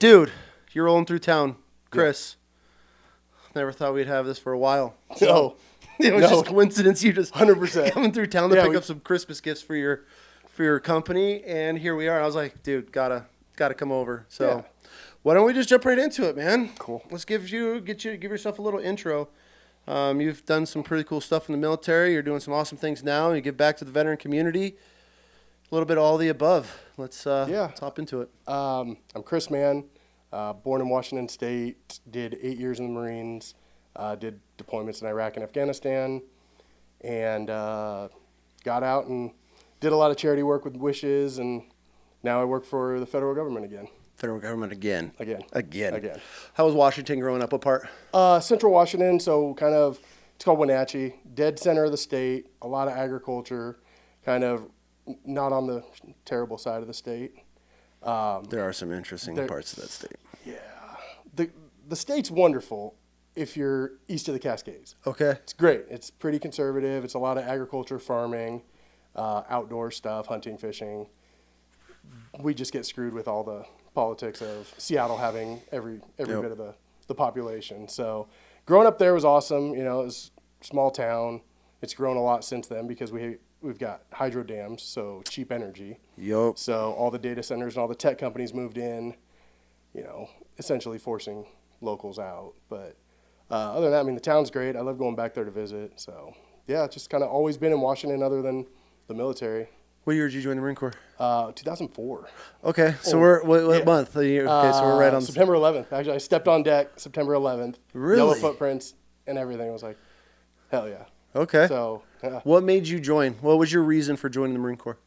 Dude, you're rolling through town. Chris, never thought we'd have this for a while. No. It was just coincidence. You just 100% coming through town to pick up some Christmas gifts for your company, and here we are. I was like, dude, gotta come over. So why don't we just jump right into it, man? Cool. Let's give yourself a little intro. You've done some pretty cool stuff in the military. You're doing some awesome things now. You give back to the veteran community. A little bit of all the above. Let's hop into it. I'm Chris Mann, born in Washington State, did 8 years in the Marines, did deployments in Iraq and Afghanistan, and got out and did a lot of charity work with Wishes, and now I work for the federal government again. Federal government again. Again. How was Washington growing up? What part? Central Washington, so kind of, it's called Wenatchee, dead center of the state, a lot of agriculture, kind of not on the terrible side of the state. There are some interesting parts of that state. Yeah. The state's wonderful if you're east of the Cascades. Okay. It's great. It's pretty conservative. It's a lot of agriculture, farming, outdoor stuff, hunting, fishing. We just get screwed with all the politics of Seattle having every bit of the population. So growing up there was awesome. You know, it was a small town. It's grown a lot since then because we've got hydro dams, so cheap energy. Yup. So all the data centers and all the tech companies moved in, you know, essentially forcing locals out. But other than that, I mean, the town's great. I love going back there to visit. So, yeah, just kind of always been in Washington other than the military. What year did you join the Marine Corps? 2004. Okay, so what month? Okay, so we're right on September 11th. Actually, I stepped on deck September 11th. Really? Yellow footprints and everything. I was like, hell yeah. Okay. So, yeah. What made you join? What was your reason for joining the Marine Corps?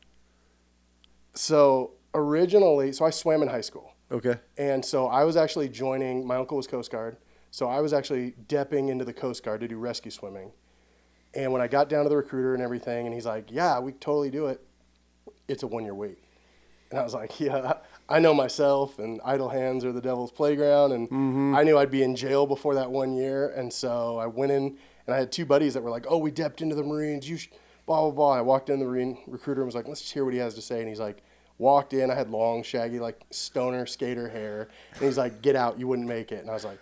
So originally, I swam in high school. Okay. And so I was actually joining, my uncle was Coast Guard, so I was actually depping into the Coast Guard to do rescue swimming. And when I got down to the recruiter and everything, and he's like, yeah, we totally do it. It's a 1 year wait. And I was like, yeah, I know myself, and idle hands are the devil's playground, and I knew I'd be in jail before that 1 year. And so I went in, and I had two buddies that were like, oh, we depped into the Marines, blah, blah, blah. I walked in, the Marine recruiter and was like, let's just hear what he has to say. And he's like, walked in, I had long, shaggy, like stoner skater hair. And he's like, get out, you wouldn't make it. And I was like,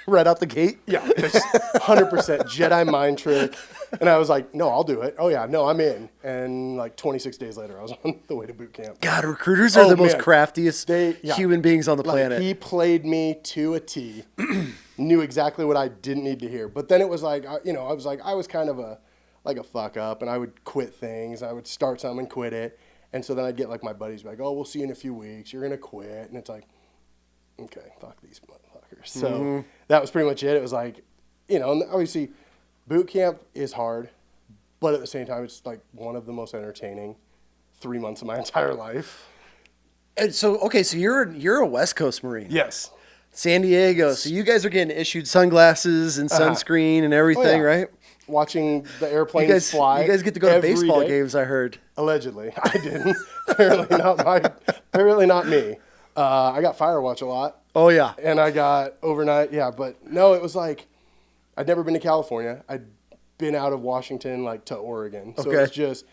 right out the gate? Yeah, 100% Jedi mind trick. And I was like, no, I'll do it. Oh, yeah, no, I'm in. And like 26 days later, I was on the way to boot camp. God, recruiters are the most craftiest human beings on the planet. He played me to a T, knew exactly what I didn't need to hear. But then it was like, I was kind of a fuck up, and I would quit things. I would start something and quit it. And so then I'd get like my buddies like, oh, we'll see you in a few weeks. You're going to quit. And it's like, okay, fuck these motherfuckers. So that was pretty much it. It was like, you know, and obviously boot camp is hard, but at the same time, it's like one of the most entertaining 3 months of my entire life. And so, okay, so you're a West Coast Marine. Yes. San Diego. So you guys are getting issued sunglasses and sunscreen and everything, right? Watching the airplanes fly. You guys get to go to baseball games, I heard. Allegedly. I didn't. Apparently not me. I got Firewatch a lot. Oh, yeah. And I got overnight. Yeah, but no, it was like, I'd never been to California. I'd been out of Washington, like, to Oregon. So it was just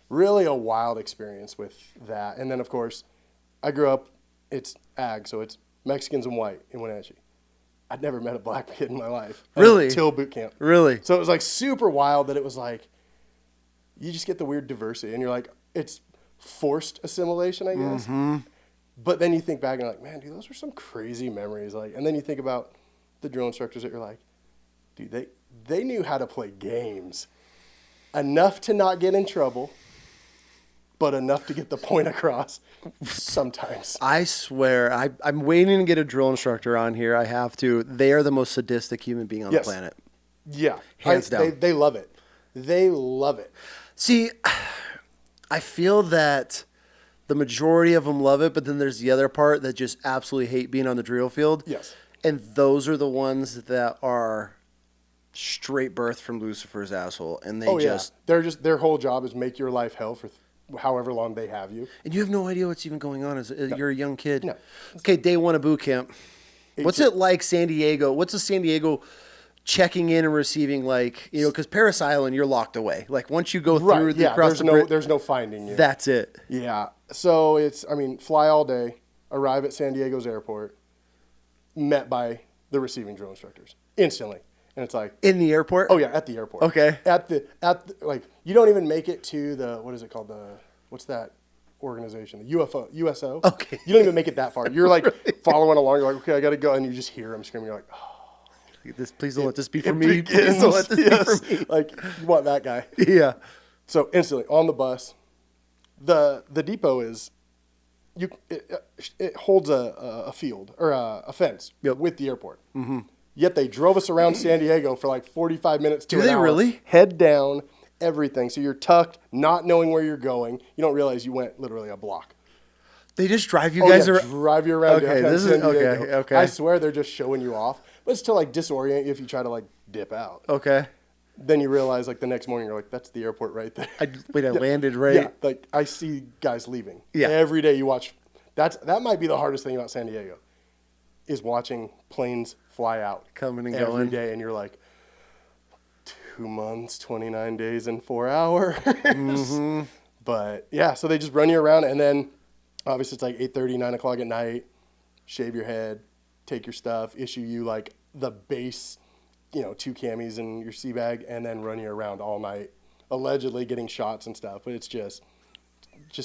really a wild experience with that. And then, of course, I grew up, it's ag, so it's Mexicans and white in Wenatchee. I'd never met a black kid in my life. Really? Until boot camp. Really? So it was like super wild that it was like, you just get the weird diversity. And you're like, it's forced assimilation, I guess. Mm-hmm. But then you think back and you're like, man, dude, those were some crazy memories. Like, and then you think about the drill instructors that you're like, dude, they knew how to play games. Enough to not get in trouble, but enough to get the point across sometimes. I swear, I'm waiting to get a drill instructor on here. I have to. They are the most sadistic human being on the planet. Yeah. Hands down. They love it. They love it. See, I feel that the majority of them love it, but then there's the other part that just absolutely hate being on the drill field. Yes. And those are the ones that are straight birth from Lucifer's asshole. And their whole job is make your life hell for however long they have you. And you have no idea what's even going on. You're a young kid. No. Okay, day one of boot camp. What's it like San Diego? What's a San Diego checking in and receiving, like, you know, because Paris Island, you're locked away. Like, once you go through across the bridge, there's no finding you. That's it. Yeah. So it's, I mean, fly all day, arrive at San Diego's airport, met by the receiving drill instructors instantly. And it's like in the airport? Oh yeah, at the airport. Okay. At the like you don't even make it to the what is it called, what's that organization, the USO? Okay. You don't even make it that far. You're like following along. You're like, okay, I got to go, and you just hear them screaming. You're like, oh, please don't let this be for me. Please don't let this be for me. Like you want that guy. Yeah. So instantly on the bus, the depot is it holds a field or a fence with the airport. Mm-hmm. Yet they drove us around San Diego for like 45 minutes to an hour. Do they really? Head down, everything. So you're tucked, not knowing where you're going. You don't realize you went literally a block. They just drive you guys around? Drive you around. Okay, this is okay. I swear they're just showing you off. But it's to like disorient you if you try to like dip out. Okay. Then you realize like the next morning you're like, that's the airport right there. I landed right. Yeah, like I see guys leaving. Yeah. Every day you watch. That might be the hardest thing about San Diego, is watching planes fly out coming and every going day, and you're like, 2 months, 29 days, and 4 hours. Mm-hmm. But yeah, so they just run you around, and then obviously it's like 8:30, 9 o'clock at night. Shave your head, take your stuff, issue you like the base, 2 camis and your sea bag, and then run you around all night, allegedly getting shots and stuff. But it's just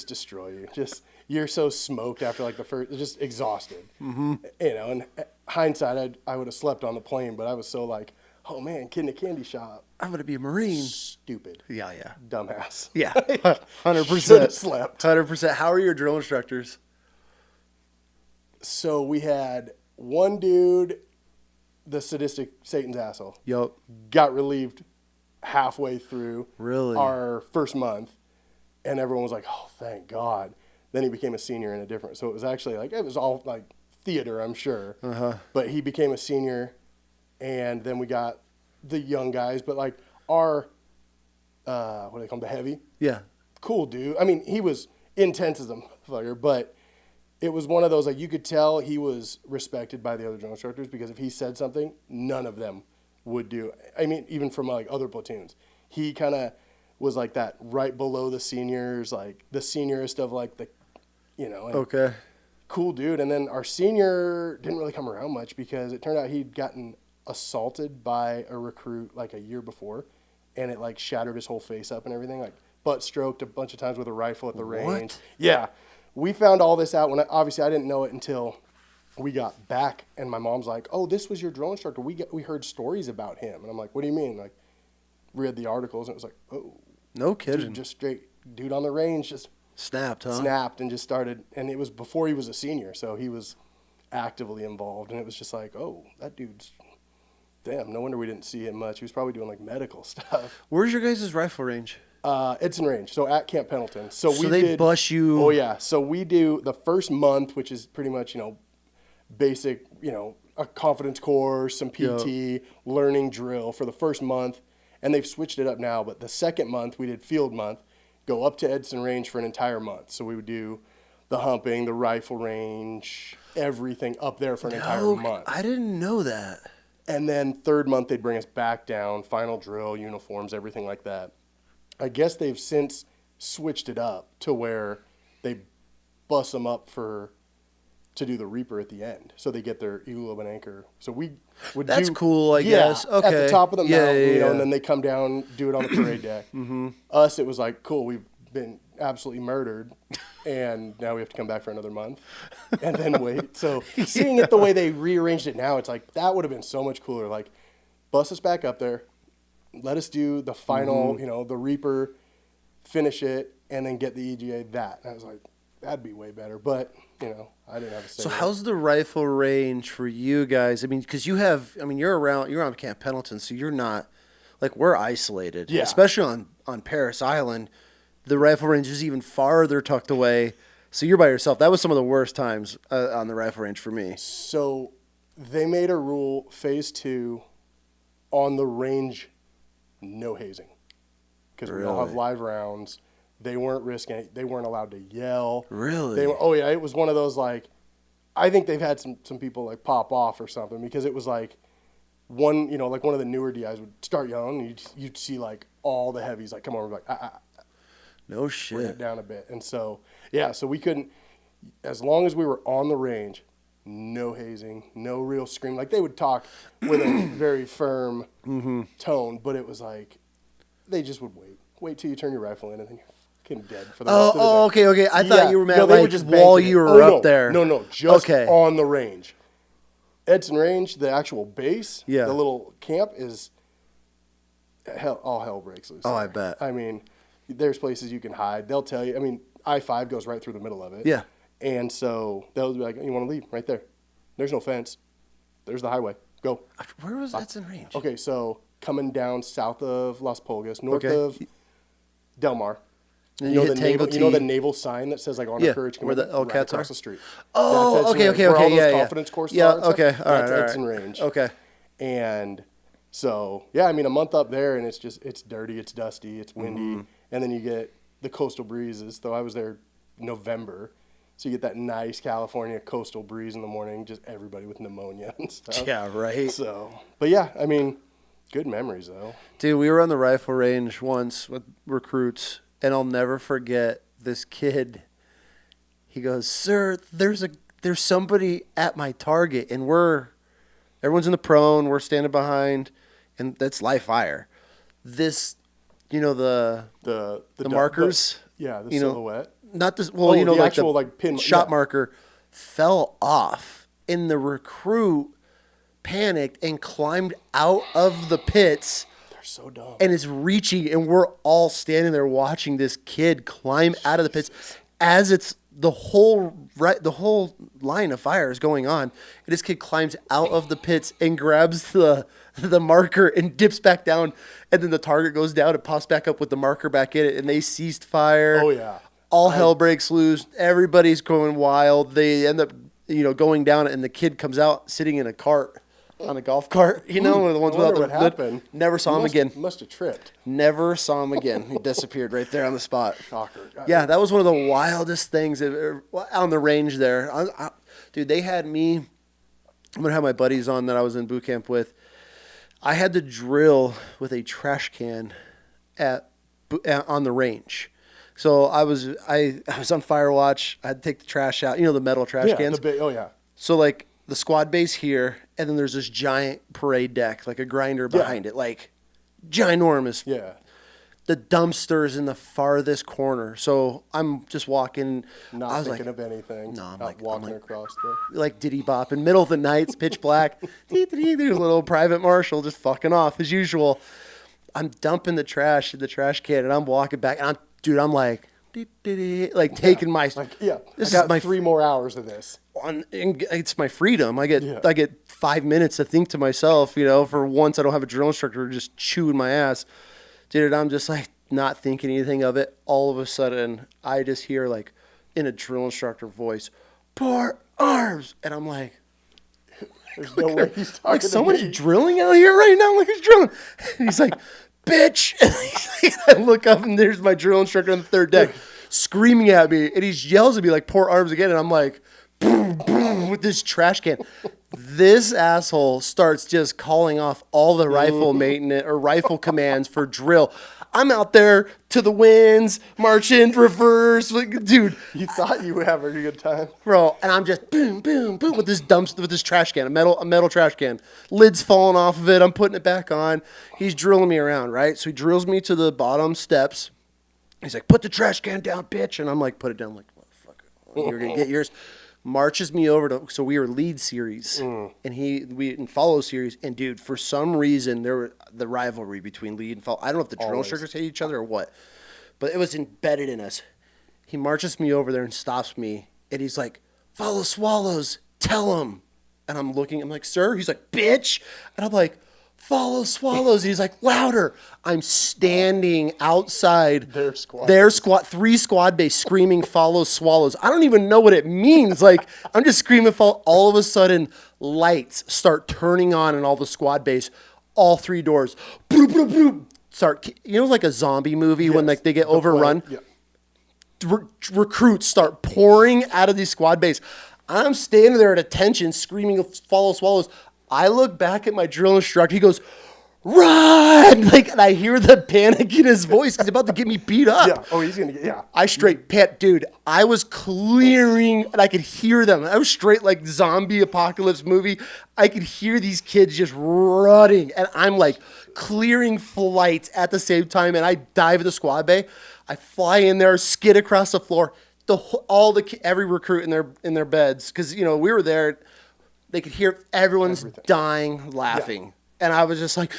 destroy you. You're so smoked after like the first, just exhausted. Mm-hmm. In hindsight, I would have slept on the plane, but I was so like, oh man, kid in a candy shop. I'm going to be a Marine. Stupid. Yeah. Dumbass. Yeah. 100%. Should have slept. 100%. How are your drill instructors? So we had one dude, the sadistic Satan's asshole. Yup. Got relieved halfway through our first month. And everyone was like, oh, thank God. Then he became a senior in a different. So it was actually like, it was all like theater, I'm sure. Uh-huh. But he became a senior. And then we got the young guys. But like our, what do they call him, the heavy? Yeah. Cool dude. I mean, he was intense as a motherfucker. But it was one of those, like you could tell he was respected by the other drill instructors, because if he said something, none of them would do. I mean, even from like other platoons. He kind of was like that right below the seniors, like the seniorist of like the, okay. Cool dude. And then our senior didn't really come around much, because it turned out he'd gotten assaulted by a recruit like a year before, and it like shattered his whole face up and everything, like butt stroked a bunch of times with a rifle at the range. Yeah. We found all this out when obviously I didn't know it until we got back, and my mom's like, oh, this was your drill instructor. We heard stories about him. And I'm like, what do you mean? Like, read the articles, and it was like, oh. No kidding. Dude, just straight dude on the range, just snapped, huh? Snapped and just started, and it was before he was a senior, so he was actively involved, and it was just like, oh, that dude's, damn, no wonder we didn't see him much. He was probably doing like medical stuff. Where's your guys' rifle range? It's in range, so at Camp Pendleton. So they bus you. Oh yeah, so we do the first month, which is pretty much basic, a confidence course, some PT, learning drill for the first month. And they've switched it up now, but the second month we did field month, go up to Edson Range for an entire month. So we would do the humping, the rifle range, everything up there for an entire month. I didn't know that. And then third month they'd bring us back down, final drill, uniforms, everything like that. I guess they've since switched it up to where they bus them up to do the Reaper at the end, so they get their eagle and anchor. So we would That's cool, I guess. Okay. At the top of the mountain, and then they come down, do it on the parade deck. Mm-hmm. Us, it was like, cool, we've been absolutely murdered, and now we have to come back for another month, and then wait. So seeing it the way they rearranged it now, it's like, that would have been so much cooler. Like, bus us back up there, let us do the final, the Reaper, finish it, and then get the EGA that. And I was like, that'd be way better, but I didn't have a say. So how's the rifle range for you guys? I mean, because you're on Camp Pendleton, so you're not, like, we're isolated. Yeah. Especially on Paris Island, the rifle range is even farther tucked away, so you're by yourself. That was some of the worst times on the rifle range for me. So they made a rule, phase 2, on the range, no hazing, because we all have live rounds. They weren't risking it. They weren't allowed to yell. Really? Oh, yeah. It was one of those, like, I think they've had some people, like, pop off or something, because it was, like, one of the newer DIs would start yelling, and you'd see, like, all the heavies, like, come over, like, No shit. Bring it down a bit. And so, yeah, so we couldn't. as long as we were on the range, no hazing, no real scream. Like, they would talk with a very firm tone, but it was like they just would wait till you turn your rifle in, and then you're fucking dead for the rest of the day. Okay. I thought you were mad they like were just while you were up there. No, just on the range. Edson Range, the actual base, the little camp is all hell breaks loose. Oh, I bet. I mean, there's places you can hide. They'll tell you. I mean, I-5 goes right through the middle of it. Yeah. And so they'll be like, you want to leave? Right there. There's no fence. There's the highway. Go. Where was Edson Range? Okay, so coming down south of Las Pulgas, north of Del Mar. You know the naval sign that says like honor, courage, where the right cats across are? the street. Oh, okay, where all those confidence courses are. Okay, all right. That's Edson Range. Okay. And so, yeah, I mean, a month up there, and it's dirty, it's dusty, it's windy, and then you get the coastal breezes. So I was there November, so you get that nice California coastal breeze in the morning, just everybody with pneumonia and stuff. Yeah, right. So, but yeah, I mean, good memories though. Dude, we were on the rifle range once with recruits, and I'll never forget this kid. He goes, "Sir, there's somebody at my target," and everyone's in the prone, we're standing behind, and that's live fire. This, the markers, the silhouette. Not this. Well, the like actual the pin shot marker fell off, and the recruit panicked and climbed out of the pits. So dumb. And is reaching, and we're all standing there watching this kid climb out of the pits as it's the whole line of fire is going on. And this kid climbs out of the pits and grabs the marker and dips back down, and then the target goes down and pops back up with the marker back in it, and they ceased fire. Oh yeah. All hell breaks loose. Everybody's going wild. They end up, going down, and the kid comes out sitting in a cart. On a golf cart, one of the ones without the happened. Never saw him again. Must have tripped. Never saw him again. He disappeared right there on the spot. Shocker. Yeah, that was one of the wildest things on the range there. Dude, they had me. I'm gonna have my buddies on that I was in boot camp with. I had to drill with a trash can on the range. So I was on fire watch. I had to take the trash out. The metal trash cans. So like the squad base here, and then there's this giant parade deck, like a grinder behind it, like ginormous. Yeah. The dumpster's in the farthest corner. So I'm just walking. Not thinking of anything. No, I'm walking across like Diddy Bop in middle of the night. It's pitch black. There's a little private marshal just fucking off as usual. I'm dumping the trash in the trash can, and I'm walking back. And I'm like taking my. This is my 3 more hours of this. It's my freedom. I get 5 minutes to think to myself, for once I don't have a drill instructor just chewing my ass. Dude, I'm just like not thinking anything of it. All of a sudden, I just hear like in a drill instructor voice, "Port arms," and I'm like, "There's no way he's talking to someone's me. Drilling out here right now." I'm like, who's drilling? And he's like, "Bitch!" And I look up and there's my drill instructor on the third deck, screaming at me, and he yells at me like, "Port arms" again, and I'm like, boom, boom, with this trash can. This asshole starts just calling off all the rifle maintenance or rifle commands for drill. I'm out there to the winds, marching, reverse. Like, dude. You thought you were having a good time. Bro, and I'm just boom, boom, boom with this trash can, a metal trash can. Lid's falling off of it. I'm putting it back on. He's drilling me around, right? So he drills me to the bottom steps. He's like, "Put the trash can down, bitch." And I'm like, put it down. I'm like, "Motherfucker, you're going to get yours." Marches me over to, so we were lead series, and we in follow series, and dude, for some reason there were the rivalry between lead and follow. I don't know if the drill instructors hate each other or what, but it was embedded in us. He marches me over there and stops me, and he's like, "Follow swallows, tell them." And I'm looking, I'm like, "Sir?" He's like, "Bitch," and I'm like, "Follow swallows." He's like, "Louder." I'm standing outside their squad, 3 squad base, screaming, "Follow swallows." I don't even know what it means. Like, I'm just screaming, "Follow." All of a sudden, lights start turning on in all the squad base. All 3 doors, bloop, bloop, bloop, start. Like a zombie movie when like they get overrun. Recruits start pouring out of these squad base. I'm standing there at attention, screaming, "Follow swallows." I look back at my drill instructor. He goes, run! Like, and I hear the panic in his voice. He's about to get me beat up. Yeah. Oh, he's going to get, yeah. I straight dude, I was clearing, and I could hear them. I was straight like zombie apocalypse movie. I could hear these kids just running, and I'm like clearing flights at the same time, and I dive at the squad bay. I fly in there, skid across the floor. Every recruit in their beds, because we were there. They could hear everyone's dying, laughing. Yeah. And I was just like,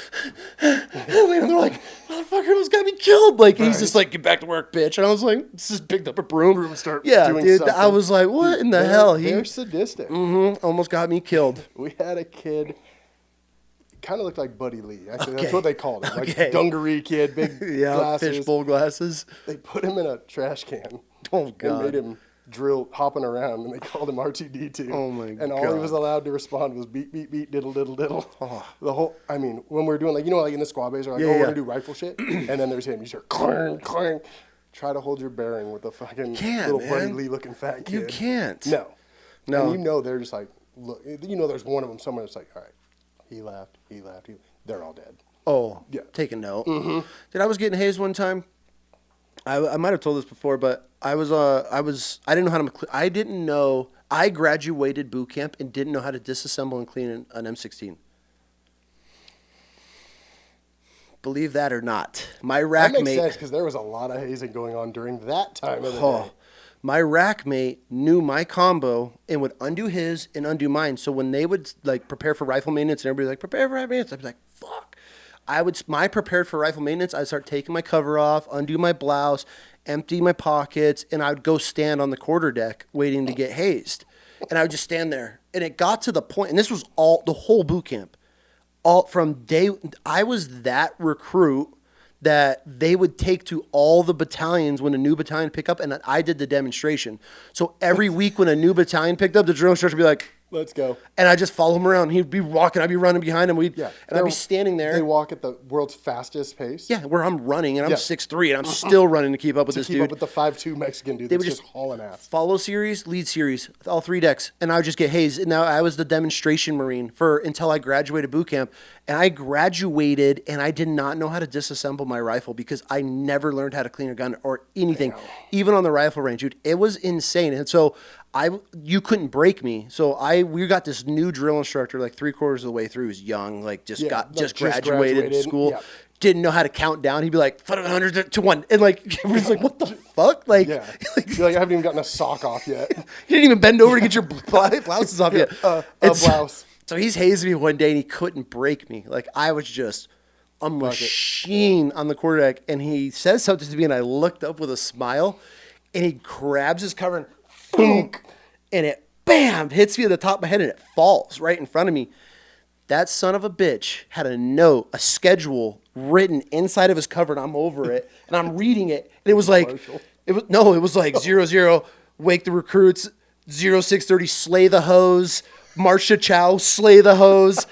and they're like, motherfucker almost got me killed. Like, he's just like, get back to work, bitch. And I was like, just picked up a broom and start doing dude, something. I was like, what in the hell? They're sadistic. Almost got me killed. We had a kid, kind of looked like Buddy Lee. Actually, that's what they called him. Like dungaree kid, big glasses. Fishbowl glasses. They put him in a trash can. Oh, God. And made him drill hopping around, and they called him R2D2. Oh my God! And all he was allowed to respond was beep beep beep diddle diddle diddle. Oh. The whole, I mean, when we're doing like in the squad base, are like, we're gonna do rifle shit, and then there's him. You hear clang clang. Try to hold your bearing with a fucking little Buddy Lee looking fat kid. You can't. No. And they're just like, look, there's one of them somewhere that's like, all right, he laughed. They're all dead. Oh, yeah. Take a note. Dude, I was getting hazed one time. I might have told this before, but I didn't know I graduated boot camp and didn't know how to disassemble and clean an M16. Believe that or not. My rack mate. That makes sense because there was a lot of hazing going on during that time of the day. My rack mate knew my combo and would undo his and undo mine. So when they would like prepare for rifle maintenance and everybody like prepare for rifle maintenance, I'd be like, fuck. My prepared for rifle maintenance, I'd start taking my cover off, undo my blouse, empty my pockets, and I would go stand on the quarterdeck waiting to get hazed. And I would just stand there. And it got to the point, and this was the whole boot camp. I was that recruit that they would take to all the battalions when a new battalion picked up, and I did the demonstration. So every week when a new battalion picked up, the drill instructor would be like, let's go. And I just follow him around. He'd be walking. I'd be running behind him. And I'd be standing there. They walk at the world's fastest pace. Yeah, where I'm running, and I'm 6'3", and I'm still running to keep up with this dude. To keep up with the 5'2" Mexican dude that's just hauling ass. Follow series, lead series, all 3 decks. And I would just get hazed. And now I was the demonstration Marine until I graduated boot camp. And I graduated, and I did not know how to disassemble my rifle because I never learned how to clean a gun or anything, even on the rifle range, dude. It was insane. And so you couldn't break me. So we got this new drill instructor like 3/4 of the way through. He was young, like just graduated school. Yeah. Didn't know how to count down. He'd be like 100 to 1, and like we're just like, what the fuck? Like, you're like, I haven't even gotten a sock off yet. You didn't even bend over to get your blouses off yet. A blouse. So he's hazed me one day, and he couldn't break me. Like I was just a machine on the quarterdeck, and he says something to me, and I looked up with a smile, and he grabs his cover and boom, and it bam hits me at the top of my head, and it falls right in front of me. That son of a bitch had a schedule written inside of his cover, and I'm over it, and I'm reading it, and it was like, it was like 00, wake the recruits, 0630, slay the hose, march to chow, slay the hose,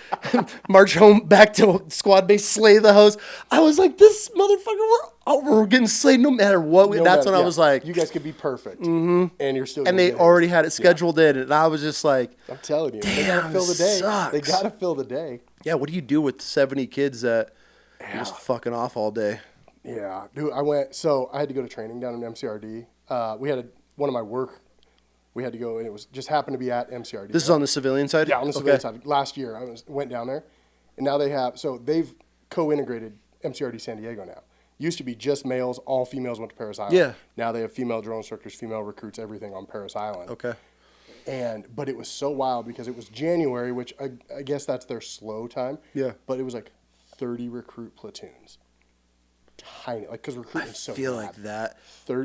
march home back to squad base, slay the hose. I was like, this motherfucker, we're getting slayed no matter what. That's when I was like, you guys could be perfect, and you're still. And they already had it scheduled in, and I was just like, I'm telling you, they gotta fill the day. Sucks. They gotta fill the day. Yeah, what do you do with 70 kids that are just fucking off all day? Yeah, dude, I had to go to training down in MCRD. We had one of my work. We had to go, and it was just happened to be at MCRD. This is on the civilian side? Yeah, on the civilian side. Last year, went down there, and now they've co-integrated MCRD San Diego now. Used to be just males, all females went to Parris Island. Yeah. Now they have female drill instructors, female recruits, everything on Parris Island. Okay. But it was so wild because it was January, which I guess that's their slow time. Yeah. But it was like 30 recruit platoons. Tiny, like, because recruiting is so feel bad. Like that.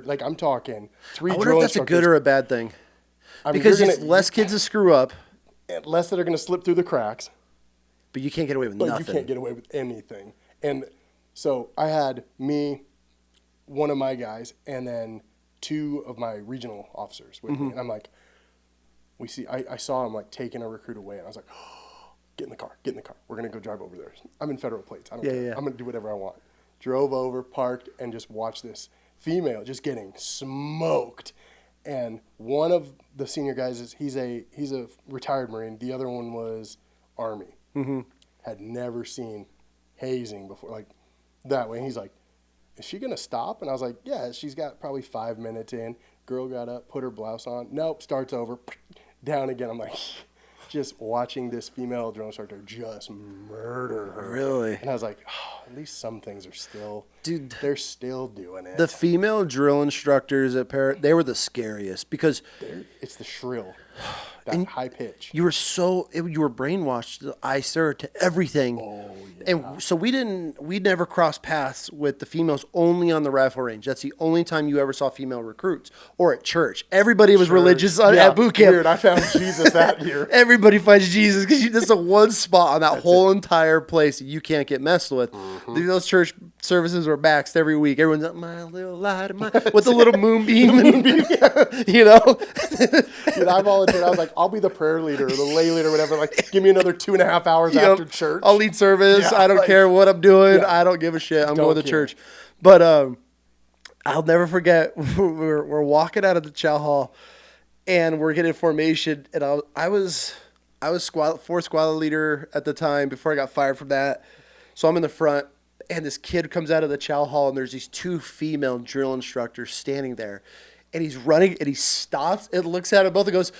Like, I'm talking 3 drill instructors. I wonder if that's a good or a bad thing. I mean, because it's less kids to screw up. And less that are going to slip through the cracks. But you can't get away with nothing. You can't get away with anything. And so I had me, one of my guys, and then 2 of my regional officers with me. And I'm like, I saw him like taking a recruit away, and I was like, oh, get in the car. We're going to go drive over there. I'm in federal plates. I don't care. I'm going to do whatever I want. Drove over, parked, and just watched this female just getting smoked. And one of the senior guys he's a retired Marine. The other one was Army. Mm-hmm. Had never seen hazing before, like that way. And he's like, is she going to stop? And I was like, yeah, she's got probably 5 minutes in. Girl got up, put her blouse on. Nope, starts over. Down again. I'm like, just watching this female drill instructor just murder her. Really? And I was like, oh, at least some things are still, dude, they're still doing it. The female drill instructors at Parrot, they were the scariest because it's the shrill, that high pitch. You were brainwashed, I sir, to everything. Oh, yeah. And so we never crossed paths with the females only on the rifle range. That's the only time you ever saw female recruits, or at church. Everybody was religious at boot camp. Weird. I found Jesus that year. Everybody finds Jesus because that's the one spot on that whole entire place that you can't get messed with. Mm-hmm. Those church services were maxed every week. Everyone's like, my little light of mine, with the little moonbeam. You know? Dude, I volunteered. I was like, I'll be the prayer leader or the lay leader, whatever. Like, give me another 2.5 hours after church. I'll lead service. Yeah, I don't care what I'm doing. Yeah. I don't give a shit. I'm going to church. But I'll never forget. We're walking out of the chow hall, and we're getting formation. And I was fourth squad leader at the time before I got fired from that. So I'm in the front, and this kid comes out of the chow hall, and there's these 2 female drill instructors standing there. And he's running, and he stops and looks at them both and goes,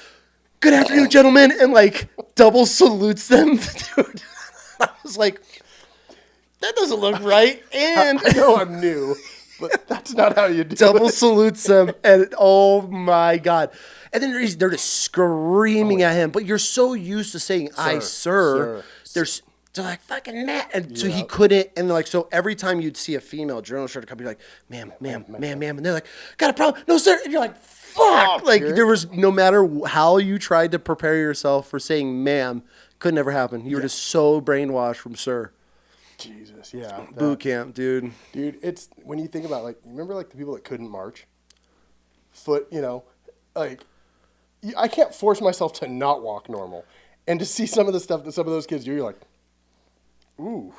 "Good afternoon, gentlemen," and like double salutes them. Dude, I was like, that doesn't look right. And I know I'm new, but that's not how you do it. Double salutes them, and oh my God. And then they're just screaming at him. But you're so used to saying, "I, sir." They're like, fucking Matt. And so he couldn't. And like, so every time you'd see a female drill instructor come, you're like, ma'am. And they're like, got a problem? No, sir. And you're like, fuck. Like, there was, no matter how you tried to prepare yourself for saying ma'am, could never happen. You were just so brainwashed from sir. Jesus, yeah. Boot camp, dude. Dude, it's, when you think about, like, remember, like, the people that couldn't march? Foot, you know, like, I can't force myself to not walk normal. And to see some of the stuff that some of those kids do, you're like, ooh,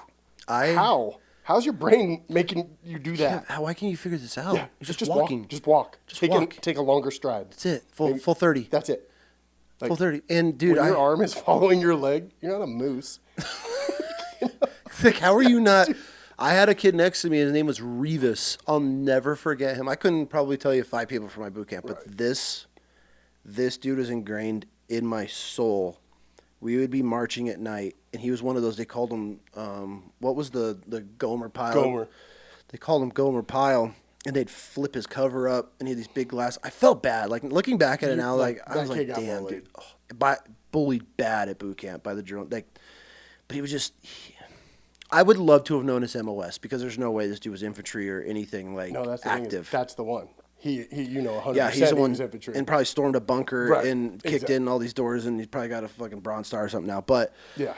how? How's your brain making you do that? Yeah, why can't you figure this out? Yeah, You're just walking. walk. Just walk. Take a longer stride. That's it. Full 30. That's it. Like, full 30. And dude, when your arm is following your leg, you're not a moose. You know? Like, how are you not? I had a kid next to me. His name was Revis. I'll never forget him. I couldn't probably tell you 5 people from my boot camp, but this dude is ingrained in my soul. We would be marching at night, and he was one of those, they called him, what was the Gomer pile? Gomer. They called him Gomer pile, and they'd flip his cover up, and he had these big glasses. I felt bad. Like, looking back at it now, like, I was like, damn, dude. Bullied bad at boot camp by the drill. Like, but he was just, I would love to have known his MOS, because there's no way this dude was infantry or anything, like, active. That's the one. He, you know, 100% yeah, he's the one, infantry. And probably stormed a bunker and kicked in all these doors, and he's probably got a fucking Bronze Star or something now. But yeah,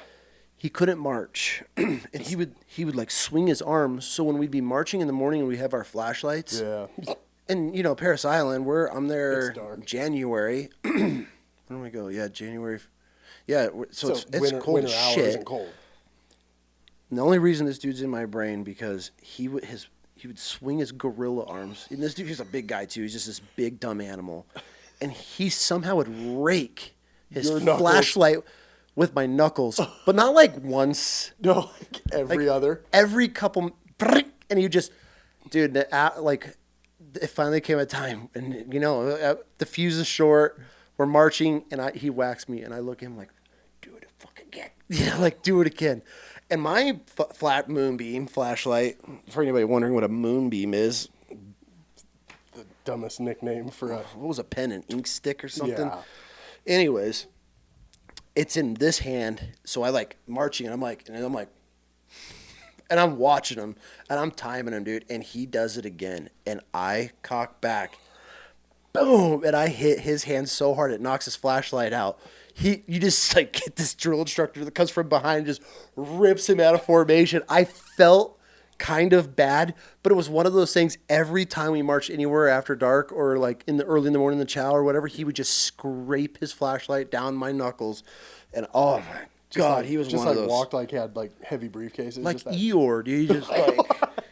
he couldn't march, and he would like swing his arms. So when we'd be marching in the morning and we have our flashlights, and you know, Paris Island, I'm there January. When do we go? Yeah, January. Yeah, so it's winter, cold as shit. Isn't cold. And the only reason this dude's in my brain because he would swing his gorilla arms. And this dude, he's a big guy, too. He's just this big, dumb animal. And he somehow would rake his flashlight with my knuckles. But not like once. No, like every other. Every couple. And you just, dude, like, it finally came a time. And, you know, the fuse is short. We're marching. And he whacks me. And I look at him like, do it fucking again. Yeah, like, do it again. And my flat moonbeam flashlight, for anybody wondering what a moonbeam is, the dumbest nickname for what was a pen, an ink stick or something? Yeah. Anyways, it's in this hand, so I like marching, and I'm like, and I'm watching him, and I'm timing him, dude, and he does it again, and I cock back, boom, and I hit his hand so hard it knocks his flashlight out. You just like get this drill instructor that comes from behind and just rips him out of formation. I felt kind of bad, but it was one of those things. Every time we marched anywhere after dark or like early in the morning in the chow or whatever, he would just scrape his flashlight down my knuckles, and oh my God, like, he was one of those. Just like walked like he had like heavy briefcases, like Eeyore, dude. Just like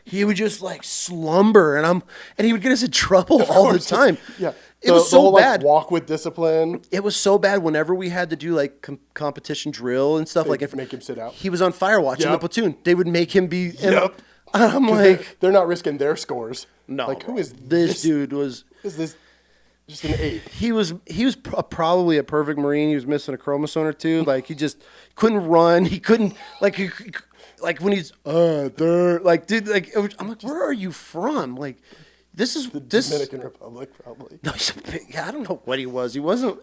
he would just like slumber, and he would get us in trouble all the time. Yeah, It was so whole, bad. Like, walk with discipline. It was so bad whenever we had to do like competition drill and stuff. They'd like if make him sit out. He was on fire watch in the platoon. They would make him be. Yep. I'm like, they're not risking their scores. No. Like, who is this dude? Is this just an ape? He was probably a perfect Marine. He was missing a chromosome or two. Like he just couldn't run. He couldn't like when he's there. Like dude, like I'm like, where are you from? Like. This is the Dominican Republic, probably. No, I don't know what he was. He wasn't.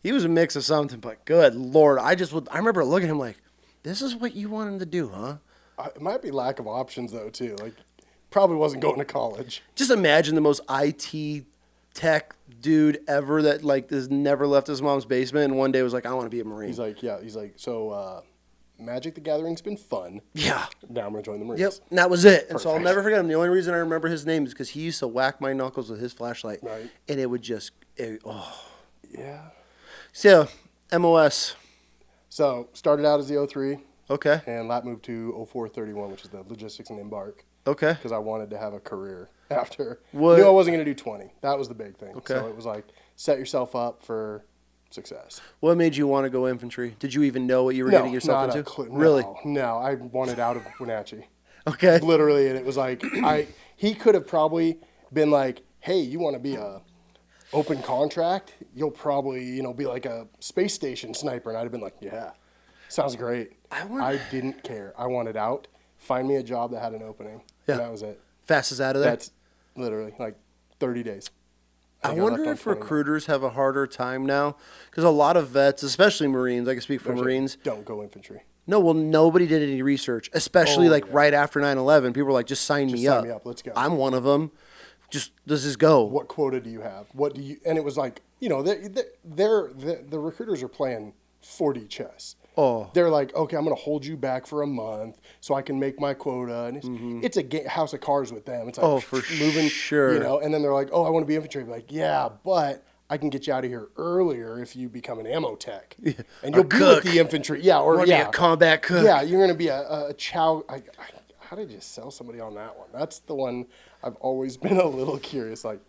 He was a mix of something. But good Lord, I remember looking at him like, "This is what you want him to do, huh?" It might be lack of options though too. Like, probably wasn't going to college. Just imagine the most IT tech dude ever that like has never left his mom's basement, and one day was like, "I want to be a Marine." He's like, so. Magic the Gathering's been fun. Yeah. Now I'm going to join the Marines. Yep. And that was it. And so I'll never forget him. The only reason I remember his name is because he used to whack my knuckles with his flashlight. Right. And it would just, Yeah. So, MOS. So, started out as the 03. Okay. And lat moved to 0431, which is the logistics and embark. Okay. Because I wanted to have a career after. What? I knew I wasn't going to do 20. That was the big thing. Okay. So, it was like, set yourself up for success. What made you want to go infantry? Did you even know what you were getting yourself into? Really? No, I wanted out of Wenatchee. Okay. Literally, and it was like he could have probably been like, "Hey, you want to be a open contract? You'll probably be like a space station sniper," and I'd have been like, "Yeah, sounds great." I didn't care. I wanted out. Find me a job that had an opening. Yeah, and that was it. Fastest out of there. That's literally like 30 days. I wonder if recruiters have a harder time now because a lot of vets, especially Marines, I can speak for Marines, don't go infantry. No, well, nobody did any research, especially right after 9/11. People were like, just sign me up. Let's go. I'm one of them. Just let's just go. What quota do you have? What do you? And it was like, the recruiters are playing 4D chess. Oh, they're like, okay, I'm going to hold you back for a month so I can make my quota, and it's a house of cards with them. It's like moving, sure, And then they're like, oh, I want to be infantry. I'm like, yeah, but I can get you out of here earlier if you become an ammo tech, and you'll be with the infantry, be a combat cook. Yeah, you're going to be a chow. How did you sell somebody on that one? That's the one I've always been a little curious. Like,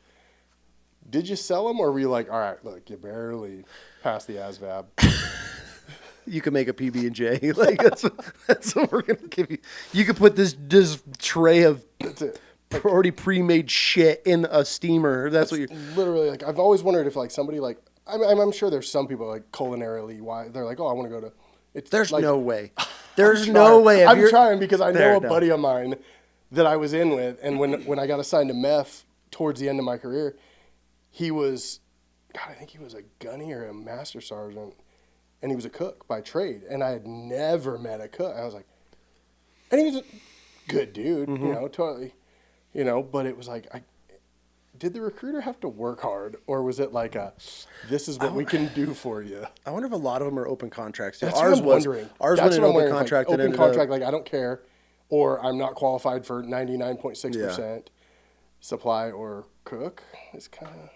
did you sell them, or were you like, all right, look, you barely passed the ASVAB. You can make a PB&J. Like that's what we're gonna give you. You could put this tray of already pre-made shit in a steamer. That's what you're literally like. I've always wondered if like somebody like I'm sure there's some people like culinarily why they're like, oh, I want to go to. There's like, no way. There's no way. I'm trying because I know a buddy of mine that I was in with, and when I got assigned to MEF towards the end of my career, he was, God, I think he was a gunny or a master sergeant. And he was a cook by trade, and I had never met a cook. I was like, and he was a good dude, totally, but it was like, did the recruiter have to work hard, or was it like this is what we can do for you? I wonder if a lot of them are open contracts. That's what I'm wondering. Ours was an open contract. Like, open contract, like I don't care, or I'm not qualified for 99.6% supply or cook. It's kind of.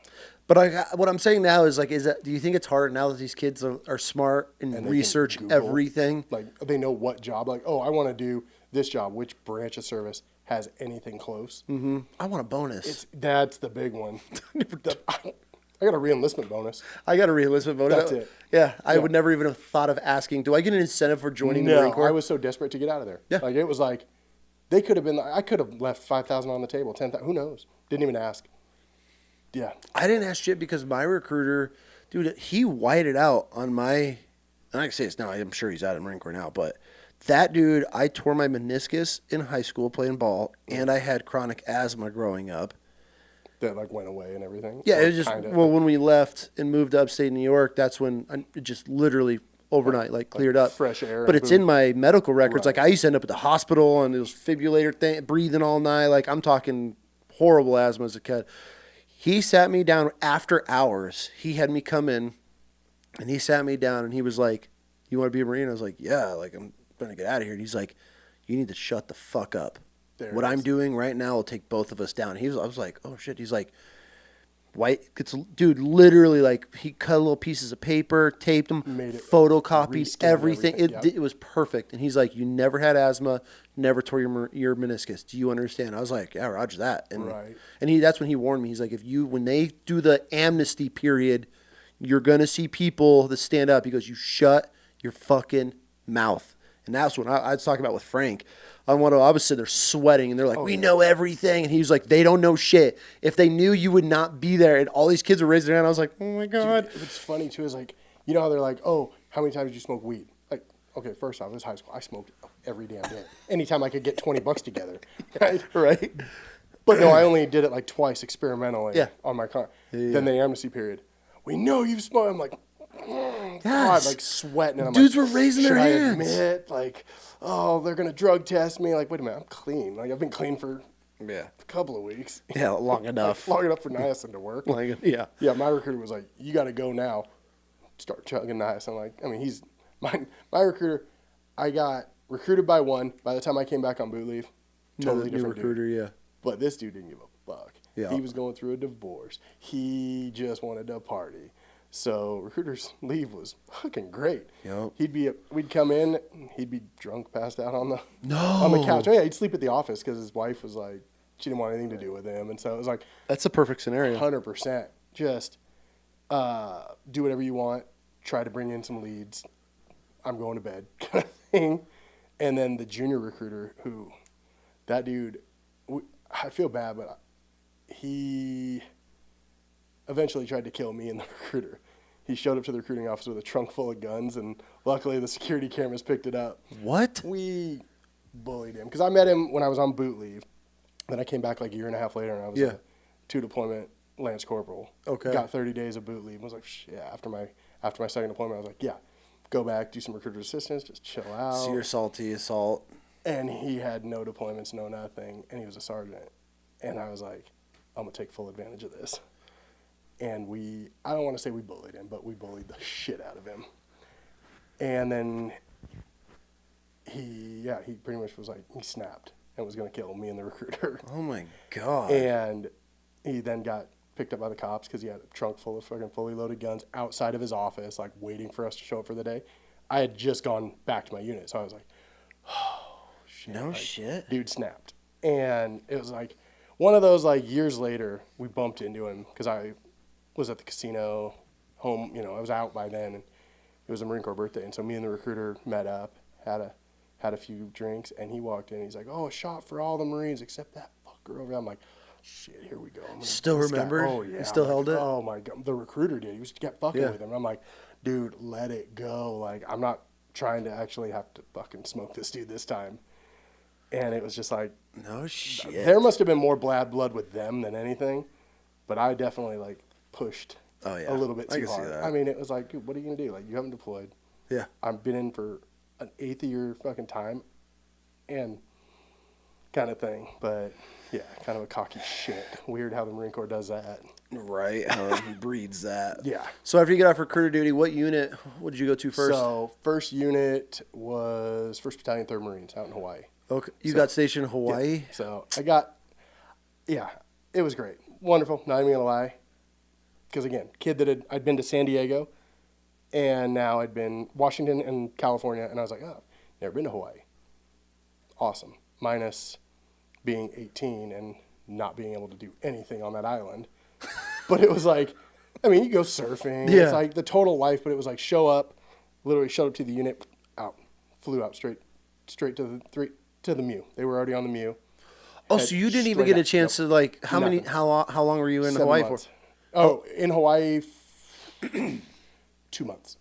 But what I'm saying now is like, do you think it's harder now that these kids are smart and research everything? Like they know what job, like, oh, I want to do this job. Which branch of service has anything close? Mm-hmm. I want a bonus. That's the big one. I got a re-enlistment bonus. That's it. Yeah, I would never even have thought of asking, do I get an incentive for joining the Marine Corps? I was so desperate to get out of there. Yeah. Like it was like, they could have been, I could have left 5,000 on the table, 10,000, who knows? Didn't even ask. Yeah. I didn't ask shit because my recruiter, dude, he whited out on my, and I can say this now, I'm sure he's out of the Marine Corps now, but that dude, I tore my meniscus in high school playing ball, and I had chronic asthma growing up. That like went away and everything? Yeah, it was just, when we left and moved to upstate New York, that's when it just literally overnight cleared up. Fresh air. But it's in my medical records. Right. Like I used to end up at the hospital and it was fibrillator thing, breathing all night. Like I'm talking horrible asthma as a kid. He sat me down after hours. He had me come in, and he sat me down, and he was like, "You want to be a Marine?" I was like, "Yeah, like I'm going to get out of here." And he's like, "You need to shut the fuck up. What I'm doing right now will take both of us down." I was like, "Oh shit." He's like, Dude, literally, like, he cut little pieces of paper, taped them, photocopied everything. It was perfect. And he's like, you never had asthma, never tore your meniscus. Do you understand? I was like, yeah, roger that. And, that's when he warned me. He's like, when they do the amnesty period, you're going to see people that stand up. He goes, you shut your fucking mouth. And that's what I was talking about with Frank. I was sitting there sweating, and they're like, we know everything. And he was like, they don't know shit. If they knew, you would not be there. And all these kids were raising their hand. I was like, oh, my God. Dude, what's funny, too, is like, you know how they're like, oh, how many times did you smoke weed? Like, okay, first off, it was high school. I smoked every damn day. Anytime I could get $20 together. Right. But no, I only did it like twice experimentally on my car. Yeah. Then the amnesty period. We know you've smoked. I'm like, God, like sweating. And I'm dudes were raising their hands. Should I admit, like, oh, they're going to drug test me. Like, wait a minute, I'm clean. Like, I've been clean for a couple of weeks. Yeah, long enough. Long enough for niacin to work. Yeah, my recruiter was like, you got to go now. Start chugging niacin. Like, I mean, he's my recruiter. I got recruited by one. By the time I came back on boot leave, totally different recruiter, dude. But this dude didn't give a fuck. Yeah. He was going through a divorce. He just wanted to party. So recruiter's leave was fucking great. Yep. We'd come in, he'd be drunk, passed out on the couch. Oh yeah, he'd sleep at the office because his wife was like, she didn't want anything to do with him, and so it was like, that's a perfect scenario. 100%. Just do whatever you want. Try to bring in some leads. I'm going to bed, kind of thing. And then the junior recruiter, that dude, I feel bad, but he eventually tried to kill me and the recruiter. He showed up to the recruiting office with a trunk full of guns, and luckily the security cameras picked it up. What? We bullied him. Because I met him when I was on boot leave. Then I came back like a year and a half later, and I was a 2-deployment Lance Corporal. Okay. Got 30 days of boot leave. I was like, after my second deployment, I was like, go back, do some recruiter assistance, just chill out. See your salty assault. And he had no deployments, no nothing, and he was a sergeant. And I was like, I'm going to take full advantage of this. And I don't want to say we bullied him, but we bullied the shit out of him. And then he pretty much was like, he snapped and was going to kill me and the recruiter. Oh my God. And he then got picked up by the cops because he had a trunk full of fucking fully loaded guns outside of his office, like waiting for us to show up for the day. I had just gone back to my unit, so I was like, oh, shit. No shit. Dude snapped. And it was like one of those, like, years later, we bumped into him because I was at the casino home, I was out by then, and it was a Marine Corps birthday, and so me and the recruiter met up, had a few drinks, and he walked in, he's like, oh, a shot for all the Marines except that fucker over there. I'm like, shit, here we go. Still remember? Oh, yeah. You still held it? Oh, my God. The recruiter did. He kept fucking with him. And I'm like, dude, let it go. Like, I'm not trying to actually have to fucking smoke this dude this time. And it was just like, no shit. There must have been more bad blood with them than anything, but I definitely, like, pushed a little bit too hard. I mean, it was like, dude, what are you going to do? Like, you haven't deployed. Yeah. I've been in for an eighth of your fucking time and kind of thing. But, yeah, kind of a cocky shit. Weird how the Marine Corps does that. Right, how he breeds that. Yeah. So after you get off recruiter duty, what unit, what did you go to first? So first unit was 1st Battalion, 3rd Marines out in Hawaii. Okay. You got stationed in Hawaii? Yeah. So I got, it was great. Wonderful, not even going to lie. Because, again, kid that I'd been to San Diego, and now I'd been Washington and California, and I was like, oh, never been to Hawaii. Awesome. Minus being 18 and not being able to do anything on that island. But it was like, I mean, you go surfing. Yeah. It's like the total life, but it was like show up, literally showed up to the unit, out, flew out straight to the MEU. They were already on the MEU. Oh, so you didn't even get a chance to, like, how long were you in 7 Hawaii months. for? Oh, in Hawaii, 2 months.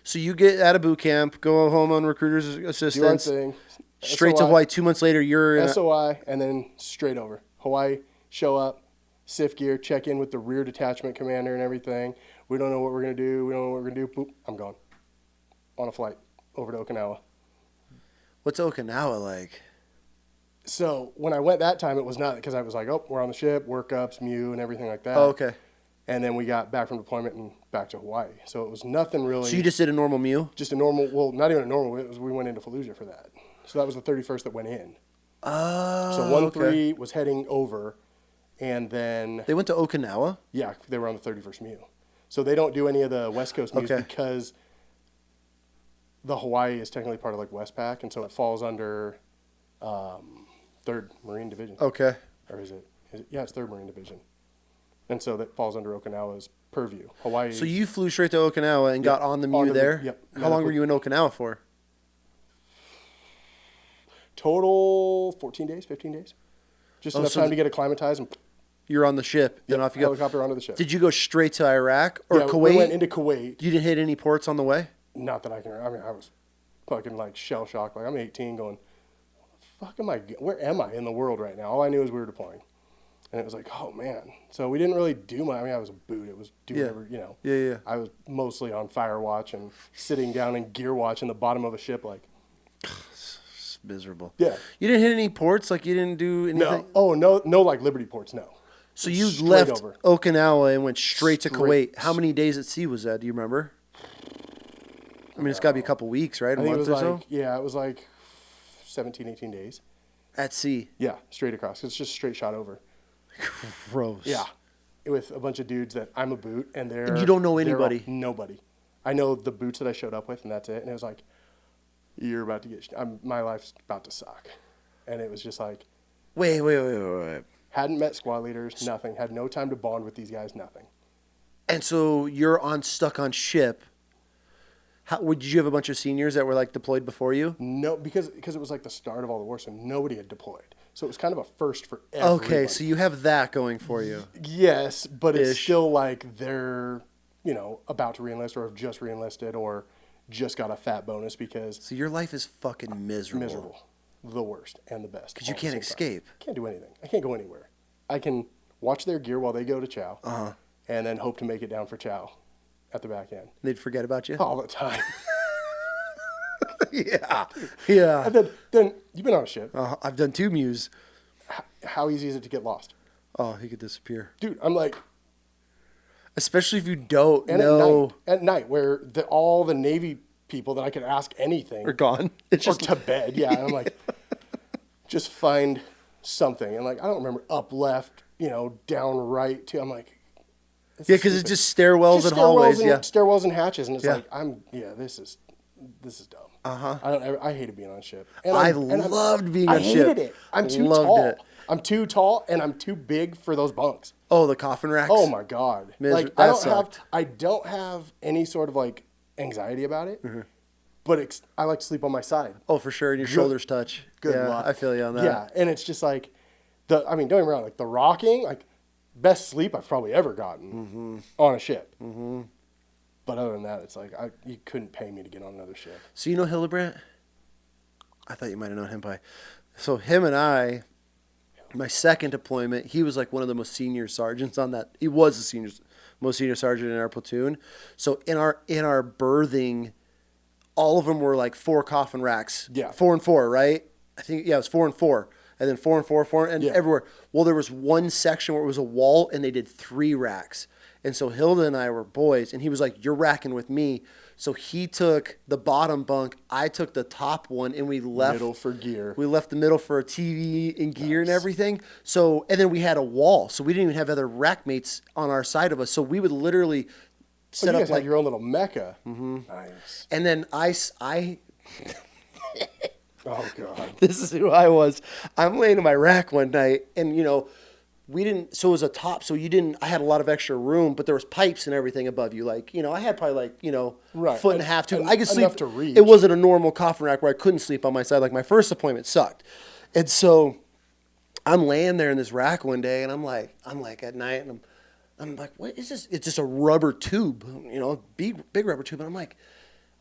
So you get out of boot camp, go home on recruiter's assistance. Do our thing. Straight to Hawaii. 2 months later, you're in SOI, and then straight over. Hawaii, show up, SIF gear, check in with the rear detachment commander and everything. We don't know what we're going to do. We don't know what we're going to do. Boop, I'm gone. On a flight over to Okinawa. What's Okinawa like? So when I went that time, it was not because I was like, oh, we're on the ship, workups, MEU, and everything like that. Oh, okay. And then we got back from deployment and back to Hawaii. So it was nothing really. So you just did a normal MEU? Just a normal, well, not even a normal. We went into Fallujah for that. So that was the 31st that went in. Oh, so 1-3 was heading over, And then... They went to Okinawa? Yeah, they were on the 31st MEU. So they don't do any of the West Coast MEUs because the Hawaii is technically part of like Westpac, and so it falls under 3rd Marine Division. Okay. Or is it? Yeah, it's 3rd Marine Division. And so that falls under Okinawa's purview. Hawaii. So you flew straight to Okinawa and got on the MEU there? Yep. How long were you in Okinawa for? Total 14 days, 15 days. Just enough time to get acclimatized. And you're on the ship. Then off you go. Helicopter onto the ship. Did you go straight to Iraq or Kuwait? We went into Kuwait. You didn't hit any ports on the way? Not that I can remember. I mean, I was fucking like shell shocked. Like I'm 18 going, fuck am I, where am I in the world right now? All I knew was we were deploying. And it was like, oh man. So we didn't really do much. I mean, I was a boot. It was do whatever, you know. Yeah. I was mostly on fire watch and sitting down in gear watch in the bottom of a ship like. It's miserable. Yeah. You didn't hit any ports? Like you didn't do anything? No. Oh, no like Liberty ports, no. So you left Okinawa and went straight to Kuwait. How many days at sea was that? Do you remember? I mean, it's got to be a couple weeks, right? A month or so? Yeah, it was like 17, 18 days. At sea? Yeah, straight across. It's just straight shot over. Gross. Yeah. With a bunch of dudes that I'm a boot, and they're... And you don't know anybody? Nobody. I know the boots that I showed up with, and that's it. And it was like, you're about to get... my life's about to suck. And it was just like... Wait. Hadn't met squad leaders, nothing. Had no time to bond with these guys, nothing. And so you're stuck on ship. Did you have a bunch of seniors that were like deployed before you? No, because it was like the start of all the war, so nobody had deployed. So it was kind of a first for everybody. Okay, so you have that going for you. Yes, but it's still like they're, about to reenlist or have just reenlisted or just got a fat bonus because... So your life is fucking miserable. Miserable. The worst and the best. Because you can't escape. Can't do anything. I can't go anywhere. I can watch their gear while they go to chow and then hope to make it down for chow at the back end. They'd forget about you? All the time. Yeah. And then you've been on a ship. I've done 2 MEUs. How easy is it to get lost? Oh, he could disappear. Dude, I'm like... Especially if you don't know. At night, where all the Navy people that I could ask anything... are gone. It's just to bed, yeah. And I'm like, just find something. And like, I don't remember up, left, down, right, too. I'm like... Yeah, because it's just stairwells and hallways. Stairwells and hatches. And it's like, this is dumb. I hated being on ship. And I loved being on ship. I hated it. I'm too tall. I'm too tall and I'm too big for those bunks. Oh, the coffin racks? Oh my God. I don't have any sort of like anxiety about it, but I like to sleep on my side. Oh, for sure. And your shoulders touch. Good luck. I feel you on that. Yeah. And it's just like, don't get me wrong, like the rocking, like best sleep I've probably ever gotten on a ship. Mm-hmm. But other than that, it's like you couldn't pay me to get on another ship. So you know Hillebrand? I thought you might have known him by. So him and I, my second deployment, he was like one of the most senior sergeants on that. He was the most senior sergeant in our platoon. So in our berthing, all of them were like 4 coffin racks. Yeah. 4 and 4, right? I think, it was 4 and 4. And then 4 and 4, 4, and everywhere. Well, there was one section where it was a wall, and they did 3 racks. And so Hilda and I were boys, and he was like, "You're racking with me." So he took the bottom bunk, I took the top one, and we left middle for gear. We left the middle for a TV and gear and everything. So, and then we had a wall, so we didn't even have other rack mates on our side of us. So we would literally set you up guys like had your own little mecca. Mm-hmm. Nice. And then I oh God, this is who I was. I'm laying in my rack one night, and we didn't, so it was a top, so I had a lot of extra room, but there was pipes and everything above you. Like, I had probably like, foot and a half, 2. I could sleep. To reach. It wasn't a normal coffin rack where I couldn't sleep on my side. Like my first deployment sucked. And so I'm laying there in this rack one day and I'm like at night and I'm like, what is this? It's just a rubber tube, big rubber tube. And I'm like,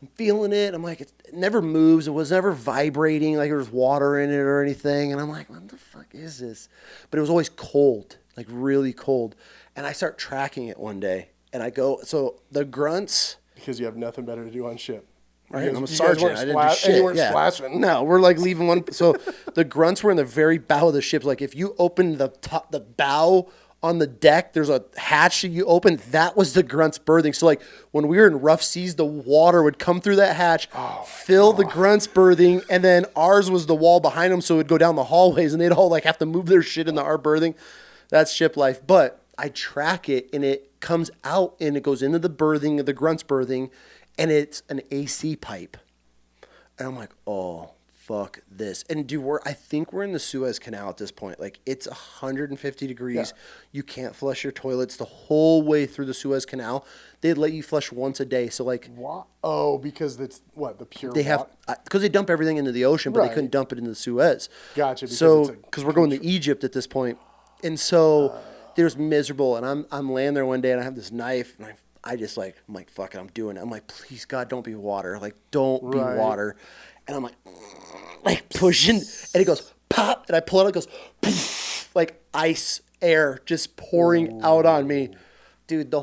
I'm feeling it. I'm like, it never moves. It was never vibrating like there was water in it or anything. And I'm like, what the fuck is this? But it was always cold, like really cold. And I start tracking it one day. And I go, so the grunts. Because you have nothing better to do on ship. Right, I'm a sergeant. I didn't do shit. And you weren't splashing. No, we're like leaving one. So the grunts were in the very bow of the ship. Like if you open the bow on the deck, there's a hatch that you open. That was the grunts berthing. So like when we were in rough seas, the water would come through that hatch, fill the grunts berthing, and then ours was the wall behind them, so it would go down the hallways, and they'd all like have to move their shit in our berthing. That's ship life. But I track it, and it comes out, and it goes into the berthing, the grunt's berthing, and it's an AC pipe. And I'm like, oh, fuck this. And dude, I think we're in the Suez Canal at this point. Like, it's 150 degrees. Yeah. You can't flush your toilets the whole way through the Suez Canal. They'd let you flush once a day. So, like... What? Oh, because it's, what, the pure water? Because they dump everything into the ocean, but they couldn't dump it into the Suez. Gotcha. Because we're going to Egypt at this point. And so, it was miserable. And I'm laying there one day, and I have this knife, and I just, like, I'm like, fuck it, I'm doing it. I'm like, please, God, don't be water. Like, don't be water. And I'm like pushing, and it goes pop, and I pull it out, it goes poof, like ice air just pouring out on me. Dude,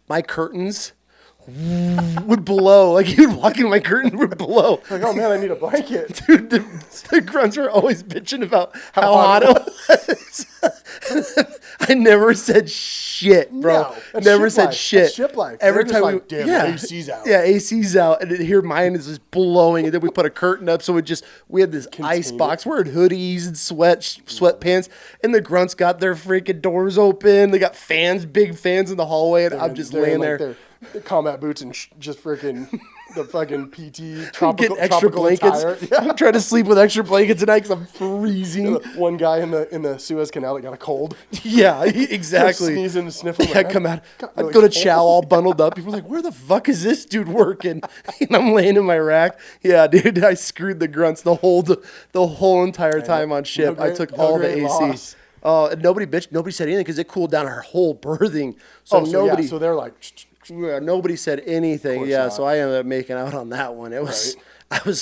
my curtains would blow. Like, you'd walk in, my curtain would blow. Like, oh man, I need a blanket. Dude, the grunts were always bitching about how hot it was. I never said shit, bro. No, never said shit. That's ship life. Every They're time like, damn, AC's out. Yeah, AC's out. And here mine is just blowing. And then we put a curtain up. So we had this ice box. We're in hoodies and sweatpants. And the grunts got their freaking doors open. They got fans, big fans in the hallway. And I'm just laying there. The combat boots and just freaking the fucking PT tropical blankets. Yeah. I'm trying to sleep with extra blankets tonight because I'm freezing. One guy in the Suez Canal that got a cold. Yeah, exactly. Sneezing and sniffling. Yeah, come out. I'd go to chow all bundled up. People are like, where the fuck is this dude working? And I'm laying in my rack. Yeah, dude, I screwed the grunts the whole entire time on ship. I took all the AC. Oh, and nobody said anything because it cooled down our whole berthing. So they're like... Yeah, nobody said anything. Yeah, so I ended up making out on that one. I was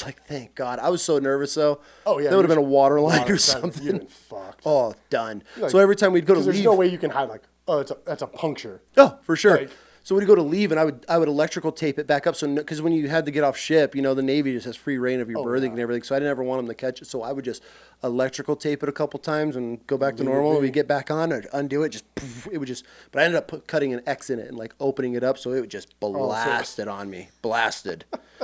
like, thank God. I was so nervous though. Oh yeah, that would have been a water line or something. You'd been fucked. Oh, done. Like, so every time we'd go to leave, there's no way you can hide like, oh, that's a puncture. Oh, for sure. Like, so we'd go to leave, and I would electrical tape it back up. So because when you had to get off ship, the Navy just has free reign of your berthing and everything. So I didn't ever want them to catch it. So I would just electrical tape it a couple times and go back to normal. And we'd get back on, I'd undo it, just poof, it would just. But I ended up cutting an X in it and like opening it up, so it would just blasted on me, blasted.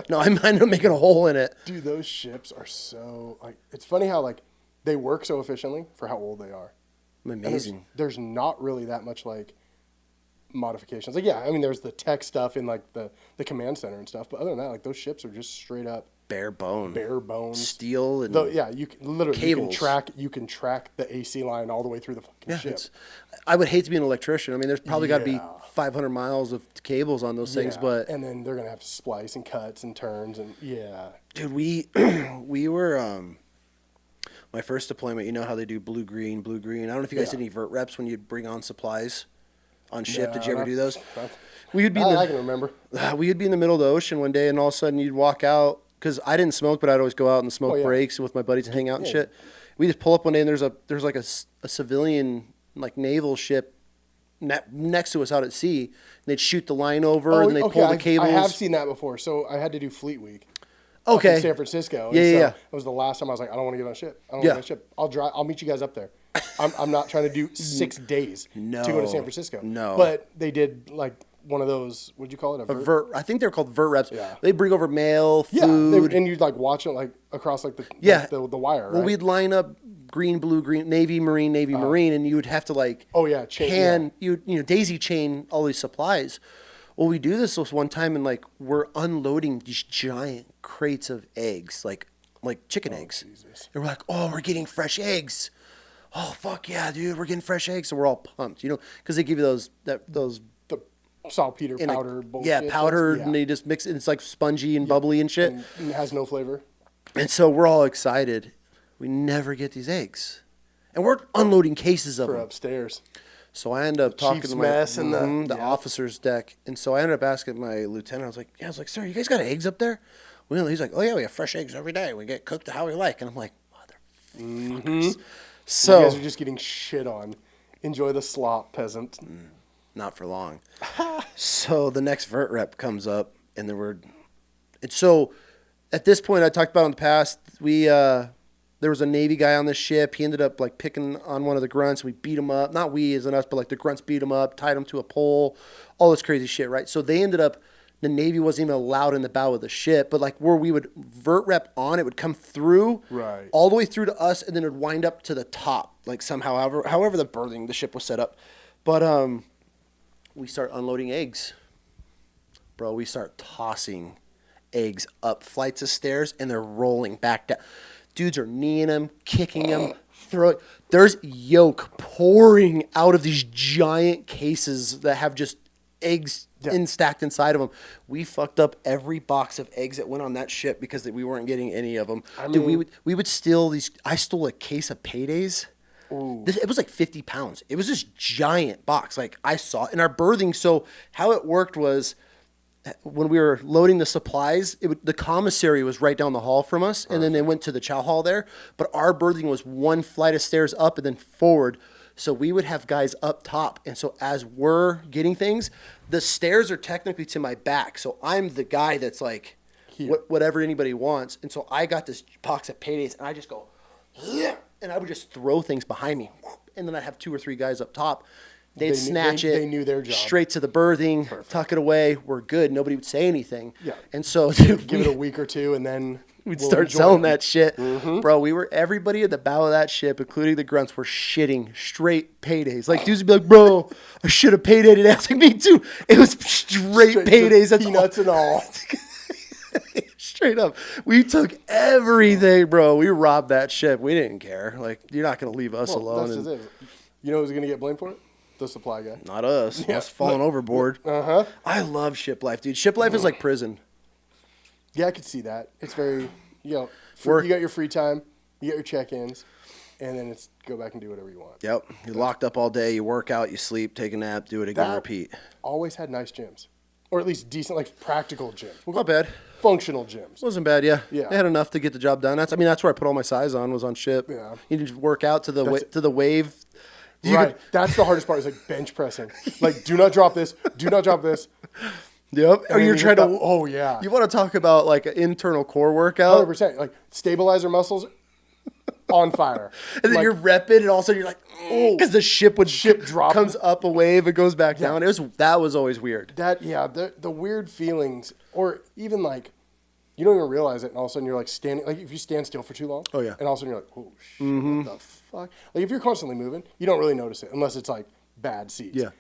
No, I ended up making a hole in it. Dude, those ships are so like. It's funny how like they work so efficiently for how old they are. Amazing. There's not really that much like modifications. Like, yeah, I mean, there's the tech stuff in like the command center and stuff, but other than that, like those ships are just straight up bare bones, steel and you can literally cables. You can track the AC line all the way through the fucking ship. I would hate to be an electrician. I mean, there's probably got to be 500 miles of cables on those things, but and then they're gonna have to splice and cuts and turns and dude, we were my first deployment. You know how they do blue green. I don't know if you guys did any vert reps when you'd bring on supplies on ship. Did you ever do those? I can remember. We'd be in the middle of the ocean one day, and all of a sudden you'd walk out, because I didn't smoke, but I'd always go out and smoke breaks with my buddies and hang out and shit. We just pull up one day, and there's like a civilian like naval ship next to us out at sea, and they'd shoot the line over, and they pull the cables. I have seen that before. So I had to do Fleet Week. Okay. In San Francisco. Yeah. It was the last time I was like, I don't want to get on a ship. I don't want to get on a ship. I'll drive. I'll meet you guys up there. I'm not trying to do 6 days to go to San Francisco. No. But they did like one of those, what'd you call it? A vert. I think they're called vert reps. Yeah. They bring over mail, food. And you'd like watch it like across like the wire, right? Well, we'd line up green, blue, green, Navy, Marine, and you would have to like daisy chain all these supplies. Well, we do this one time, and like we're unloading these giant crates of eggs, like chicken eggs. Jesus. And we're like, oh, we're getting fresh eggs. Oh, fuck yeah, dude, we're getting fresh eggs. So we're all pumped, because they give you those the saltpeter powder bullshit. Yeah, powdered, and they just mix it. It's like spongy and bubbly and shit. And it has no flavor. And so we're all excited. We never get these eggs. And we're unloading cases of them. Upstairs. So I ended up talking to the officer's deck. And so I ended up asking my lieutenant, I was like, sir, you guys got eggs up there? Well, he's like, oh yeah, we have fresh eggs every day. We get cooked how we like. And I'm like, motherfuckers. Mm-hmm. So you guys are just getting shit on. Enjoy the slop, peasant. Not for long. So the next vert rep comes up, and so at this point, I talked about in the past, there was a Navy guy on the ship. He ended up like picking on one of the grunts. We beat him up. Not we as in us, but like the grunts beat him up, tied him to a pole, all this crazy shit, right? So they ended up The Navy wasn't even allowed in the bow of the ship, but like where we would vert rep on, it would come through, right, all the way through to us, and then it would wind up to the top, like somehow, however the ship was set up. But we start unloading eggs, bro. We start tossing eggs up flights of stairs, and they're rolling back down. Dudes are kneeing them, kicking them, throwing. There's yolk pouring out of these giant cases that have just eggs stacked inside of them. We fucked up every box of eggs that went on that ship because we weren't getting any of them. Dude, we would steal these. I stole a case of paydays. It was like 50 pounds. It was this giant box. Like I saw it in our berthing. So how it worked was when we were loading the supplies, the commissary was right down the hall from us, and then they went to the chow hall there. But our berthing was one flight of stairs up and then forward. So we would have guys up top. And so as we're getting things, the stairs are technically to my back. So I'm the guy that's like, whatever anybody wants. And so I got this box of paydays, and I just go, and I would just throw things behind me. And then I'd have 2 or 3 guys up top. They'd snatch it. They knew their job. Straight to the berthing, tuck it away. We're good. Nobody would say anything. Yeah. And so give it a week or two, and then we'd start selling that shit. Bro, everybody at the bow of that ship, including the grunts, were shitting straight paydays. Like, dudes would be like, bro, I should have paydated it. I was like, me too. It was straight paydays. That's peanuts and all. Straight up. We took everything, bro. We robbed that ship. We didn't care. Like, you're not going to leave us alone. That's it. You know who's going to get blamed for it? The supply guy. Not us. Yeah. Us falling overboard. I love ship life, dude. Ship life is like prison. Yeah, I could see that. It's very, you got your free time, you get your check-ins, and then it's go back and do whatever you want. Yep. You're locked up all day. You work out, you sleep, take a nap, do it again, repeat. Always had nice gyms. Or at least decent, like practical gyms. Not bad. Functional gyms. Wasn't bad, yeah. Yeah. They had enough to get the job done. That's where I put all my size on, was on ship. Yeah. You need to work out to the wave. Right. That's the hardest part, is like bench pressing. Like, do not drop this. Do not drop this. Yep. Or you're trying to. Oh, yeah. You want to talk about like an internal core workout? 100%. Like, stabilizer muscles on fire. And then you're repping, and all of a sudden you're like, because the ship drop, comes up a wave, it goes back down. That was always weird. The weird feelings, or even like, you don't even realize it, and all of a sudden you're like standing, like if you stand still for too long. Oh, yeah. And all of a sudden you're like, oh, shit, what the fuck? Like, if you're constantly moving, you don't really notice it, unless it's like bad seats. Yeah.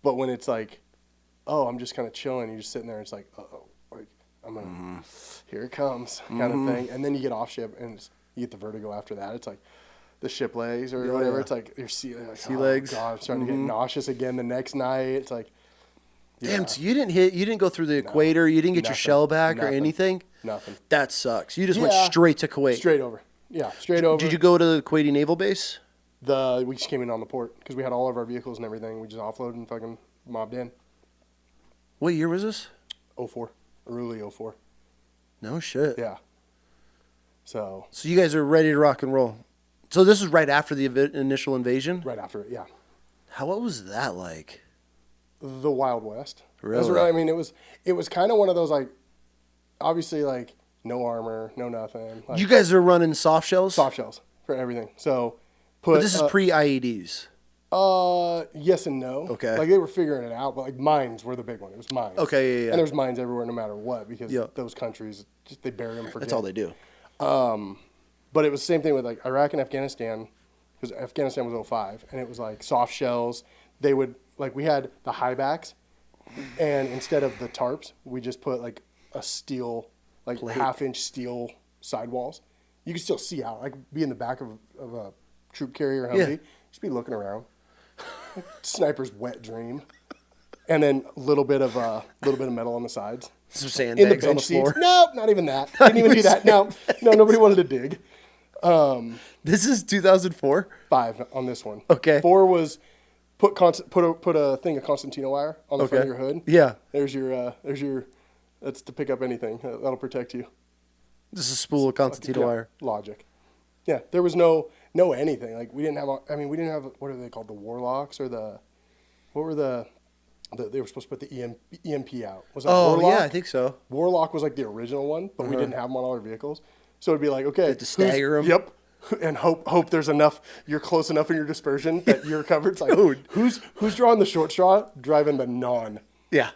But when it's like, oh, I'm just kind of chilling, you're just sitting there, and it's like, uh-oh, like, I'm going to, here it comes, kind of thing. And then you get off ship, and you get the vertigo after that. It's like the ship legs or whatever. Yeah. It's like your sea legs. God, I'm starting to get nauseous again the next night. It's like, damn, so you didn't go through the equator, you didn't get your shell back or anything? Nothing. That sucks. You just went straight to Kuwait. Straight over. Yeah, straight over. Did you go to the Kuwaiti naval base? We just came in on the port because we had all of our vehicles and everything. We just offloaded and fucking mobbed in. What year was this? 04. Early 04. No shit. Yeah. So you guys are ready to rock and roll. So this is right after the initial invasion? Right after it, yeah. What was that like? The Wild West. Really? I mean, it was kind of one of those, like, obviously, like, no armor, no nothing. Like, you guys are running soft shells? Soft shells for everything. So, but this is pre-IEDs. Yes and no. Okay. Like, they were figuring it out, but, like, mines were the big one. It was mines. Okay, yeah. And there's mines everywhere no matter what, because those countries, just they bury them for That's all they do. But it was the same thing with, like, Iraq and Afghanistan, because Afghanistan was 05, and it was, like, soft shells. They would, like, we had the high backs, and instead of the tarps, we just put, like, a steel, like, half-inch steel sidewalls. You could still see out, like, be in the back of a troop carrier Humvee, just be looking around. Sniper's wet dream. And then a little bit of metal on the sides. Some sandbags on the floor. Seats. No, not even that. Didn't even do that. No, nobody wanted to dig. This is 2004? 5 on this one. Okay. 4 was put a thing of Constantino wire on the front of your hood. Yeah. There's your that's to pick up anything. That'll protect you. This is a spool of Constantino wire. Logic. Yeah, there was no anything. Like, we didn't have what are they called? The Warlocks, or what were they were supposed to put the EMP out. Was that Warlock? Yeah, I think so. Warlock was like the original one, but we didn't have them on all our vehicles. So it'd be like, okay, to stagger them. Yep. And hope there's enough. You're close enough in your dispersion that you're covered. It's like, who's drawing the short straw, driving the non? Yeah.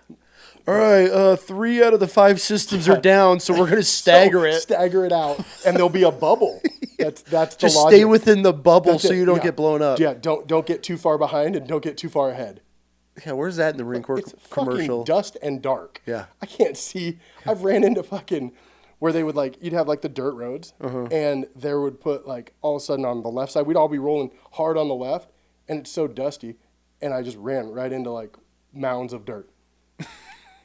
All right, 3 out of the 5 systems are down, so we're going to stagger it. Stagger it out, and there'll be a bubble. That's the Just logic. stay within the bubble so you don't get blown up. Yeah, don't get too far behind and don't get too far ahead. Yeah, where's that in the Marine Corps commercial? Fucking dust and dark. Yeah. I can't see. I've ran into fucking where they would like, you'd have like the dirt roads and there would put like all of a sudden on the left side, we'd all be rolling hard on the left and it's so dusty. And I just ran right into like mounds of dirt.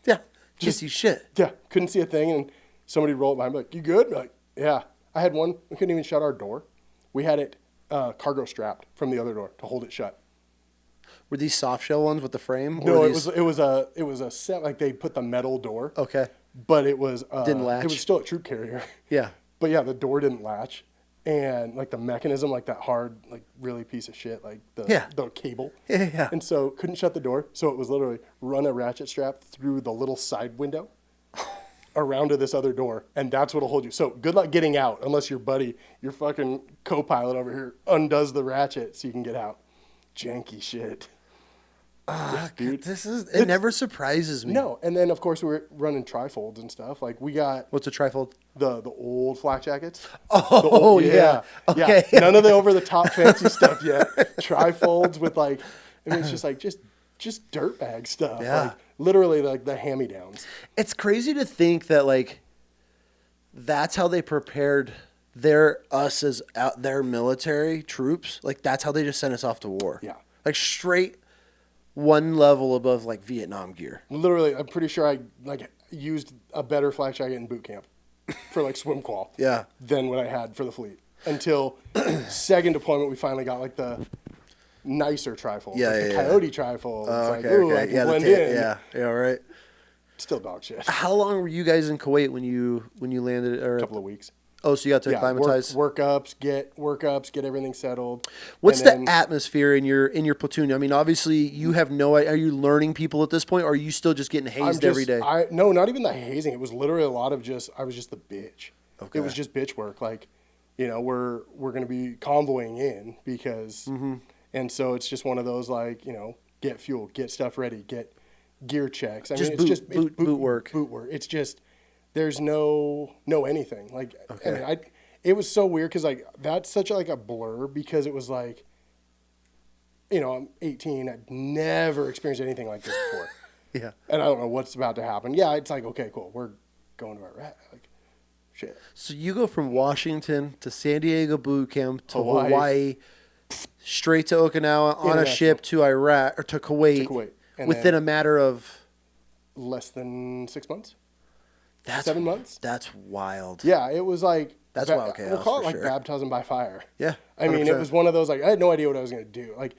Yeah. Just see shit. Yeah. Couldn't see a thing. And somebody rolled behind me like, you good? I'm like, yeah. I had one. We couldn't even shut our door. We had it cargo strapped from the other door to hold it shut. Were these soft shell ones with the frame? No, it was a set, like they put the metal door. Okay. But it was didn't latch. It was still a troop carrier. Yeah. But yeah, the door didn't latch, and like the mechanism, like that hard, like really piece of shit, like the cable. Yeah. And so couldn't shut the door, so it was literally run a ratchet strap through the little side window, around to this other door, and that's what'll hold you. So good luck getting out, unless your buddy, your fucking co-pilot over here, undoes the ratchet so you can get out. Janky shit. Dude, it never surprises me. No, and then of course we were running trifolds and stuff. Like we got what's a trifold? The old flak jackets. Oh yeah. Okay. Yeah. None of the over the top fancy stuff yet. Trifolds with like, I mean, it's just like just dirtbag stuff. Yeah. Like literally like the hand-me-downs. It's crazy to think that like that's how they prepared their military troops. Like that's how they just sent us off to war. Yeah. Like straight one level above like Vietnam gear. Literally, I'm pretty sure I like used a better flak jacket in boot camp for like swim qual. Yeah. Than what I had for the fleet. Until second deployment, we finally got like the nicer trifold. Yeah, like the Coyote trifold. It's oh, like, okay, ooh, okay. I can blend in. Yeah, right. Still dog shit. How long were you guys in Kuwait when you landed? Or A couple of weeks. Oh, so you got to acclimatize? Workups, get everything settled. What's the atmosphere in your platoon? I mean, obviously you have are you learning people at this point, or are you still just getting hazed every day? No, not even the hazing. It was literally a lot of I was just the bitch. Okay. It was just bitch work. Like, you know, we're going to be convoying in because, and so it's just one of those like, you know, get fuel, get stuff ready, get gear checks. It's boot work. Boot work. It's just. There's no anything. Like, okay. I mean, it was so weird because like that's such a blur because it was like, you know, I'm 18. I'd never experienced anything like this before. Yeah. And I don't know what's about to happen. Yeah, it's like, okay, cool. We're going to Iraq. Like, shit. So you go from Washington to San Diego boot camp to Hawaii straight to Okinawa on a ship to Iraq or to Kuwait, within a matter of less than 6 months. 7 months? That's wild. Yeah, it was like that's wild chaos. We'll call it like baptism by fire. Yeah, 100%. I mean, it was one of those like I had no idea what I was going to do. Like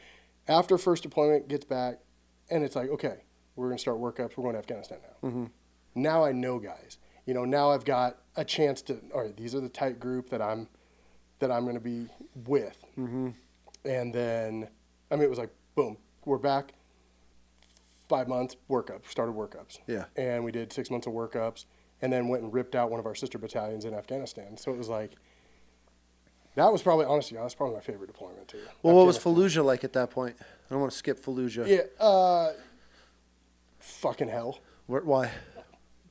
after first deployment gets back, and it's like okay, we're going to start workups. We're going to Afghanistan now. Mm-hmm. Now I know guys. You know, now I've got a chance to. All right, these are the tight group that I'm going to be with. Mm-hmm. And then I mean, it was like boom, we're back. 5 months workup, started workups. Yeah, and we did 6 months of workups. And then went and ripped out one of our sister battalions in Afghanistan. So it was like, that was probably, honestly, that's probably my favorite deployment too. Well, what was Fallujah like at that point? I don't want to skip Fallujah. Yeah, fucking hell. Why?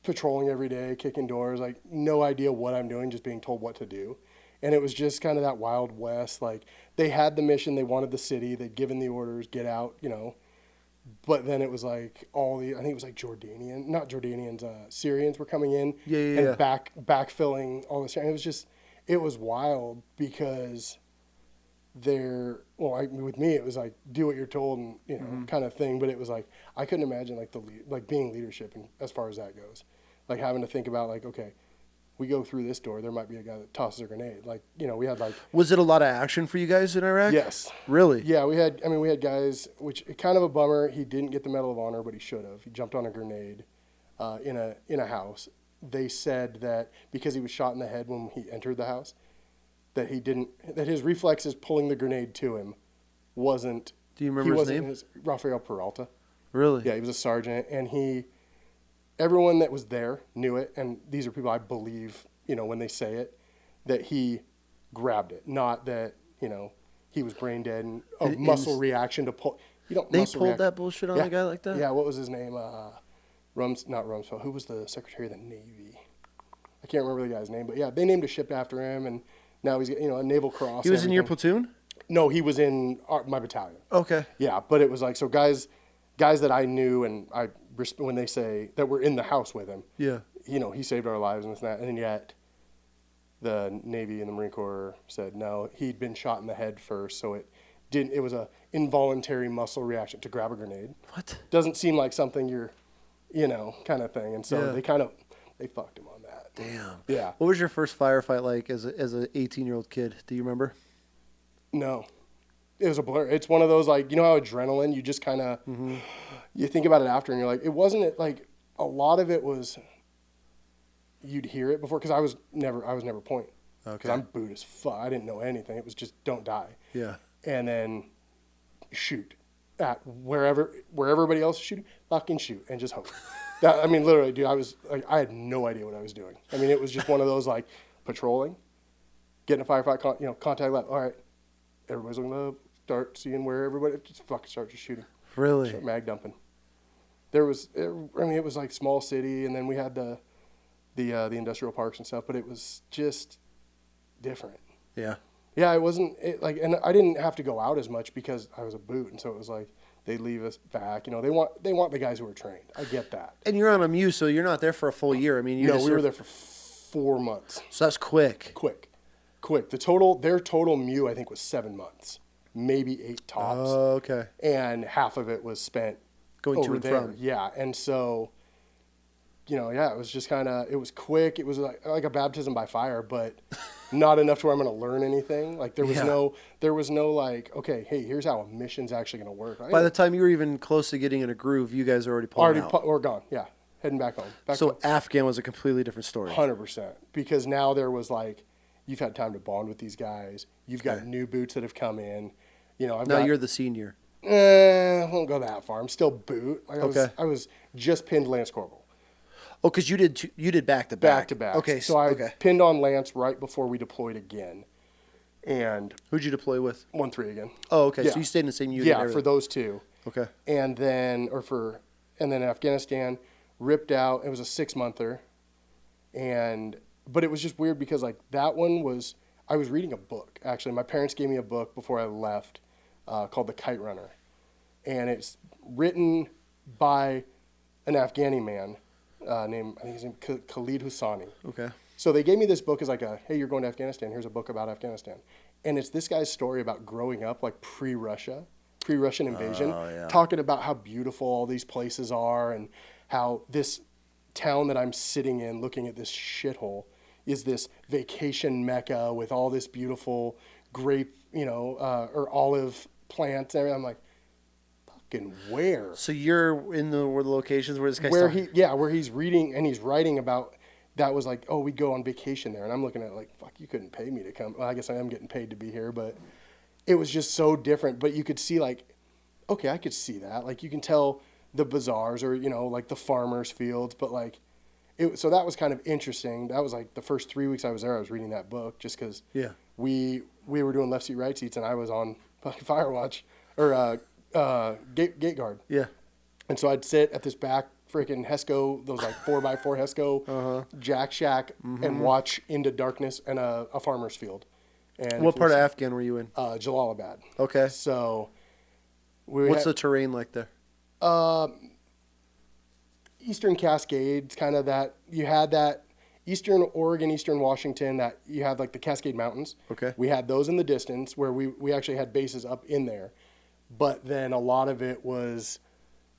Patrolling every day, kicking doors, like no idea what I'm doing, just being told what to do. And it was just kind of that Wild West. Like they had the mission, they wanted the city, they'd given the orders, get out, you know. But then it was like I think it was like Syrians were coming in and backfilling all this. It was wild because with me, it was like, do what you're told and, you know, kind of thing. But it was like, I couldn't imagine like being leadership and as far as that goes, like having to think about like, okay, we go through this door, there might be a guy that tosses a grenade. Like, you know, we had like... Was it a lot of action for you guys in Iraq? Yes. Really? Yeah, we had guys, which kind of a bummer. He didn't get the Medal of Honor, but he should have. He jumped on a grenade in a house. They said that because he was shot in the head when he entered the house, that his reflexes pulling the grenade to him wasn't... Do you remember his name? Rafael Peralta. Really? Yeah, he was a sergeant, and everyone that was there knew it, and these are people I believe, you know, when they say it, that he grabbed it, not that, you know, he was brain dead and muscle reaction to pull. You don't. They pulled that bullshit on a guy like that? Yeah. What was his name? not Rumsfeld. Who was the Secretary of the Navy? I can't remember the guy's name, but yeah, they named a ship after him, and now he's a Naval Cross. He was in your platoon? No, he was in my battalion. Okay. Yeah, but it was like, so guys that I knew, and when they say that we're in the house with him, yeah, he saved our lives and this and that, and yet the Navy and the Marine Corps said no, he'd been shot in the head first, so it was a involuntary muscle reaction to grab a grenade. What? Doesn't seem like something you're, kind of thing, and so they fucked him on that. Damn. Yeah. What was your first firefight like as a 18-year-old kid? Do you remember? No. It was a blur. It's one of those, like, how adrenaline, you just kind of, you think about it after and you're like, it wasn't like, a lot of it was, you'd hear it before, because I was never point. Okay. Because I'm boot as fuck. I didn't know anything. It was just, don't die. Yeah. And then shoot at wherever everybody else is shooting, fucking shoot and just hope. Literally, dude, I had no idea what I was doing. It was just one of those, like, patrolling, getting a firefight, contact left. All right, everybody's looking up, start seeing where everybody, just fucking start just shooting. Really? Start mag dumping. It was like small city, and then we had the industrial parks and stuff, but it was just different. Yeah. Yeah, and I didn't have to go out as much because I was a boot, and so it was like, they leave us back. They want the guys who are trained. I get that. And you're on a MU, so you're not there for a full year. We were there for 4 months. So that's quick. Quick. Their total MU, I think, was 7 months, maybe 8 tops. Oh, okay. And half of it was spent going to and there. from. Yeah, and so, it was just it was quick. It was like a baptism by fire, but not enough to where I'm going to learn anything. Like, there was no like, okay, hey, here's how a mission's actually going to work. By the time you were even close to getting in a groove, you guys are already pulling out. Or gone, yeah. Heading back home. Afghan was a completely different story. 100%. Because now there was like, you've had time to bond with these guys. You've got new boots that have come in. You're the senior. I won't go that far. I'm still boot. I was just pinned Lance Corporal. Oh, because you did back to back. Back to back. Okay. So I pinned on Lance right before we deployed again. And who'd you deploy with? 1-3 again. Oh, okay. Yeah. So you stayed in the same unit. Yeah, for those two. Okay. And then Afghanistan ripped out. It was a 6-monther, but it was just weird because like that one was. I was reading a book actually. My parents gave me a book before I left, called The Kite Runner, and it's written by an Afghani man. Named, I think his name Khalid Husani. Okay. So they gave me this book as like hey, you're going to Afghanistan. Here's a book about Afghanistan. And it's this guy's story about growing up like pre-Russian invasion, talking about how beautiful all these places are and how this town that I'm sitting in looking at this shithole is this vacation mecca with all this beautiful grape, or olive plants and everything. I'm like, where? So you're in the locations where this guy's where he's reading and he's writing about that was like, oh, we go on vacation there. And I'm looking at it like, fuck, you couldn't pay me to come. Well, I guess I am getting paid to be here, but it was just so different. But you could see like, okay, I could see that. Like you can tell the bazaars or, like the farmers' fields, but like, so that was kind of interesting. That was like the first 3 weeks I was there, I was reading that book just because we were doing left seat, right seats and I was on fucking fire watch or, gate guard. Yeah. And so I'd sit at this back freaking Hesco, those like 4x4 Hesco jack shack and watch into darkness and a farmer's field. And what part of Afghan were you in? Jalalabad. Okay. So what's the terrain like there? Eastern Cascades, kind of that. You had that Eastern Oregon, Eastern Washington, that you had like the Cascade Mountains. Okay. We had those in the distance where we actually had bases up in there. But then a lot of it was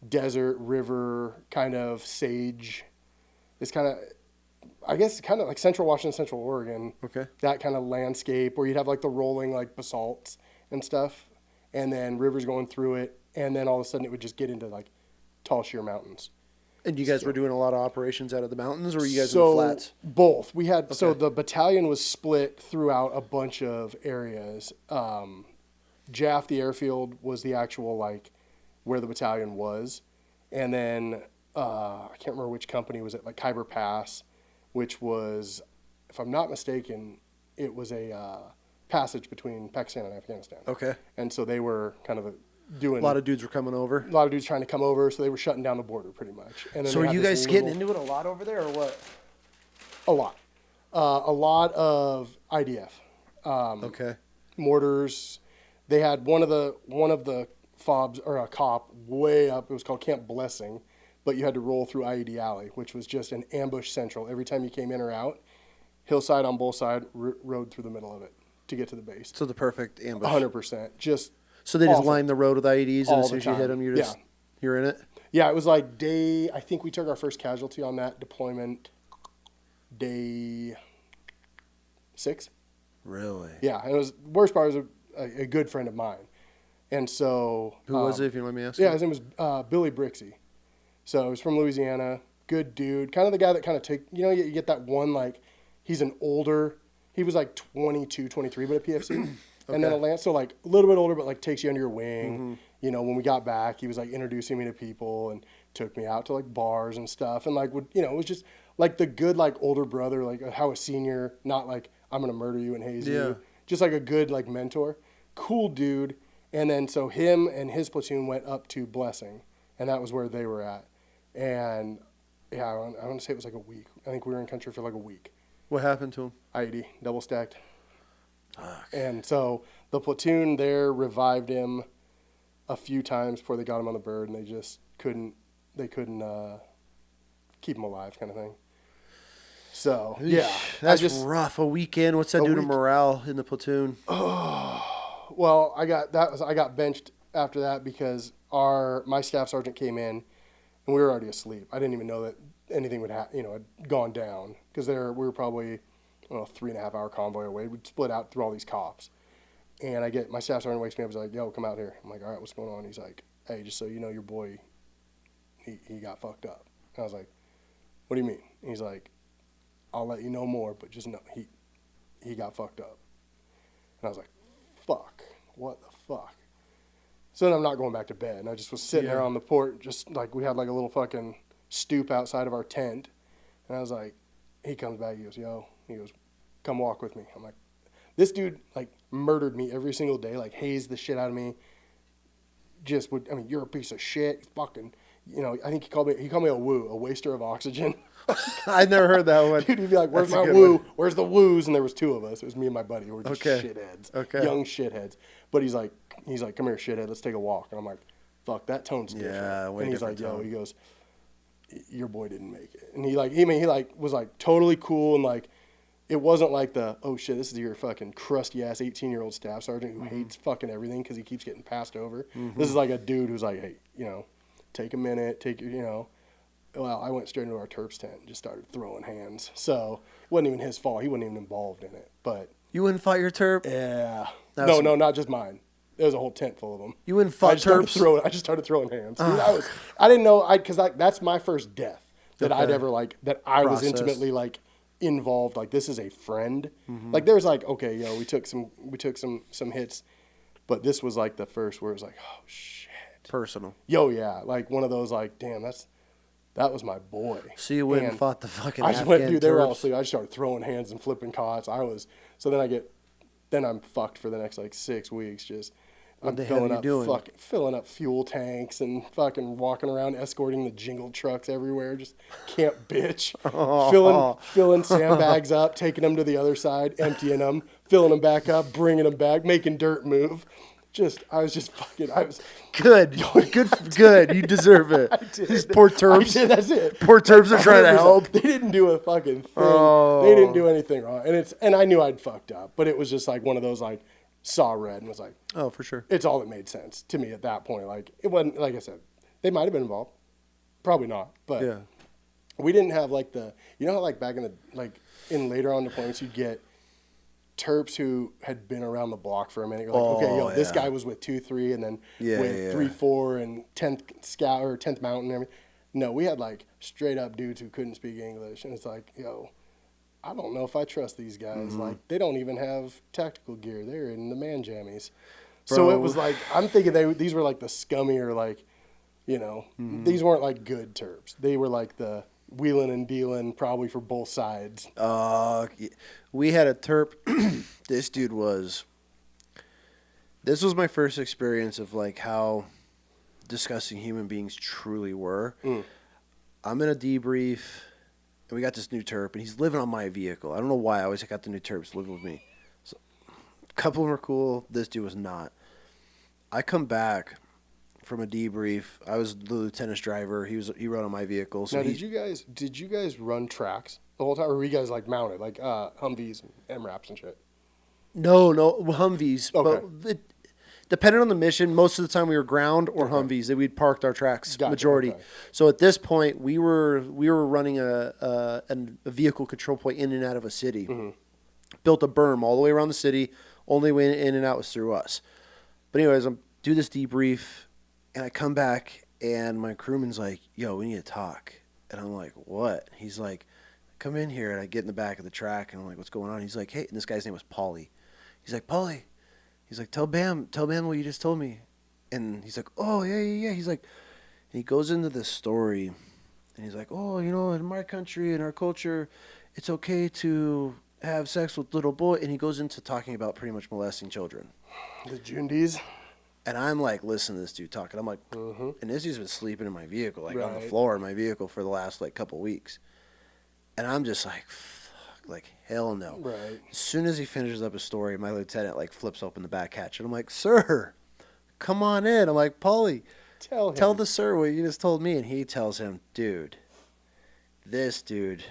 desert, river, kind of sage. It's kind of, I guess, kind of like Central Washington, Central Oregon. Okay. That kind of landscape where you'd have like the rolling like basalts and stuff. And then rivers going through it. And then all of a sudden it would just get into like tall, sheer mountains. And you guys were doing a lot of operations out of the mountains, or were you guys in the flats? Both. We had, so the battalion was split throughout a bunch of areas. Jaff, the airfield, was the actual, like, where the battalion was. And then, I can't remember which company was it, like Khyber Pass, which was, if I'm not mistaken, it was a passage between Pakistan and Afghanistan. Okay. And so they were kind of doing. A lot of dudes were coming over. A lot of dudes trying to come over, so they were shutting down the border pretty much. And then so are you guys getting into it a lot over there, or what? A lot. A lot of IDF. Okay. Mortars. They had one of the fobs, or a cop, way up. It was called Camp Blessing, but you had to roll through IED Alley, which was just an ambush central. Every time you came in or out, hillside on both sides, rode through the middle of it to get to the base. So the perfect ambush. 100%. Just so they just line the road with IEDs, and as soon as you hit them, you're in it? Yeah, it was like I think we took our first casualty on that deployment day 6. Really? Yeah, and it was, worst part was a good friend of mine. And so... Who was it, if you let me ask? Yeah, his name was Billy Brixey. So he was from Louisiana, good dude. Kind of the guy that kind of took... You know, you get that one, like, he's an older... He was like 22, 23, but at PFC. Okay. And then so like a little bit older, but like takes you under your wing. Mm-hmm. You know, when we got back, he was like introducing me to people and took me out to like bars and stuff. And like, it was just like the good, like older brother, like how a senior, not like I'm going to murder you and haze you. Just like a good like mentor. Cool dude. And then so him and his platoon went up to Blessing, and that was where they were at. And yeah, I want to say it was like a week. I think we were in country for like a week. What happened to him? IED, double stacked. And so the platoon there revived him a few times before they got him on the bird, and they just couldn't keep him alive, kind of thing. So yeah, that's rough. A weekend. What's that do to morale in the platoon? Oh, well, I got benched after that because my staff sergeant came in, and we were already asleep. I didn't even know that anything had gone down because we were probably 3.5 hour convoy away. We'd split out through all these cops, and my staff sergeant wakes me up. He's like, "Yo, come out here." I'm like, "All right, what's going on?" He's like, "Hey, just so you know, your boy, he got fucked up." And I was like, "What do you mean?" And he's like, "I'll let you know more, but just know he got fucked up." And I was like, "Fuck, what the fuck?" So then I'm not going back to bed, and I just was sitting there on the porch, just like we had like a little fucking stoop outside of our tent, and I was like, he comes back, he goes, "Yo," he goes, "come walk with me." I'm like, this dude like murdered me every single day, like hazed the shit out of me. You're a piece of shit. Fucking, I think he called me a woo, a waster of oxygen. I never heard that one. Dude, he'd be like, "Where's my woo? Where's the woos?" And there was 2 of us. It was me and my buddy. We were just shitheads, young shitheads. But he's like, "Come here, shithead. Let's take a walk." And I'm like, "Fuck, that tone's different." Yeah, and he's like, "Yo," he goes, "Your boy didn't make it." And he was like totally cool, and like it wasn't like the, "Oh shit, this is your fucking crusty ass 18-year-old staff sergeant who hates fucking everything because he keeps getting passed over." Mm-hmm. This is like a dude who's like, "Hey, take a minute, Well, I went straight into our Terps tent and just started throwing hands. So it wasn't even his fault. He wasn't even involved in it. But you wouldn't fight your Terp? Yeah. No, not just mine. There was a whole tent full of them. You wouldn't fight Terps? I just started throwing hands. Dude, I didn't know, because that's my first death that I'd ever that I was intimately like involved. Like, this is a friend. Mm-hmm. Like, there's like, okay, we took some hits, but this was like the first where it was like, oh shit. Personal. Yeah. Like one of those like, damn, that was my boy. So you went and fought the fucking I just went, dude, they were all asleep. I just started throwing hands and flipping cots. Then I'm fucked for the next like 6 weeks. I'm filling up fuel tanks and fucking walking around escorting the jingle trucks everywhere. Just can't bitch. Filling sandbags up, taking them to the other side, emptying them, filling them back up, bringing them back, making dirt move. I was good. You deserve it. I did. These poor Terps. I did, that's it. Poor Terps are trying to help. They didn't do a fucking thing. Oh. They didn't do anything wrong. And I knew I'd fucked up, but it was just like one of those like saw red and was like, oh, for sure. It's all that made sense to me at that point. Like, it wasn't, like I said, they might have been involved. Probably not. But we didn't have like how like back in later on deployments you'd get Terps who had been around the block for a minute. You're like, this guy was with 2-3 and then with 3-4 and 10th Scout or 10th Mountain and everything. No, we had like straight up dudes who couldn't speak English, and it's like, I don't know if I trust these guys. Mm-hmm. Like, they don't even have tactical gear. They're in the man jammies. Bro. So it was like, I'm thinking these were like the scummier, like, these weren't like good Terps. They were like the wheeling and dealing probably for both sides. We had a Terp. This dude was This was my first experience of like how disgusting human beings truly were. I'm in a debrief, and we got this new terp, and he's living on my vehicle. I don't know why. I always got the new terps living with me. So, a couple of them were cool. This dude was not. I come back from a debrief. I was the lieutenant's driver. He rode on my vehicle. So now, did you guys run tracks the whole time, or were you guys like mounted, like Humvees and MRAPs and shit? No, Humvees. Okay. But depending on the mission, most of the time we were ground or Humvees. That we'd parked our tracks majority. Okay. So at this point, we were running a vehicle control point in and out of a city. Built a berm all the way around the city. Only way in and out was through us. But anyways, I'm do this debrief, and I come back, and my crewman's like, "Yo, we need to talk." And I'm like, "What?" He's like, "Come in here." And I get in the back of the track, and I'm like, "What's going on?" He's like, "Hey," and this guy's name was Paulie. He's like, "Paulie." He's like, tell Bam what you just told me. And he's like, "Oh, yeah. He's like, and he goes into this story, and he's like, "Oh, you know, in my country, in our culture, it's okay to have sex with little boy." And he goes into talking about pretty much molesting children. The Jundies. And I'm like, listen to this dude talking. I'm like, and this dude's been sleeping in my vehicle, like on the floor in my vehicle for the last like couple weeks. And I'm just like, like, hell no. Right. As soon as he finishes up his story, my lieutenant, like, flips open the back hatch. And I'm like, "Sir, come on in." I'm like, "Paulie, tell the sir what you just told me." And he tells him, "Dude, this dude,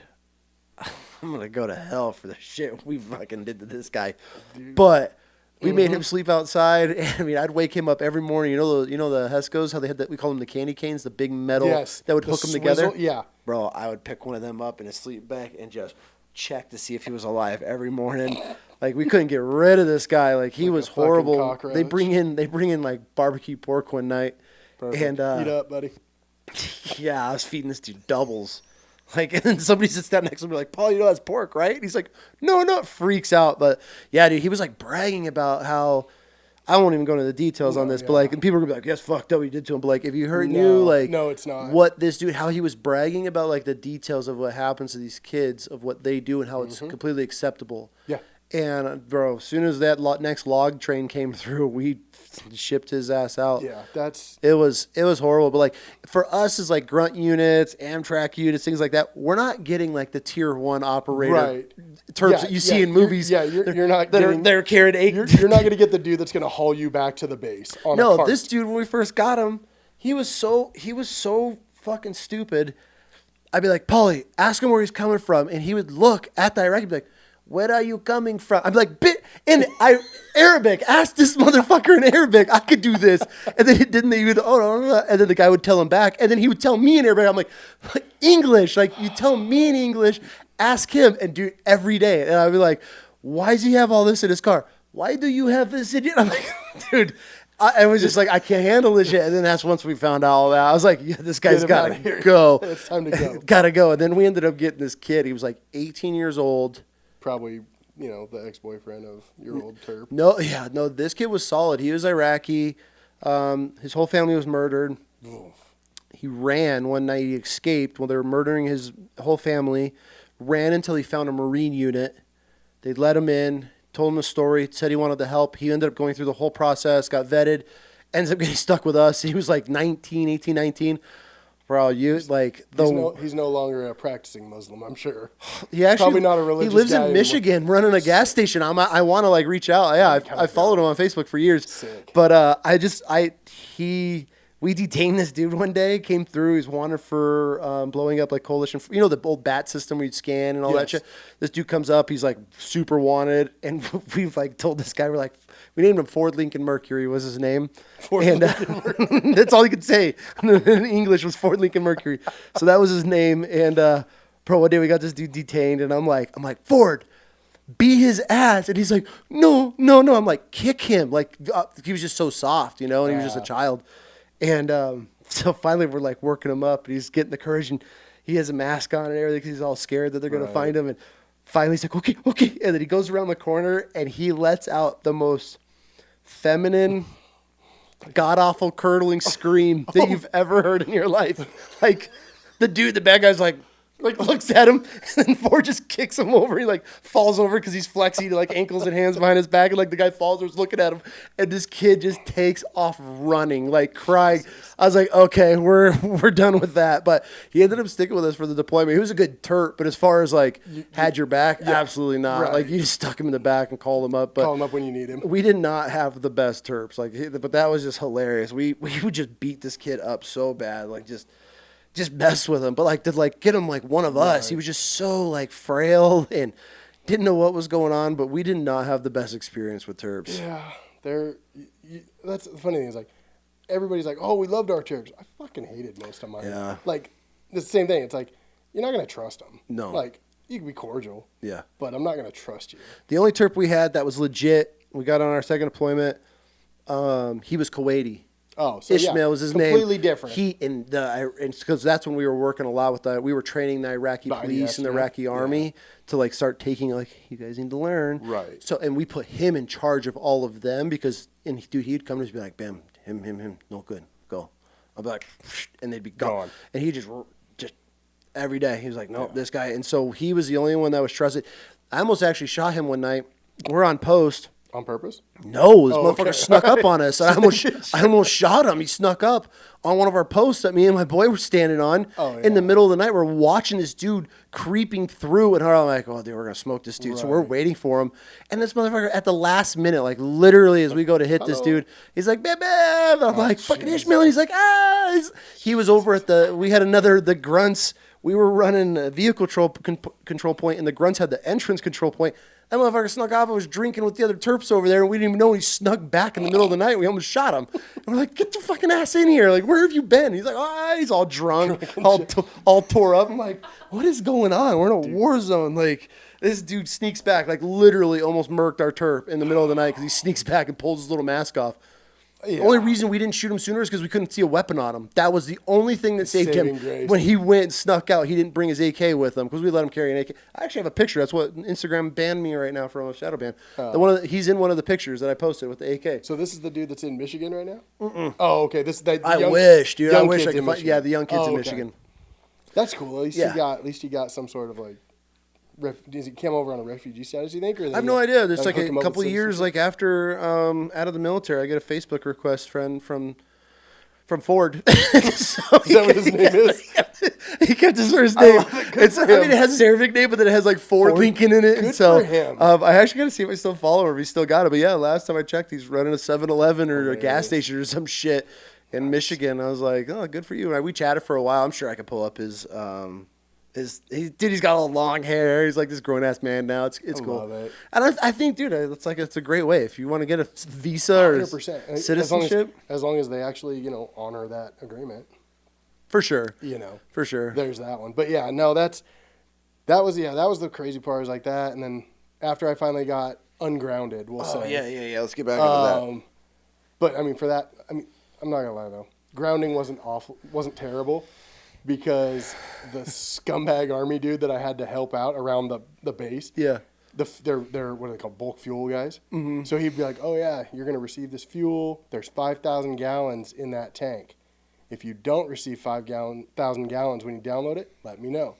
I'm going to go to hell for the shit we fucking did to this guy." Dude. But we made him sleep outside. I mean, I'd wake him up every morning. You know the Hescos, how they had that, we call them the candy canes, the big metal that would hook them together? Yeah. Bro, I would pick one of them up in his sleep bag and just check to see if he was alive every morning. Like, we couldn't get rid of this guy. Like, he was horrible. They bring in like barbecue pork one night. Perfect. And eat up, buddy. Yeah, I was feeding this dude doubles. Like, and then somebody sits down next to me like, "Paul, you know that's pork, right?" And he's like, no, it freaks out. But yeah, dude, he was like bragging about how, I won't even go into the details on this, but like, and people are gonna be like, "Yes, fucked up what you did to him." But like, if you knew, like, no, it's not what this dude, how he was bragging about like the details of what happens to these kids, of what they do, and how it's completely acceptable. Yeah. And bro, as soon as that next log train came through, we shipped his ass out. Yeah, it was horrible. But like, for us as like grunt units, Amtrak units, things like that, we're not getting like the tier 1 operator terms that you see in movies. You're not getting. They're carrying 8. You're not going to get the dude that's going to haul you back to the base. On a cart. This dude, when we first got him, he was so fucking stupid. I'd be like, "Paulie, ask him where he's coming from," and he would look at the Iraqi and be like, "Where are you coming from?" I'm like, Arabic. Ask this motherfucker in Arabic. I could do this. And then he would, no. And then the guy would tell him back. And then he would tell me in Arabic. I'm like, English. Like, you tell me in English, ask him, and do it every day. And I'd be like, "Why does he have all this in his car? Why do you have this in your..." I'm like, dude, I was just like, I can't handle this shit. And then that's once we found out all that. I was like, yeah, this guy's got to go. It's time to go. Got to go. And then we ended up getting this kid. He was like 18 years old. Probably, the ex-boyfriend of your old terp. No, this kid was solid. He was Iraqi. His whole family was murdered. Oof. He ran one night. He escaped while they were murdering his whole family. Ran until he found a Marine unit. They let him in, told him a story, said he wanted to help. He ended up going through the whole process, got vetted, ends up getting stuck with us. He was like 18, 19. Bro, he's no longer a practicing Muslim, I'm sure. He actually probably not a religious. He lives guy in Michigan, running a gas station. I want to like reach out. Yeah, I followed him on Facebook for years. Sick. But we detained this dude one day. Came through. He's wanted for blowing up like coalition. The old bat system where you'd scan and all that shit. This dude comes up. He's like super wanted, and we've like told this guy, we're like, we named him Ford Lincoln Mercury was his name. That's all he could say in English was Ford Lincoln Mercury. So that was his name. And bro, one day we got this dude detained, and I'm like, "Ford, be his ass." And he's like, no. I'm like, "Kick him." Like, he was just so soft, and he was just a child. And so finally we're like working him up, and he's getting the courage, and he has a mask on and everything because he's all scared that they're going to find him. And finally he's like, okay. And then he goes around the corner, and he lets out the most feminine, god-awful curdling scream that you've ever heard in your life. Like, the bad guy's like, like looks at him, and then Ford just kicks him over. He like falls over because he's flexing like ankles and hands behind his back, and like the guy falls over, looking at him, and this kid just takes off running, like crying. I was like, okay, we're done with that. But he ended up sticking with us for the deployment. He was a good Terp, but as far as like had your back, absolutely not. Right. Like you just stuck him in the back and called him up. But call him up when you need him. We did not have the best Terps, but that was just hilarious. We would just beat this kid up so bad, like just mess with him, but like to like get him like one of us. He was just so like frail and didn't know what was going on. But we did not have the best experience with Terps. Yeah, that's the funny thing is like everybody's like, oh, we loved our Terps. I fucking hated most of mine. Yeah, like it's the same thing. It's like you're not gonna trust them. No, like you can be cordial. Yeah, but I'm not gonna trust you. The only Terp we had that was legit, we got on our second deployment. He was Kuwaiti. Oh, so Ishmael was his name. Completely different. And because that's when we were working a lot with we were training the Iraqi police and the Iraqi army to like start taking like, you guys need to learn. Right. So, and we put him in charge of all of them because, and dude, he'd come to us and be like, bam, him, no good, go. I'll be like, and they'd be gone. And he just every day, he was like, no, this guy. And so he was the only one that was trusted. I almost actually shot him one night. We're on post. On purpose? No, this motherfucker snuck up on us. I almost shot him. He snuck up on one of our posts that me and my boy were standing on in the middle of the night. We're watching this dude creeping through, and I'm like, oh, dude, we're going to smoke this dude. Right. So we're waiting for him. And this motherfucker, at the last minute, like literally as we go to hit this dude, he's like, bam, bam. I'm like, fucking Ishmael. And he's like, ah. He was over at we had the grunts. We were running a vehicle control point, and the grunts had the entrance control point. That motherfucker snuck off. I was drinking with the other Terps over there, and we didn't even know he snuck back in the middle of the night. We almost shot him. And we're like, get the fucking ass in here. Like, where have you been? He's like, he's all drunk, all tore up. I'm like, what is going on? We're in a war zone. Like, this dude sneaks back, like literally almost murked our Terp in the middle of the night because he sneaks back and pulls his little mask off. Yeah. The only reason we didn't shoot him sooner is because we couldn't see a weapon on him. That was the only thing that saved him. Grace. When he went and snuck out, he didn't bring his AK with him because we let him carry an AK. I actually have a picture. That's what Instagram banned me right now from a shadow ban. He's in one of the pictures that I posted with the AK. So this is the dude that's in Michigan right now? Mm-mm. Oh, okay. This is the I wish, dude. I wish I could find. Yeah, the young kids in Michigan. That's cool. At least he got some sort of like. Does he come over on a refugee status, you think? Or I have no idea. There's like a couple of years, like after out of the military, I get a Facebook request from Ford. So is that what his name is? He kept his first name. It has his Arabic name, but then it has like Ford Lincoln in it. Good and so for him. I actually got to see if I still follow him. If he still got it. But yeah, last time I checked, he's running a 7-Eleven or a gas station or some shit in Michigan. I was like, oh, good for you. And we chatted for a while. I'm sure I could pull up his. He's got all long hair. He's like this grown ass man now. It's cool. Love it. And I think, dude, it's a great way if you want to get a visa or 100%. citizenship. As long as they actually honor that agreement. For sure. For sure. There's that one. But yeah, no, that was the crazy part. I was like that, and then after I finally got ungrounded, we'll say. Yeah. Let's get back into that. But I mean, for that, I'm not gonna lie though, grounding wasn't terrible. Because the scumbag army dude that I had to help out around the base, they're what are they called, bulk fuel guys. Mm-hmm. So he'd be like, "Oh yeah, you're gonna receive this fuel. There's 5,000 gallons in that tank. If you don't receive 5,000 gallons when you download it, let me know."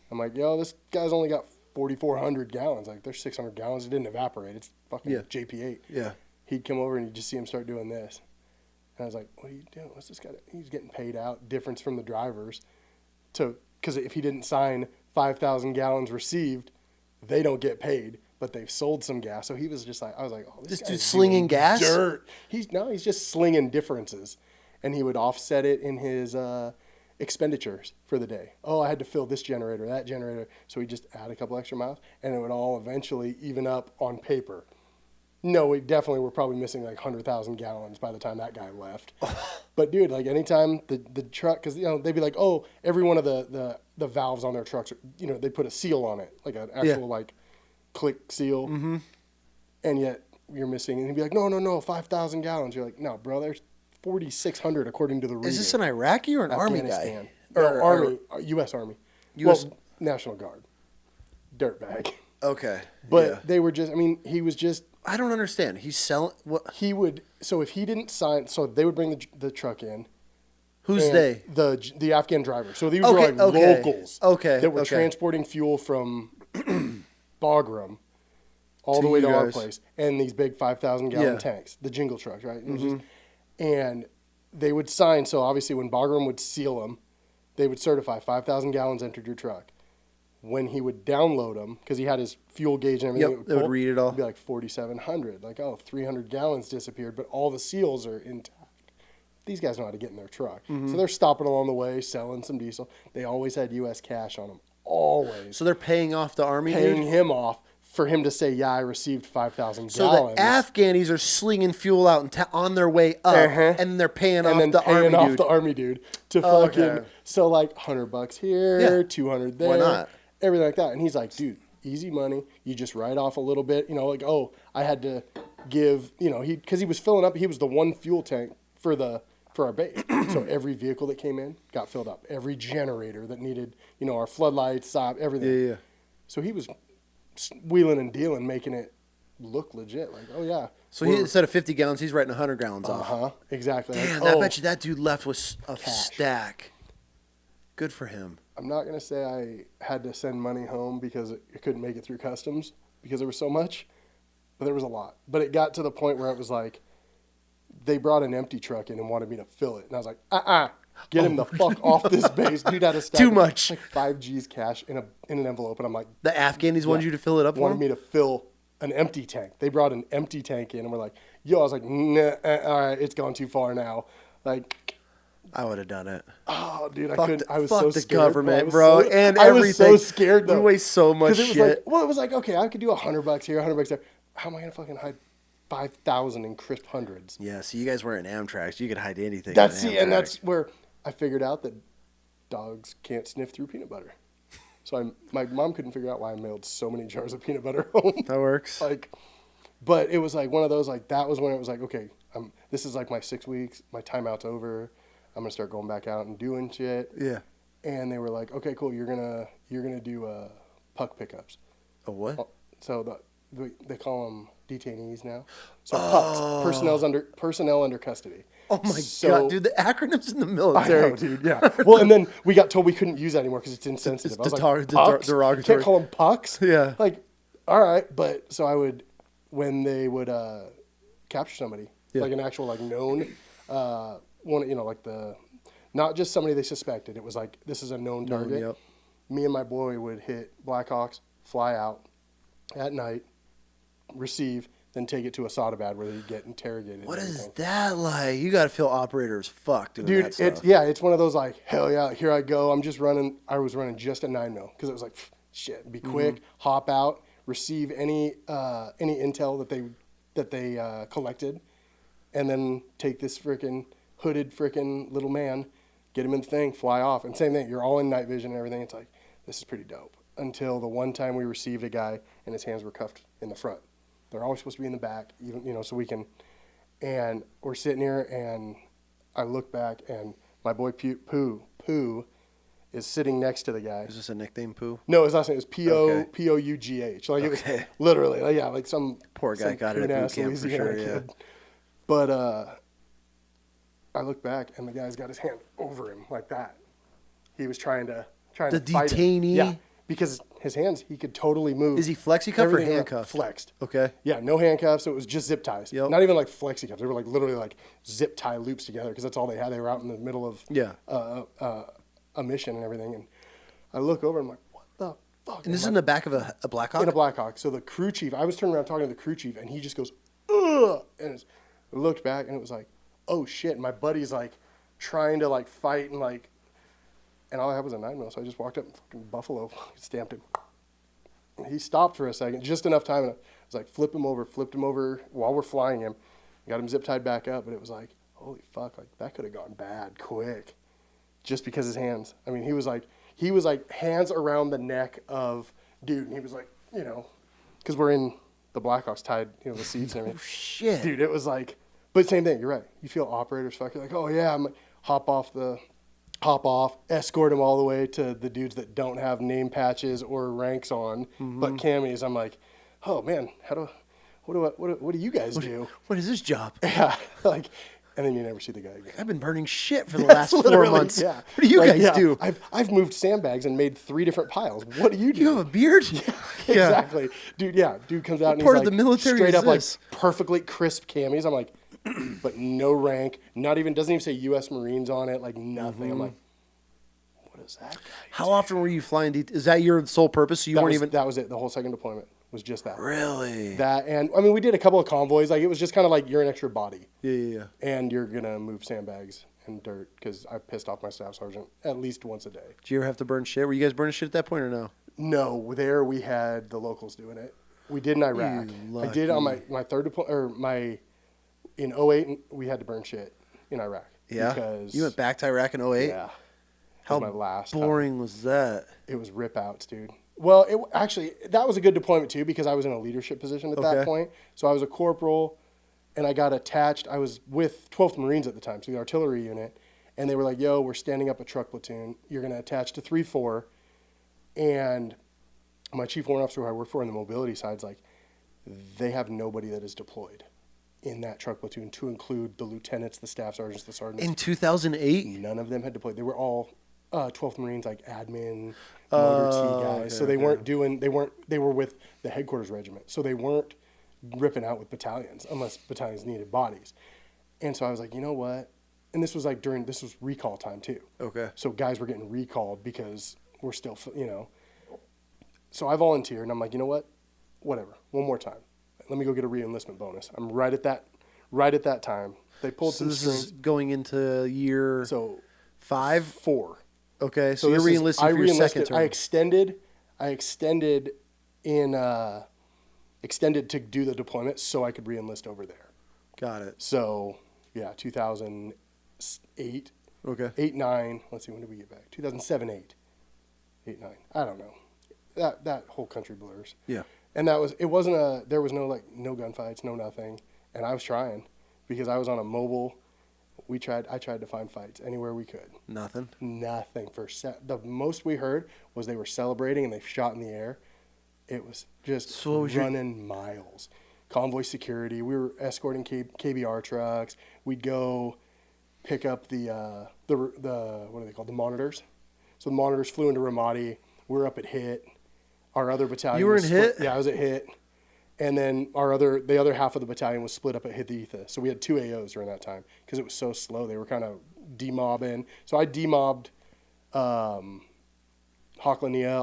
I'm like, "Yo, this guy's only got 4,400 gallons. Like there's 600 gallons. It didn't evaporate. It's fucking JP8." Yeah. He'd come over and you'd just see him start doing this. And I was like, what are you doing? What's this guy doing? He's getting paid out. Difference from the drivers. Because if he didn't sign 5,000 gallons received, they don't get paid. But they've sold some gas. So he was just like, I was like, oh, this dude's slinging gas? Dirt. He's just slinging differences. And he would offset it in his expenditures for the day. Oh, I had to fill this generator, that generator. So he'd just add a couple extra miles. And it would all eventually even up on paper. No, we definitely were probably missing like 100,000 gallons by the time that guy left. But dude, like anytime the truck, because they'd be like, oh, every one of the valves on their trucks, they put a seal on it, like an actual like click seal, and yet you're missing, and he'd be like, no, 5,000 gallons. You're like, no, bro, there's 4,600 according to the reader. Is this an Iraqi or an Army guy? Or Army, U.S. Army, National Guard, dirtbag. Okay, but they were just. I mean, he was just. I don't understand. He's selling what he would. So if he didn't sign, so they would bring the truck in. Who's they? The Afghan driver. So these were like locals that were transporting fuel from Bagram all the way to our place, and these big 5,000-gallon tanks, the jingle trucks, right? And they would sign. So obviously, when Bagram would seal them, they would certify 5,000 gallons entered your truck. When he would download them, because he had his fuel gauge and everything, it would read it all. It'd be like 4,700. Like, 300 gallons disappeared, but all the seals are intact. These guys know how to get in their truck. So they're stopping along the way, selling some diesel. They always had U.S. cash on them. Always. So they're paying off the Army Paying him off for him to say, yeah, I received 5,000 so gallons. So the Afghanis are slinging fuel out on their way up, and they're paying off the Army dude to fucking, so like $100 here, 200 there. Why not? Everything like that. And he's like, dude, easy money. You just write off a little bit. You know, like, I had to give, because he was filling up. He was the one fuel tank for our base. So every vehicle that came in got filled up. Every generator that needed, our floodlights, everything. Yeah. So he was wheeling and dealing, making it look legit. Like, So instead of 50 gallons, he's writing 100 gallons off. Exactly. Damn, I bet you that dude left with a stack. Good for him. I'm not going to say I had to send money home because I couldn't make it through customs because there was so much, but there was a lot. But it got to the point where it was like, they brought an empty truck in and wanted me to fill it. And I was like, get him the fuck off this base. Dude had a stack. Too much. Like 5 G's cash in an envelope. And I'm like. The Afghanis wanted you to fill it up for wanted me to fill an empty tank. They brought an empty tank in and we're like, I was like, nah, all right, it's gone too far now. Like. I would have done it. Oh, dude, I couldn't. I was so scared. Fuck the government, bro, and everything. I was so scared, though. We waste so much shit. It was like, okay, I could do $100 here, $100 there. How am I going to fucking hide 5,000 in crisp hundreds? Yeah, so you guys weren't in Amtrak's. You could hide anything. And that's where I figured out that dogs can't sniff through peanut butter. So my mom couldn't figure out why I mailed so many jars of peanut butter home. That works. But it was like one of those, like, that was when it was like, okay, this is like my 6 weeks. My timeout's over. I'm gonna start going back out and doing shit. Yeah. And they were like, okay, cool. You're gonna do puck pickups. A what? So they call them detainees now. So pucks, personnel under custody. Oh my god, dude! The acronyms in the military. I know, dude. Yeah. Well, and then we got told we couldn't use that anymore because it's insensitive. It's pucks? derogatory. Can't call them pucks. Yeah. Like, all right, but so I would, when they would capture somebody, like an actual known. One, like not just somebody they suspected. It was like, this is a known target. Yep. Me and my boy would hit Blackhawks, fly out at night, receive, then take it to Asadabad where they get interrogated. What is that like? You got to feel operator as fuck doing that stuff. It's one of those like, hell yeah, here I go. I was running just a 9mm because it was like, shit, be quick, hop out, receive any intel that they collected, and then take this freaking hooded freaking little man, get him in the thing, fly off. And same thing, you're all in night vision and everything. It's like, this is pretty dope. Until the one time we received a guy and his hands were cuffed in the front. They're always supposed to be in the back, even, so we can. And we're sitting here and I look back and my boy Pooh is sitting next to the guy. Is this a nickname, Pooh? No, his last name is P-O-U-G-H. Like, it was literally, like some poor guy got it at boot camp for sure, yeah. But I look back and the guy's got his hand over him like that. He was trying to fight detainee? him. Yeah, because his hands, he could totally move. Is he flexi-cuffed or handcuffed? Flexed. Okay. Yeah, no handcuffs. So it was just zip ties. Yep. Not even like flexi cuffs. They were like literally like zip tie loops together because that's all they had. They were out in the middle of a mission and everything. And I look over and I'm like, what the fuck? And this is in the back of a Blackhawk? In a Blackhawk. So the crew chief, I was turning around talking to the crew chief and he just goes, ugh. And I looked back and it was like, oh shit. And my buddy's like trying to like fight and like, and all I had was a 9mm. So I just walked up and fucking buffalo stamped him. He stopped for a second, just enough time. And I was like, flipped him over while we're flying him. Got him zip tied back up. But it was like, holy fuck, like that could have gone bad quick. Just because his hands. I mean, he was like hands around the neck of dude. And he was like, because we're in the Blackhawks tied, the seats and everything. Oh, shit. Dude, it was like, but same thing. You're right. You feel operators fucking like, oh yeah, I'm like, hop off, escort them all the way to the dudes that don't have name patches or ranks on, but camis. I'm like, oh man, what do you guys do? What is this job? Yeah, like, And then you never see the guy again. I've been burning shit for the last 4 months. Yeah. What do you guys do? I've moved sandbags and made 3 different piles. What do you do? You have a beard? Yeah, exactly. Dude, Dude comes out and he's part like, of the military straight up like this? perfectly crisp camis. I'm like, but no rank. Doesn't even say U.S. Marines on it. Like nothing. I'm like, what is that guy? How often were you flying? Is that your sole purpose? So That was it. The whole second deployment was just that. Really? That, and I mean, we did a couple of convoys. Like it was just kind of like you're an extra body. Yeah. And you're gonna move sandbags and dirt because I pissed off my staff sergeant at least once a day. Did you ever have to burn shit? Were you guys burning shit at that point or no? No, there we had the locals doing it. We did in Iraq. I did on my third deployment, or in 2008, we had to burn shit in Iraq. Yeah. Because you went back to Iraq in 2008? Yeah. How my last boring time. was that? It was rip outs, dude. Well, actually, that was a good deployment too because I was in a leadership position at that point. So I was a corporal, and I got attached. I was with 12th Marines at the time, so the artillery unit, and they were like, "Yo, we're standing up a truck platoon. You're gonna attach to 3-4," and my chief warrant officer who I worked for on the mobility side's like, they have nobody that is deployed in that truck platoon to include the lieutenants, the staff sergeants, the sergeants. In 2008? None of them had deployed. They were all 12th Marines, like admin, motor T guys. Okay, so they weren't doing, they were with the headquarters regiment. So they weren't ripping out with battalions unless battalions needed bodies. And so I was like, you know what? And this was like this was recall time too. Okay. So guys were getting recalled because we're still, So I volunteered and I'm like, you know what? Whatever. One more time. Let me go get a re-enlistment bonus. I'm right at that time. They pulled some strings. This is going into year 4. Okay, so you're re-enlisting for your second term. I extended to do the deployment so I could re-enlist over there. Got it. So, 2008. Okay. 8, 9. Let's see, when did we get back? 2007, 8. 8, 9. I don't know. That whole country blurs. Yeah. And there was no no gunfights, no nothing. And I was trying because I was on a mobile. I tried to find fights anywhere we could. Nothing. The most we heard was they were celebrating and they shot in the air. It was just running miles. Convoy security. We were escorting KBR trucks. We'd go pick up the what are they called? The monitors. So the monitors flew into Ramadi. We were up at HIT. Our other battalion. You were in HIT? Yeah, I was at HIT. And then the other half of the battalion was split up at Hitha. So we had 2 AOs during that time because it was so slow. They were kind of demobbing. So I demobbed Hoklania,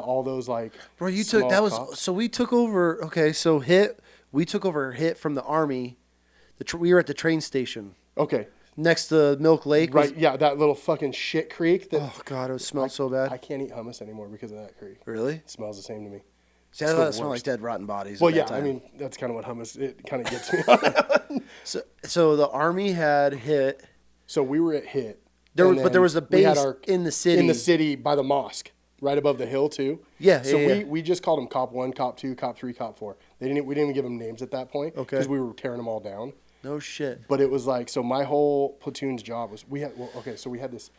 all those like. Bro, you took that was cops. So we took over. Okay, so we took over HIT from the Army. We were at the train station. Okay. Next to Milk Lake. Right, yeah, that little fucking shit creek. Oh, God, it smelled so bad. I can't eat hummus anymore because of that creek. Really? It smells the same to me. See, I thought it smelled like dead, rotten bodies. Well, I mean, that's kind of what hummus, it kind of gets me on that one. So the Army had HIT. So we were at HIT. But there was a base in the city. In the city by the mosque, right above the hill, too. Yeah, So we just called them Cop 1, Cop 2, Cop 3, Cop 4. We didn't even give them names at that point. Okay. Because we were tearing them all down. No shit. But it was like, so my whole platoon's job was, so we had this,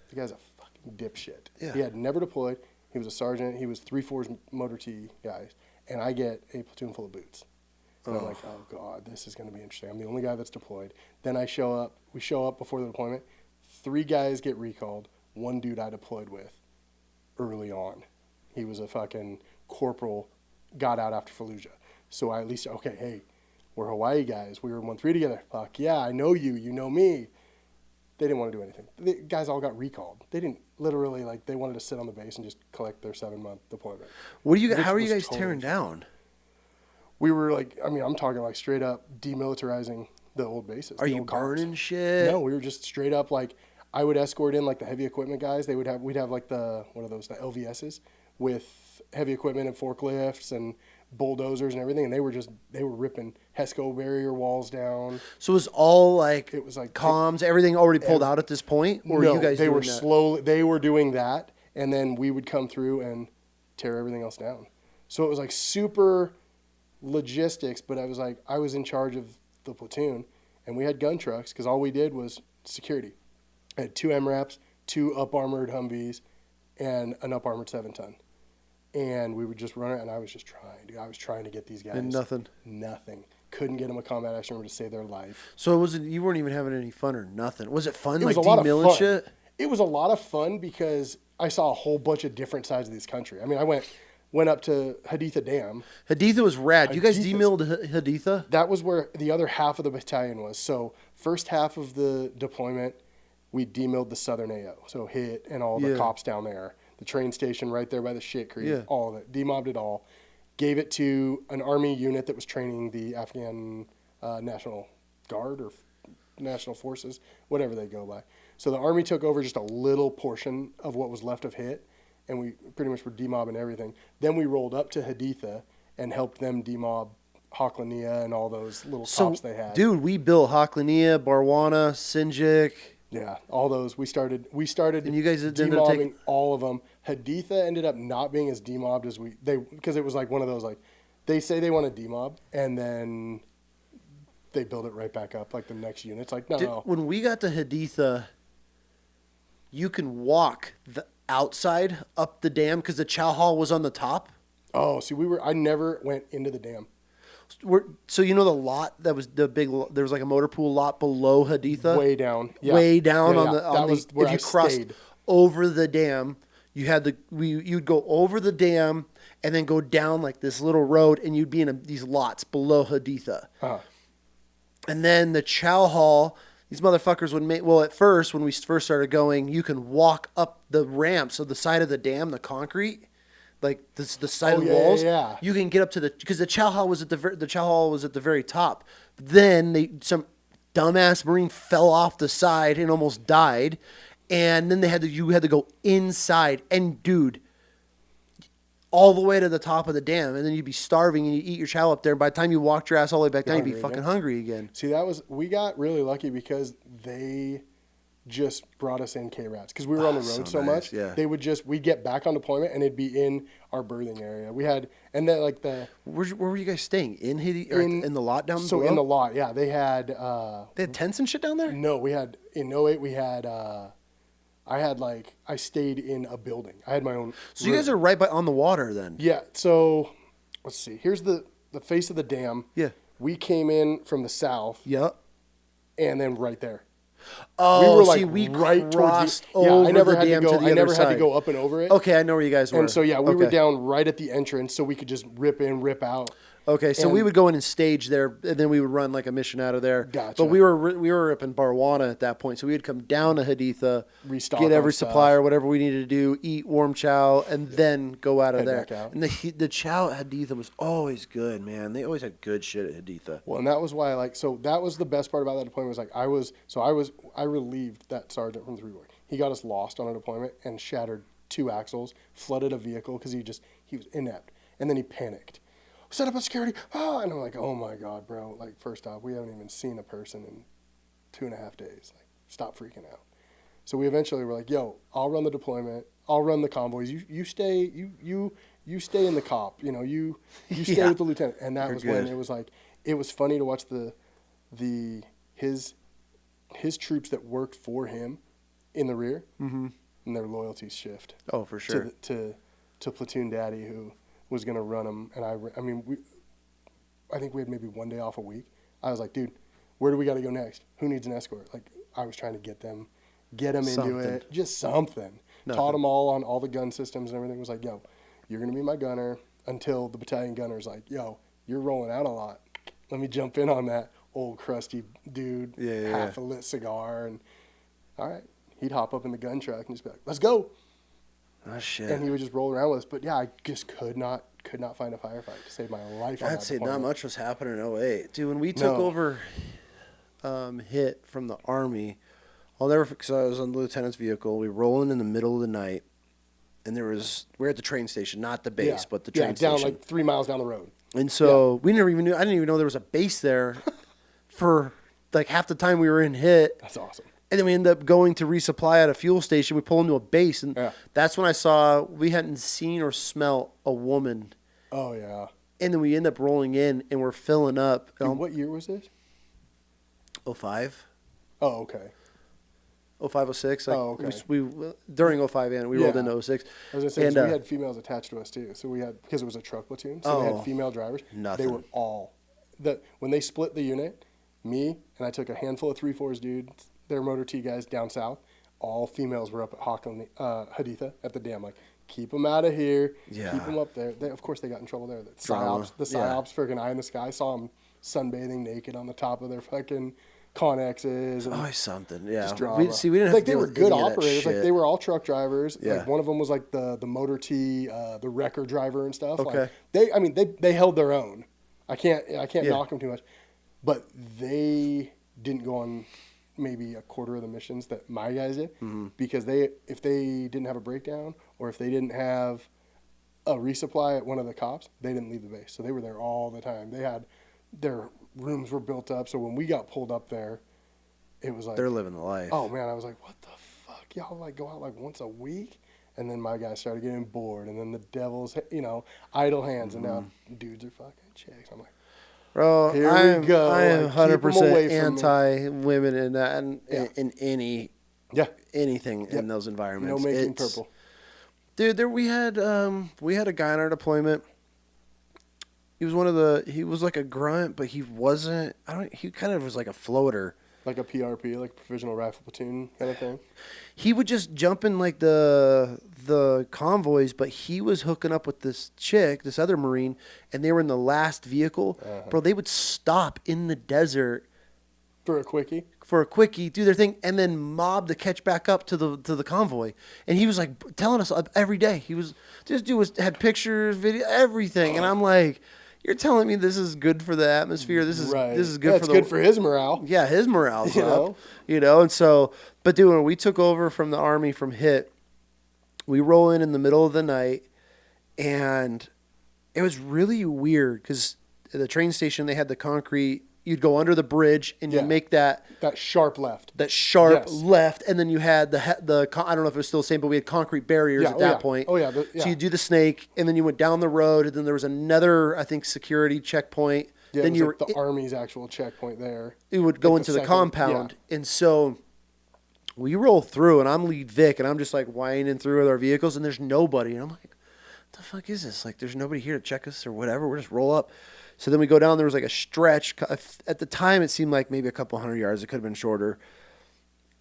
the guy's a fucking dipshit. Yeah. He had never deployed. He was a sergeant. He was 3-4's motor T guys. And I get a platoon full of boots. And I'm like, oh, God, this is going to be interesting. I'm the only guy that's deployed. Then we show up before the deployment. 3 guys get recalled. 1 dude I deployed with early on. He was a fucking corporal, got out after Fallujah. So I at least, okay, hey, we're Hawaii guys. We were in 1-3 together. Fuck yeah, I know you. You know me. They didn't want to do anything. The guys all got recalled. They didn't literally, they wanted to sit on the base and just collect their 7-month deployment. How are you guys tearing down? We were I'm talking straight up demilitarizing the old bases. Are you burning shit? No, we were just straight up I would escort in the heavy equipment guys. We'd have the LVSs with heavy equipment and forklifts and bulldozers and everything, and they were ripping HESCO barrier walls down. So it was all it was comms, everything already pulled out at this point, or no, you guys? They were slowly. They were doing that, and then we would come through and tear everything else down. So it was super logistics, but I was in charge of the platoon, and we had gun trucks because all we did was security. I had 2 MRAPs, 2 up-armored Humvees, and an up-armored 7-ton. And we would just run it, and I was just trying. I was trying to get these guys. And nothing. Nothing. Couldn't get them a combat action room to save their life. So you weren't even having any fun or nothing. Was it fun? It was a lot of fun. Shit? It was a lot of fun because I saw a whole bunch of different sides of this country. I mean, I went up to Haditha Dam. Haditha was rad. You guys demilled Haditha? That was where the other half of the battalion was. So first half of the deployment, we demilled the southern AO. So hit and all the cops down there. The train station right there by the shit creek, all of it. Demobbed it all. Gave it to an Army unit that was training the Afghan National Guard or National Forces, whatever they go by. So the Army took over just a little portion of what was left of hit, and we pretty much were demobbing everything. Then we rolled up to Haditha and helped them demob Hoklania and all those little cops they had. Dude, we built Hoklania, Barwana, Sinjik. Yeah, all those. We started and you guys demobbing all of them. Haditha ended up not being as demobbed as because it was like one of those, like, they say they want to demob, and then they build it right back up like the next unit. It's like, no. When we got to Haditha, you can walk the outside up the dam because the chow hall was on the top. Oh, see, I never went into the dam. So you know the lot that was there was like a motor pool lot below Haditha? Way down. Yeah. Way down on the that was where if you I crossed stayed. Over the dam, you'd go over the dam and then go down like this little road and you'd be in these lots below Haditha. Uh-huh. And then the chow hall, these motherfuckers would at first when we first started going, you can walk up the ramps of the side of the dam, the concrete. Like the side of the walls, you can get up to because the chow hall was at the very top. Then some dumbass Marine fell off the side and almost died, and then you had to go inside and dude, all the way to the top of the dam, and then you'd be starving and you eat your chow up there. And by the time you walked your ass all the way back down, you'd be fucking hungry again. See, we got really lucky because they just brought us in K-Rats because we were on the road so much. Yeah. We'd get back on deployment and it'd be in our berthing area. We had, and then like where were you guys staying? In the lot down so below? In the lot, yeah. They had tents and shit down there? No, we had, in 08 we had, I stayed in a building. I had my own So room. You guys are right on the water then? Yeah, so let's see. Here's the face of the dam. Yeah. We came in from the south. Yep. And then right there. Oh, we right crossed towards over I never the had dam to go. to the I other never side. had to go up and over it. Okay, I know where you guys were. And so we were down right at the entrance, so we could just rip in, rip out. Okay, so we would go in and stage there, and then we would run like a mission out of there. Gotcha. But we were up in Barwana at that point, so we would come down to Haditha, restock, get every supply or whatever we needed to do, eat warm chow, and then go out of there. And the chow at Haditha was always good, man. They always had good shit at Haditha. Well, and that was why that was the best part about that deployment was I relieved that sergeant from 3-Boy. He got us lost on a deployment and shattered 2 axles, flooded a vehicle because he was inept, and then he panicked. Set up a security, and I'm like, oh my God, bro. Like, first off, we haven't even seen a person in 2.5 days. Like, stop freaking out. So we eventually were like, yo, I'll run the deployment. I'll run the convoys. You stay stay in the cop. You know, you stay with the lieutenant. And that was when it was like, it was funny to watch his troops that worked for him in the rear, and their loyalties shift. Oh, for sure. To platoon daddy who was going to run them. And I think we had maybe 1 day off a week. I was like, dude, where do we got to go next? Who needs an escort? Like, I was trying to get them into it. Just something. Nothing. Taught them all on all the gun systems and everything. Was like, yo, you're going to be my gunner until the battalion gunner's like, yo, you're rolling out a lot. Let me jump in on that. Old crusty dude, half a lit cigar. And all right, he'd hop up in the gun truck and just be like, let's go. Oh, shit. And he would just roll around with us. But yeah, I just could not find a firefight to save my life. I'd say not much was happening in 08. Dude, when we took over hit from the Army, I'll never forget, because I was on the lieutenant's vehicle. We were rolling in the middle of the night, and we're at the train station, not the base, but the train station. Yeah, down like 3 miles down the road. And so I didn't even know there was a base there for like half the time we were in hit. That's awesome. And then we ended up going to resupply at a fuel station. We pull into a base, and that's when I saw we hadn't seen or smelt a woman. Oh, yeah. And then we end up rolling in, and we're filling up. Dude, what year was this? 05. Oh, okay. 05, 06. Like okay. We during 05, and we rolled into 06. I was going to say, we had females attached to us, too. So we had, because it was a truck platoon, so they had female drivers. Nothing. They were all when they split the unit, me and I took a handful of 3-4s dudes, their motor T guys down south. All females were up at Haditha at the dam, like, keep them out of here. Yeah. Keep them up there. Of course, they got in trouble there. The PSYOPs, freaking eye in the sky, saw them sunbathing naked on the top of their fucking Connexes. Always something, yeah. Just drama. We didn't have like to they deal were with good any of that operators. Like shit. they were all truck drivers. Yeah. Like one of them was like the motor T, the wrecker driver and stuff. Okay. Like they held their own. I can't knock them too much, but they didn't go on maybe a quarter of the missions that my guys did, because if they didn't have a breakdown or if they didn't have a resupply at one of the cops, they didn't leave the base. So they were there all the time. They had their rooms were built up. So when we got pulled up there, it was like they're living the life. Oh man, I was like, what the fuck? Y'all like go out like once a week? And then my guys started getting bored, and then the devil's idle hands, and now dudes are fucking chicks. I'm like, bro, here we go. I am 100% anti anti-women in that, and in anything in those environments. No making purple. Dude, we had a guy on our deployment. He was like a grunt, but he wasn't. He kind of was like a floater. Like a PRP, like a provisional rifle platoon kind of thing. He would just jump in like the convoys, but he was hooking up with this chick, this other Marine, and they were in the last vehicle. Bro, they would stop in the desert for a quickie, do their thing, and then mob to catch back up to the convoy. And he was like telling us every day. This dude had pictures, video, everything, and I'm like, you're telling me this is good for the atmosphere? This is good for good for his morale. Yeah, his morale's up. And so, but dude, when we took over from the Army from HIT, we roll in the middle of the night, and it was really weird because at the train station they had the concrete. You'd go under the bridge and you make that sharp left. Left, and then you had the I don't know if it was still the same, but we had concrete barriers at that point. Oh yeah. So you do the snake, and then you went down the road, and then there was another, I think, security checkpoint. Yeah, then it was the Army's actual checkpoint there. It would go into the compound, and so we roll through, and I'm lead Vic, and I'm just like whining through with our vehicles, and there's nobody, and I'm like, what the fuck is this? Like, there's nobody here to check us or whatever. We're just roll up. So then we go down. There was like a stretch. At the time, it seemed like maybe a couple 100 yards. It could have been shorter.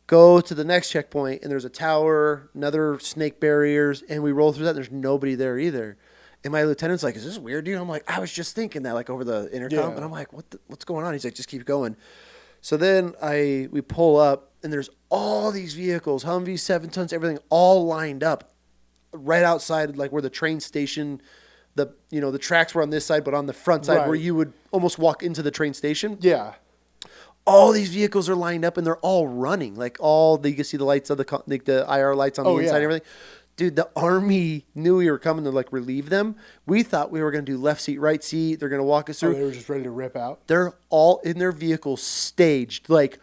Go to the next checkpoint, and there's a tower, another snake barriers, and we roll through that. And there's nobody there either. And my lieutenant's like, "Is this weird, dude?" I'm like, "I was just thinking that, like over the intercom." And I'm like, "What's going on?" He's like, "Just keep going." So then we pull up, and there's all these vehicles, Humvees, 7 tons, everything, all lined up, right outside, like where the train station. The tracks were on this side, but on the front side where you would almost walk into the train station. Yeah. All these vehicles are lined up and they're all running. Like you can see the lights of the IR lights on the inside and everything. Dude, the Army knew we were coming to like relieve them. We thought we were going to do left seat, right seat. They're going to walk us through. They were just ready to rip out. They're all in their vehicles staged, like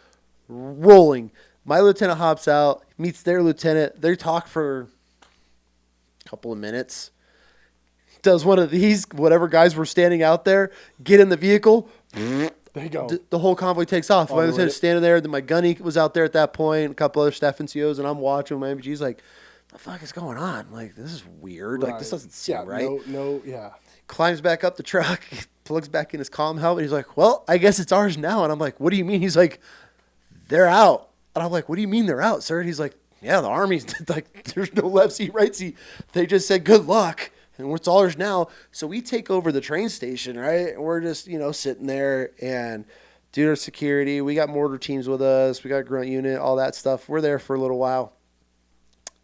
rolling. My lieutenant hops out, meets their lieutenant. They talk for a couple of minutes. Does one of these, whatever guys were standing out there, get in the vehicle. There you go. The whole convoy takes off. My lieutenant's standing there. Then my gunny was out there at that point, a couple other staff NCOs, and I'm watching my MPG's like, the fuck is going on? Like, this is weird. Like, this doesn't seem right. Climbs back up the truck, plugs back in his comm helmet. He's like, well, I guess it's ours now. And I'm like, what do you mean? He's like, they're out. And I'm like, what do you mean they're out, sir? And he's like, yeah, the Army's like, there's no left seat, right seat. They just said, good luck. And it's ours now. So we take over the train station, right? And we're just, sitting there and do our security. We got mortar teams with us. We got grunt unit, all that stuff. We're there for a little while.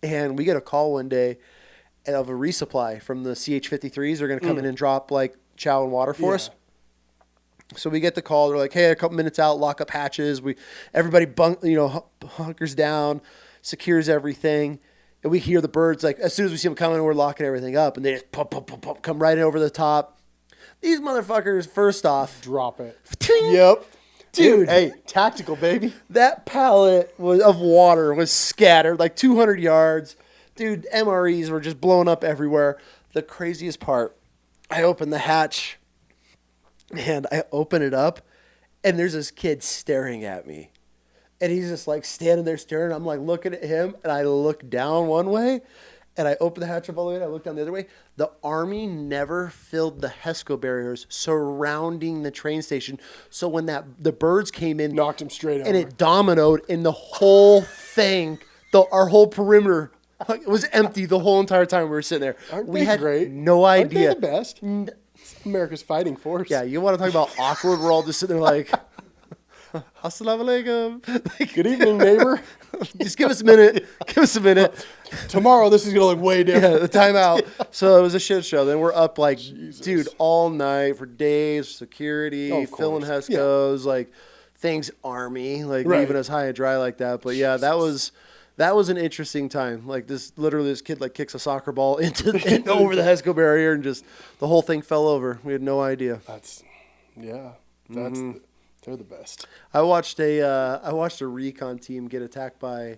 And we get a call one day of a resupply from the CH-53s. They're going to come in and drop like chow and water for us. So we get the call. They're like, hey, a couple minutes out, lock up hatches. Everybody hunkers down, secures everything. And we hear the birds, like, as soon as we see them coming, we're locking everything up. And they just pop, come right over the top. These motherfuckers, first off. Drop it. Ting! Yep. Dude. Hey, tactical, baby. That pallet of water was scattered like 200 yards. Dude, MREs were just blowing up everywhere. The craziest part, I opened the hatch, and I open it up, and there's this kid staring at me. And he's just like standing there staring. I'm like looking at him, and I look down one way, and I opened the hatch up all the way, and I looked down the other way. The Army never filled the HESCO barriers surrounding the train station. So when the birds came in, knocked them straight over. And it dominoed, and the whole thing, our whole perimeter was empty the whole entire time we were sitting there. Aren't we they had great? no idea. Aren't they the best? America's fighting force. Yeah, you want to talk about awkward? We're all just sitting there like, assalamu alaikum. Good evening, neighbor. Just give us a minute. Give us a minute. Tomorrow, this is going to look way different. Yeah, the timeout. So it was a shit show. Then we're up like, dude, all night for days, security, filling HESCOs, like things Army, like leaving us high and dry like that. But yeah, that was an interesting time. Like this kid like kicks a soccer ball into over the HESCO barrier and just the whole thing fell over. We had no idea. They're the best. I watched a recon team get attacked by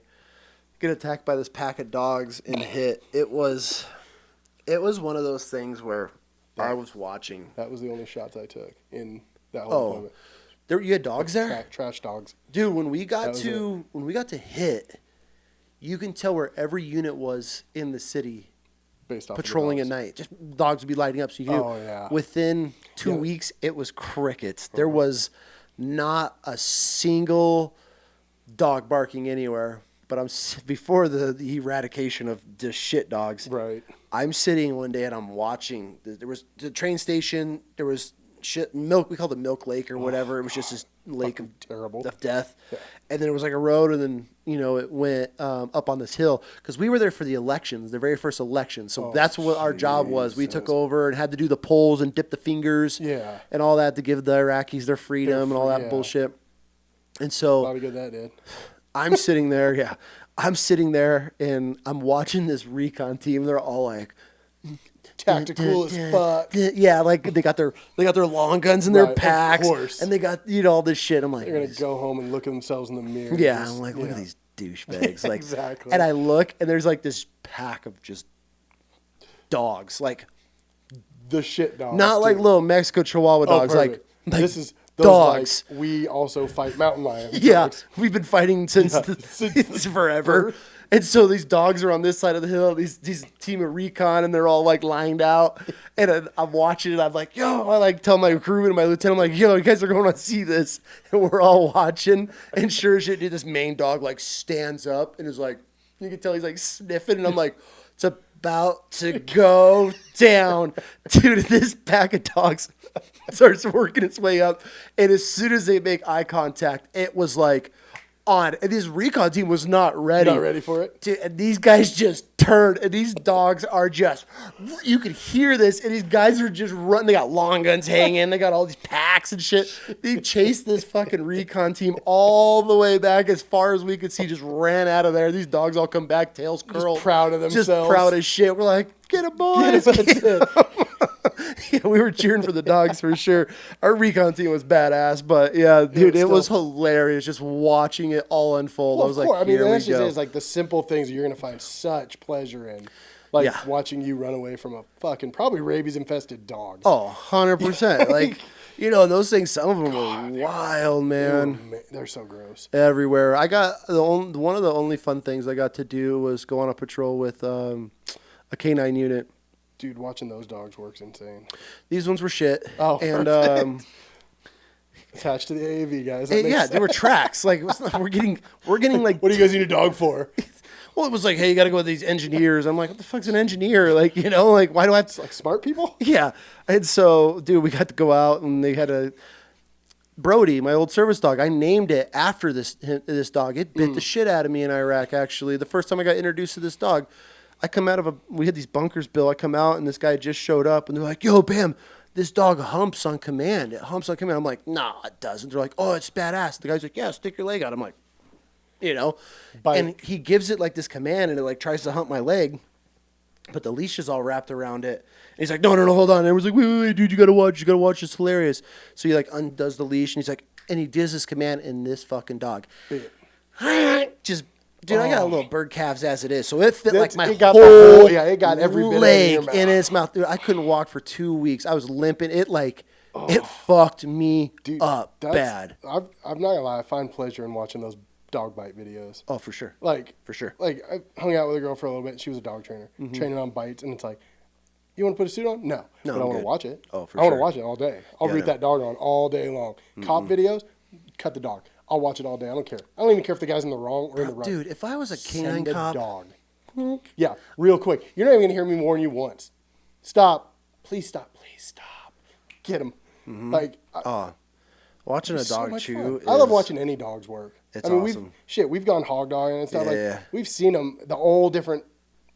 this pack of dogs and hit. It was one of those things where I was watching. That was the only shots I took in that whole moment. You had dogs there? Trash dogs. Dude, when we got to hit, you can tell where every unit was in the city based off patrolling at night. Just dogs would be lighting up. So you knew within 2 weeks, it was crickets. There was not a single dog barking anywhere. But before the eradication of the shit dogs. Right. I'm sitting one day and I'm watching. There was the train station. There was shit milk. We called it Milk Lake or whatever. It was just this lake of death. Yeah. And then it was like a road, and then it went up on this hill because we were there for the elections, the very first election. So that's what our job was. We took over and had to do the polls and dip the fingers, and all that to give the Iraqis their freedom and all that bullshit. And so a lot of good that did. I'm sitting there, I'm sitting there, and I'm watching this recon team. They're all like tactical as fuck. Yeah, like they got their long guns in their packs, of course. And they got all this shit. I'm like, they're gonna go home and look at themselves in the mirror. Yeah, I'm like, look at these douchebags. Like, exactly. And I look, and there's like this pack of just dogs, like the shit dogs, not like little Mexico Chihuahua dogs. Like this is. Dogs. Like, we also fight mountain lions. Yeah, dogs. We've been fighting since forever. And so these dogs are on this side of the hill. These team of recon, and they're all like lined out. And I'm watching it. I'm like, yo, I like tell my crewman and my lieutenant, I'm like, yo, you guys are going to see this. And we're all watching. And sure as shit, dude, this main dog like stands up and is like, you can tell he's like sniffing. And I'm like, it's about to go down. Dude, this pack of dogs starts working its way up. And as soon as they make eye contact, it was like on. And this recon team was not ready. Not ready for it. Dude, and these guys just turned. And these dogs are just, you could hear this. And these guys are just running. They got long guns hanging. They got all these packs and shit. They chased this fucking recon team all the way back as far as we could see. Just ran out of there. These dogs all come back, tails curled. Just proud of themselves. Just proud as shit. We're like, get it, boys. Get it. Yeah, we were cheering for the dogs for sure. Our recon team was badass, but yeah, dude, it was hilarious just watching it all unfold. Well, I was like, here we go. It's like the simple things that you're going to find such pleasure in. Like watching you run away from a fucking probably rabies-infested dog. Oh, 100%. Like, those things, some of them were wild, man. They're so gross. Everywhere. I got one of the only fun things I got to do was go on a patrol with a K9 unit. Dude, watching those dogs work's insane. These ones were shit. Oh, and attached to the AAV, guys. They were tracks. Like we're getting like. What do you guys need a dog for? Well, it was like, hey, you got to go with these engineers. I'm like, what the fuck's an engineer? Like, like why do I have to? Like smart people? Yeah. And so, dude, we got to go out and they had a Brody, my old service dog. I named it after this dog. It bit the shit out of me in Iraq. Actually, the first time I got introduced to this dog. I come out of we had these bunkers built. I come out and this guy just showed up and they're like, yo, Bam, this dog humps on command. It humps on command. I'm like, nah, it doesn't. They're like, oh, it's badass. The guy's like, yeah, stick your leg out. I'm like, and he gives it like this command and it like tries to hump my leg, but the leash is all wrapped around it. And he's like, no, hold on. And everyone's like, wait, dude, you gotta watch. It's hilarious. So he like undoes the leash and he's like, and he does his command and this fucking dog just. Dude, I got a little bird calves as it is, so it fit like my whole it got every bit leg in its mouth. Dude, I couldn't walk for 2 weeks. I was limping. It fucked me up bad. I'm not gonna lie. I find pleasure in watching those dog bite videos. Oh, for sure. For sure. Like, I hung out with a girl for a little bit. She was a dog trainer, training on bites. And it's like, you want to put a suit on? No. But I want to watch it. Oh, for I sure. want to watch it all day. I'll root that dog on all day long. Cop videos, cut the dog. I'll watch it all day. I don't care. I don't even care if the guy's in the wrong or in the right. Dude, if I was a canine cop. Dog. Yeah, real quick. You're not even going to hear me warn you once. Stop. Please stop. Please stop. Get him. Like, watching a dog chew. I love watching any dog's work. It's awesome. We've gone hog dogging and stuff. We've seen them, the whole different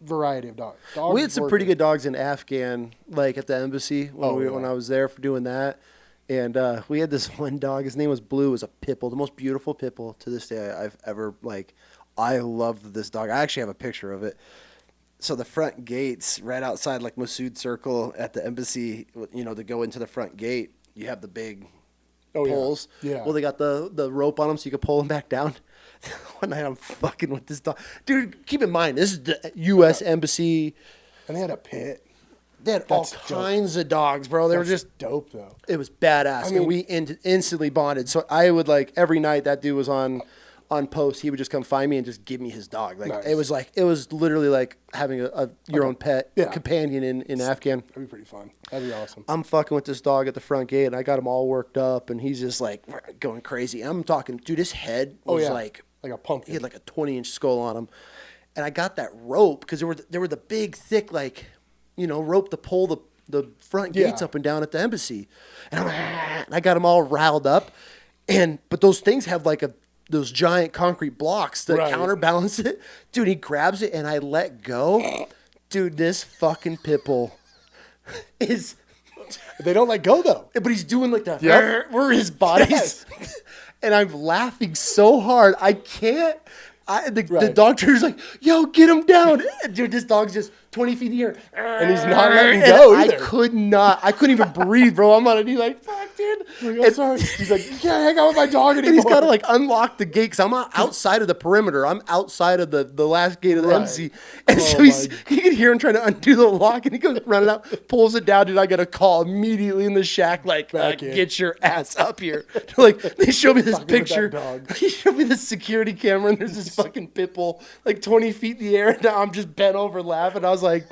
variety of dogs. We had some pretty good dogs in Afghan, like at the embassy when I was there for doing that. And we had this one dog. His name was Blue. It was a pit bull, the most beautiful pit bull to this day I've ever, like, I loved this dog. I actually have a picture of it. So the front gates right outside, like Masood Circle at the embassy, you know, to go into the front gate, you have the big poles. Yeah. Well, they got the rope on them so you could pull them back down. One night I'm fucking with this dog. Dude, keep in mind, this is the U.S. Embassy. And they had a pit. They had all kinds of dogs, bro. They were just dope, though. It was badass. I mean, and we instantly bonded. So I would, like, every night that dude was on post, he would just come find me and just give me his dog. Like, it was literally like having your own pet companion in Afghan. That'd be pretty fun. That'd be awesome. I'm fucking with this dog at the front gate, and I got him all worked up, and he's just like going crazy. I'm talking, dude, his head was like a pumpkin. He had like a 20-inch skull on him, and I got that rope because there were the big, thick, like, you know, rope to pull the front gates up and down at the embassy, and I got him all riled up, but those things have like those giant concrete blocks that counterbalance it. Dude, he grabs it and I let go. Dude, this fucking pit bull is... They don't let go, though. But he's doing like that. Where his body's... And I'm laughing so hard. I can't... The dog trainer's like, yo, get him down. Dude, this dog's just 20 feet in the air. And he's not letting go either. I couldn't even breathe, bro. I'm on a knee like, fuck, dude. I'm sorry. He's like, you can't hang out with my dog anymore. And he's got to, like, unlock the gate because I'm outside of the perimeter. I'm outside of the last gate of the embassy. And so you can hear him trying to undo the lock, and he goes running out, pulls it down. Dude, I get a call immediately in the shack, like, get your ass up here. Like, they show me this picture. They show me this security camera, and there's this fucking pit bull, like 20 feet in the air. And now I'm just bent over laughing. I was like,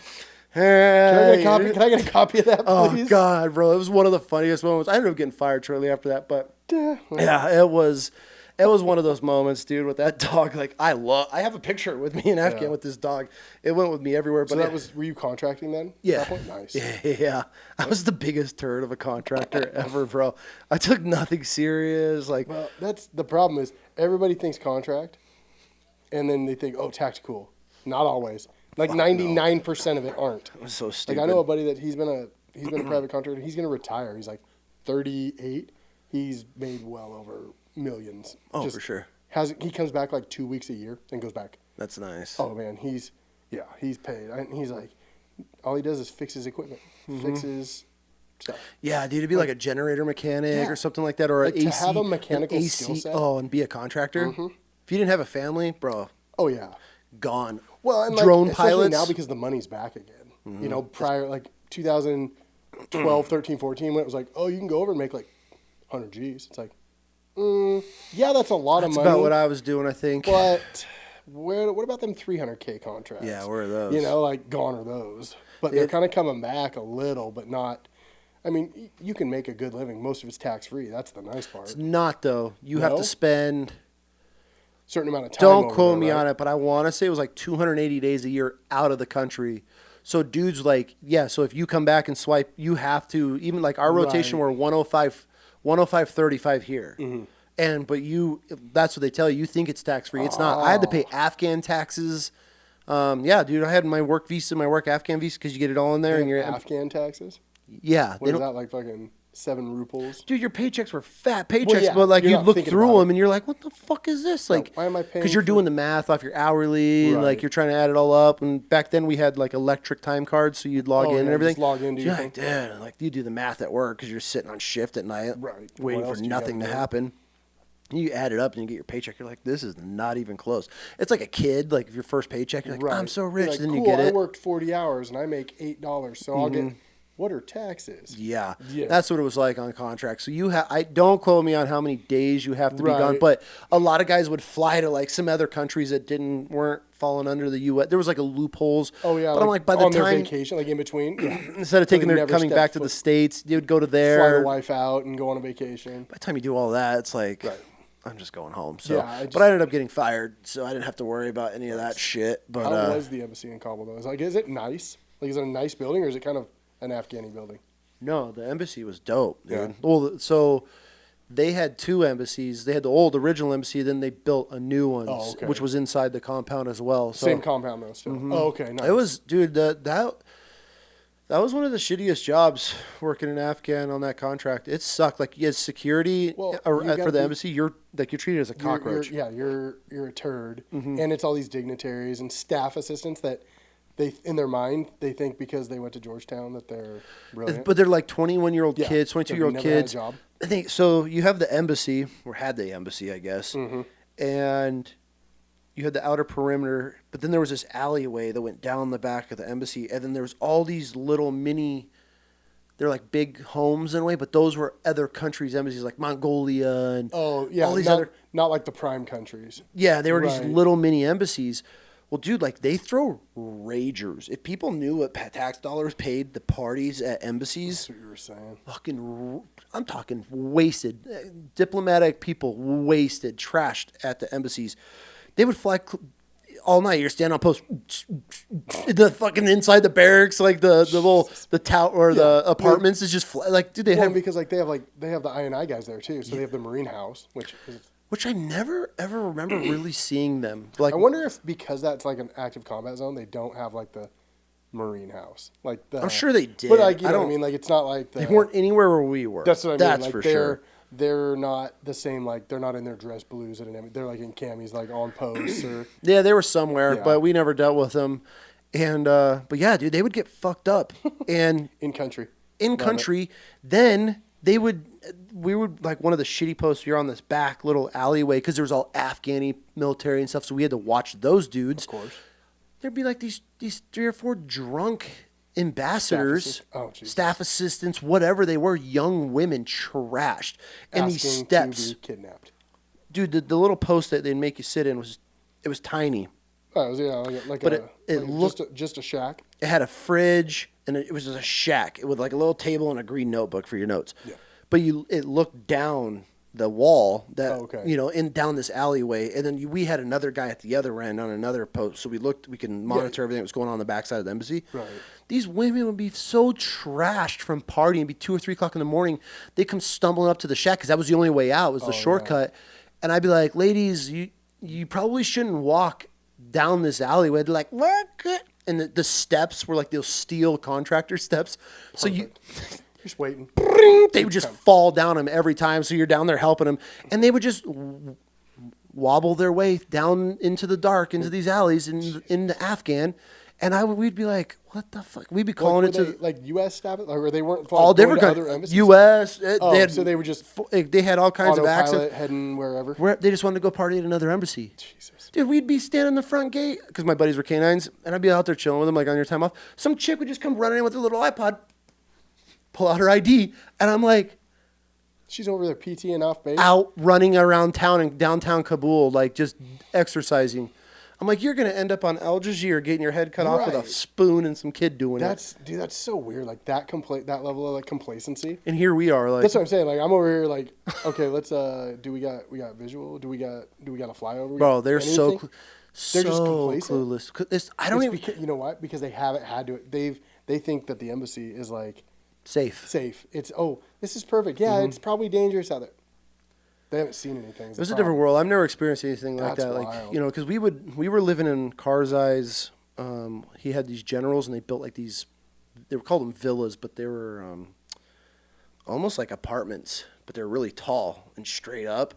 hey. Can I get a copy of that, please? Oh, God, bro. It was one of the funniest moments. I ended up getting fired shortly after that, but it was one of those moments, dude, with that dog. Like, I have a picture with me in Afghan with this dog. It went with me everywhere. But so were you contracting then? Yeah. At that point? Nice. Yeah. I was the biggest turd of a contractor ever, bro. I took nothing serious. Like, well, that's the problem is everybody thinks contract, and then they think, oh, tactical. Not always. Like 99% of it aren't. It was so stupid. Like, I know a buddy that he's been a private contractor. He's going to retire. He's like 38. He's made well over millions. Oh, for sure. He comes back like 2 weeks a year and goes back. That's nice. Oh, man. He's paid. And he's like, all he does is fix his equipment, fixes stuff. Yeah, dude, it'd be like a generator mechanic or something like that, or like an AC. To have a mechanical skill set. Oh, and be a contractor. If you didn't have a family, bro. Oh, yeah. Gone. Well, and drone like, pilots now because the money's back again. You know, prior like 2012, 13, 14, when it was like, oh, you can go over and make like 100 G's. It's like, yeah, that's a lot of money. That's about what I was doing, I think. But what about them 300K contracts? Yeah, where are those? You know, like gone are those. But they're kind of coming back a little, but not. I mean, you can make a good living. Most of it's tax free. That's the nice part. It's not though. You have to spend. Certain amount of time. Don't quote me on it, but I want to say it was like 280 days a year out of the country. So dudes like, so if you come back and swipe, you have to, even like our rotation, we're 105, 35 here. But that's what they tell you. You think it's tax free. It's not. I had to pay Afghan taxes. Dude, I had my work visa, my work Afghan visa, because you get it all in there. And your Afghan taxes? Yeah. What is that, like fucking 7 rupees? Dude, your paychecks were fat paychecks, but like you look through them and you're like, what the fuck is this? Like, why am I paying? Because you're doing the math off your hourly, like you're trying to add it all up. And back then we had like electric time cards, so you'd log in and everything. Just log in, do you think? Like you do the math at work because you're sitting on shift at night, waiting for nothing to happen. You add it up and you get your paycheck. You're like, this is not even close. It's like a kid. Like if your first paycheck, you're like, I'm so rich. Like, then cool, you get it. I worked 40 hours and I make $8, so I'll get What are taxes? Yeah, that's what it was like on contract. So I don't quote me on how many days you have to be gone, but a lot of guys would fly to like some other countries that weren't falling under the U.S. There was like a loopholes. Oh yeah, but like I'm like by the on time their vacation, like in between, instead of coming back to the States, you would go to there, fly the wife out, and go on a vacation. By the time you do all that, it's like I'm just going home. So, but I ended up getting fired, so I didn't have to worry about any of that shit. But how was the embassy in Kabul though? Is it nice? Like, is it a nice building, or is it kind of an Afghani building? No, the embassy was dope, dude. Yeah. Well, so they had two embassies. They had the original embassy, then they built a new one, which was inside the compound as well. So, same compound though, still. Mm-hmm. Oh, okay, nice. It was, dude. That was one of the shittiest jobs working in Afghan on that contract. It sucked. Like, you had security for the embassy. You're treated as a cockroach. You're a turd, and it's all these dignitaries and staff assistants that. In their mind, they think because they went to Georgetown that they're brilliant. But they're like 21-year-old kids, 22-year-old kids. Had a job. I think so. You have the embassy, or had the embassy, I guess, and you had the outer perimeter. But then there was this alleyway that went down the back of the embassy, and then there was all these little mini. They're like big homes in a way, but those were other countries' embassies, like Mongolia and all these not like the prime countries. Yeah, they were these little mini embassies. Well, dude, like, they throw ragers. If people knew what tax dollars paid the parties at embassies. That's what you were saying. I'm talking wasted. Diplomatic people wasted, trashed at the embassies. They would fly all night. You're standing on post. The fucking inside the barracks, like the tower or the apartments is just like, dude, because like they have the I&I guys there too. So they have the Marine House, which I never ever remember really seeing them. Like, I wonder if because that's like an active combat zone, they don't have like the Marine House. I'm sure they did. But like, you know what I mean? Like, it's not like they weren't anywhere where we were. That's what I mean. That's like, for sure. They're not the same. Like, they're not in their dress blues they're like in camis, like on posts or. Yeah, they were somewhere, but we never dealt with them. And but yeah, dude, they would get fucked up and in country. Then we would like one of the shitty posts. You're on this back little alleyway because there was all Afghani military and stuff, so we had to watch those dudes. Of course, there'd be like these 3 or 4 drunk ambassadors, staff assistants, whatever they were, young women trashed, and asking these steps to be kidnapped. Dude, the little post that they'd make you sit in was tiny. Oh, it was it looked just a shack. It had a fridge and it was just a shack with like a little table and a green notebook for your notes. Yeah. But it looked down the wall down this alleyway, and then we had another guy at the other end on another post, so we can monitor everything that was going on the backside of the embassy. Right. These women would be so trashed from partying, it'd be 2 or 3 o'clock in the morning. They come stumbling up to the shack because that was the only way out, was the shortcut, and I'd be like, ladies, you probably shouldn't walk down this alleyway. They're like, what? And the steps were like those steel contractor steps. Perfect. So you. Just waiting. They would just fall down them every time. So you're down there helping them. And they would just wobble their way down into the dark, into these alleys in the Afghan. And we'd be like, what the fuck? We'd be calling it to like U.S. staff, or they weren't all different other embassies. U.S. So they were just they had all kinds of access, heading wherever. They just wanted to go party at another embassy. Jesus, dude, we'd be standing in the front gate because my buddies were canines, and I'd be out there chilling with them, like on your time off. Some chick would just come running in with her little iPod, pull out her ID, and I'm like, she's over there PTing off base, out running around town in downtown Kabul, like just exercising. I'm like, you're going to end up on Al Jazeera getting your head cut off with a spoon and some kid doing it. Dude, that's so weird. Like that level of like complacency. And here we are, like, that's what I'm saying. Like I'm over here, like, okay, let's do we got visual? Do we got a flyover? Bro, they're anything? so they're just complacent. Clueless. I don't even. You know what? Because they haven't had to. They think that the embassy is like safe. It's this is perfect. Yeah, it's probably dangerous out there. They haven't seen anything. It was a different world. I've never experienced anything like that. Wild. Like, because we were living in Karzai's. He had these generals, and they built like these. They were called them villas, but they were almost like apartments, but they're really tall and straight up.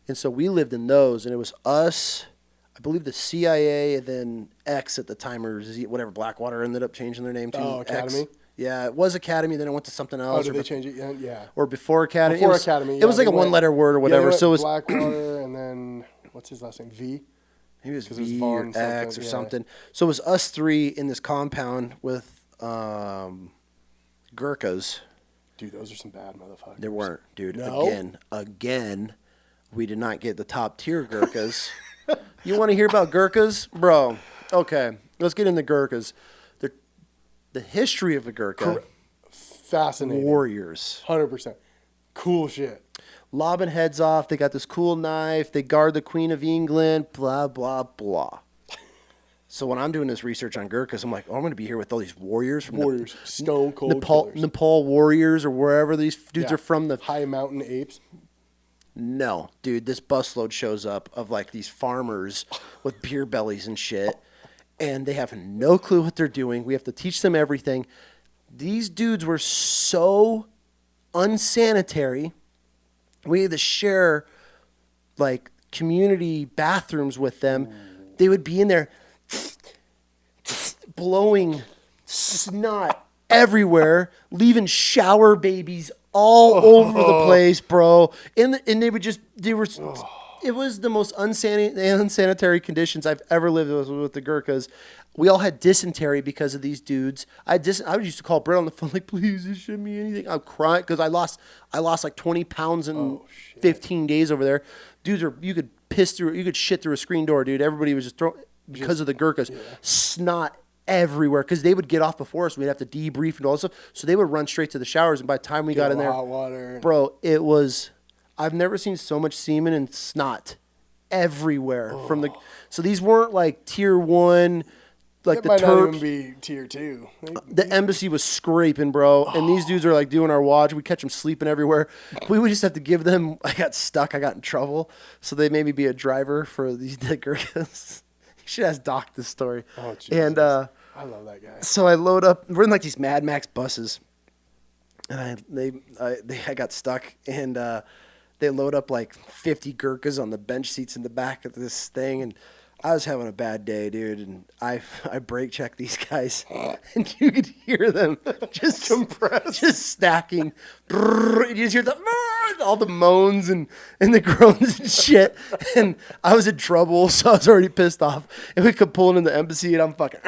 And so we lived in those, and it was us, I believe the CIA, and then X at the time, or whatever, Blackwater ended up changing their name to. Oh, Academy. X. Yeah, it was Academy. Then it went to something else. Oh, did they change it? Yeah. Or before Academy. Before Academy. It was like a one-letter word or whatever. So it was Blackwater, and then what's his last name? V. Maybe it was V or X or something. So it was us 3 in this compound with Gurkhas. Dude, those are some bad motherfuckers. There weren't, dude. No? Again, we did not get the top tier Gurkhas. You want to hear about Gurkhas? Bro, okay, let's get into Gurkhas. The history of a Gurkha. Fascinating. Warriors. 100%. Cool shit. Lobbing heads off. They got this cool knife. They guard the Queen of England. Blah, blah, blah. So when I'm doing this research on Gurkhas, I'm like, oh, I'm going to be here with all these warriors. From Stone cold Nepal warriors or wherever these dudes are from. The high mountain apes. No, dude, this busload shows up of like these farmers with beer bellies and shit, and they have no clue what they're doing. We have to teach them everything. These dudes were so unsanitary. We had to share like community bathrooms with them. They would be in there blowing snot everywhere, leaving shower babies all over the place, bro. And they were, it was the most unsanitary conditions I've ever lived with the Gurkhas. We all had dysentery because of these dudes. I used to call Brett on the phone like, please just ship me anything. I'm crying because I lost like 20 pounds in 15 days over there. Dudes you could shit through a screen door, dude. Everybody was just throwing, because of the Gurkhas, snot everywhere, because they would get off before us. We'd have to debrief and all this stuff. So they would run straight to the showers, and by the time we got in there, hot water. Bro, I've never seen so much semen and snot everywhere from the. So these weren't like tier 1, like it the might Turks. not even be tier 2. The embassy was scraping, bro, and these dudes are like doing our watch. We catch them sleeping everywhere. We would just have to give them. I got stuck. I got in trouble, so they made me be a driver for the Gurkhas. You should ask Doc this story. Oh, Jesus. And I love that guy. so I load up. We're in like these Mad Max buses, and I got stuck, and they load up like 50 Gurkhas on the bench seats in the back of this thing, and I was having a bad day, dude, and I brake checked these guys, and you could hear them just compressed, just stacking. You just hear all the moans and the groans and shit. And I was in trouble, so I was already pissed off. And we kept pulling in the embassy, and I'm fucking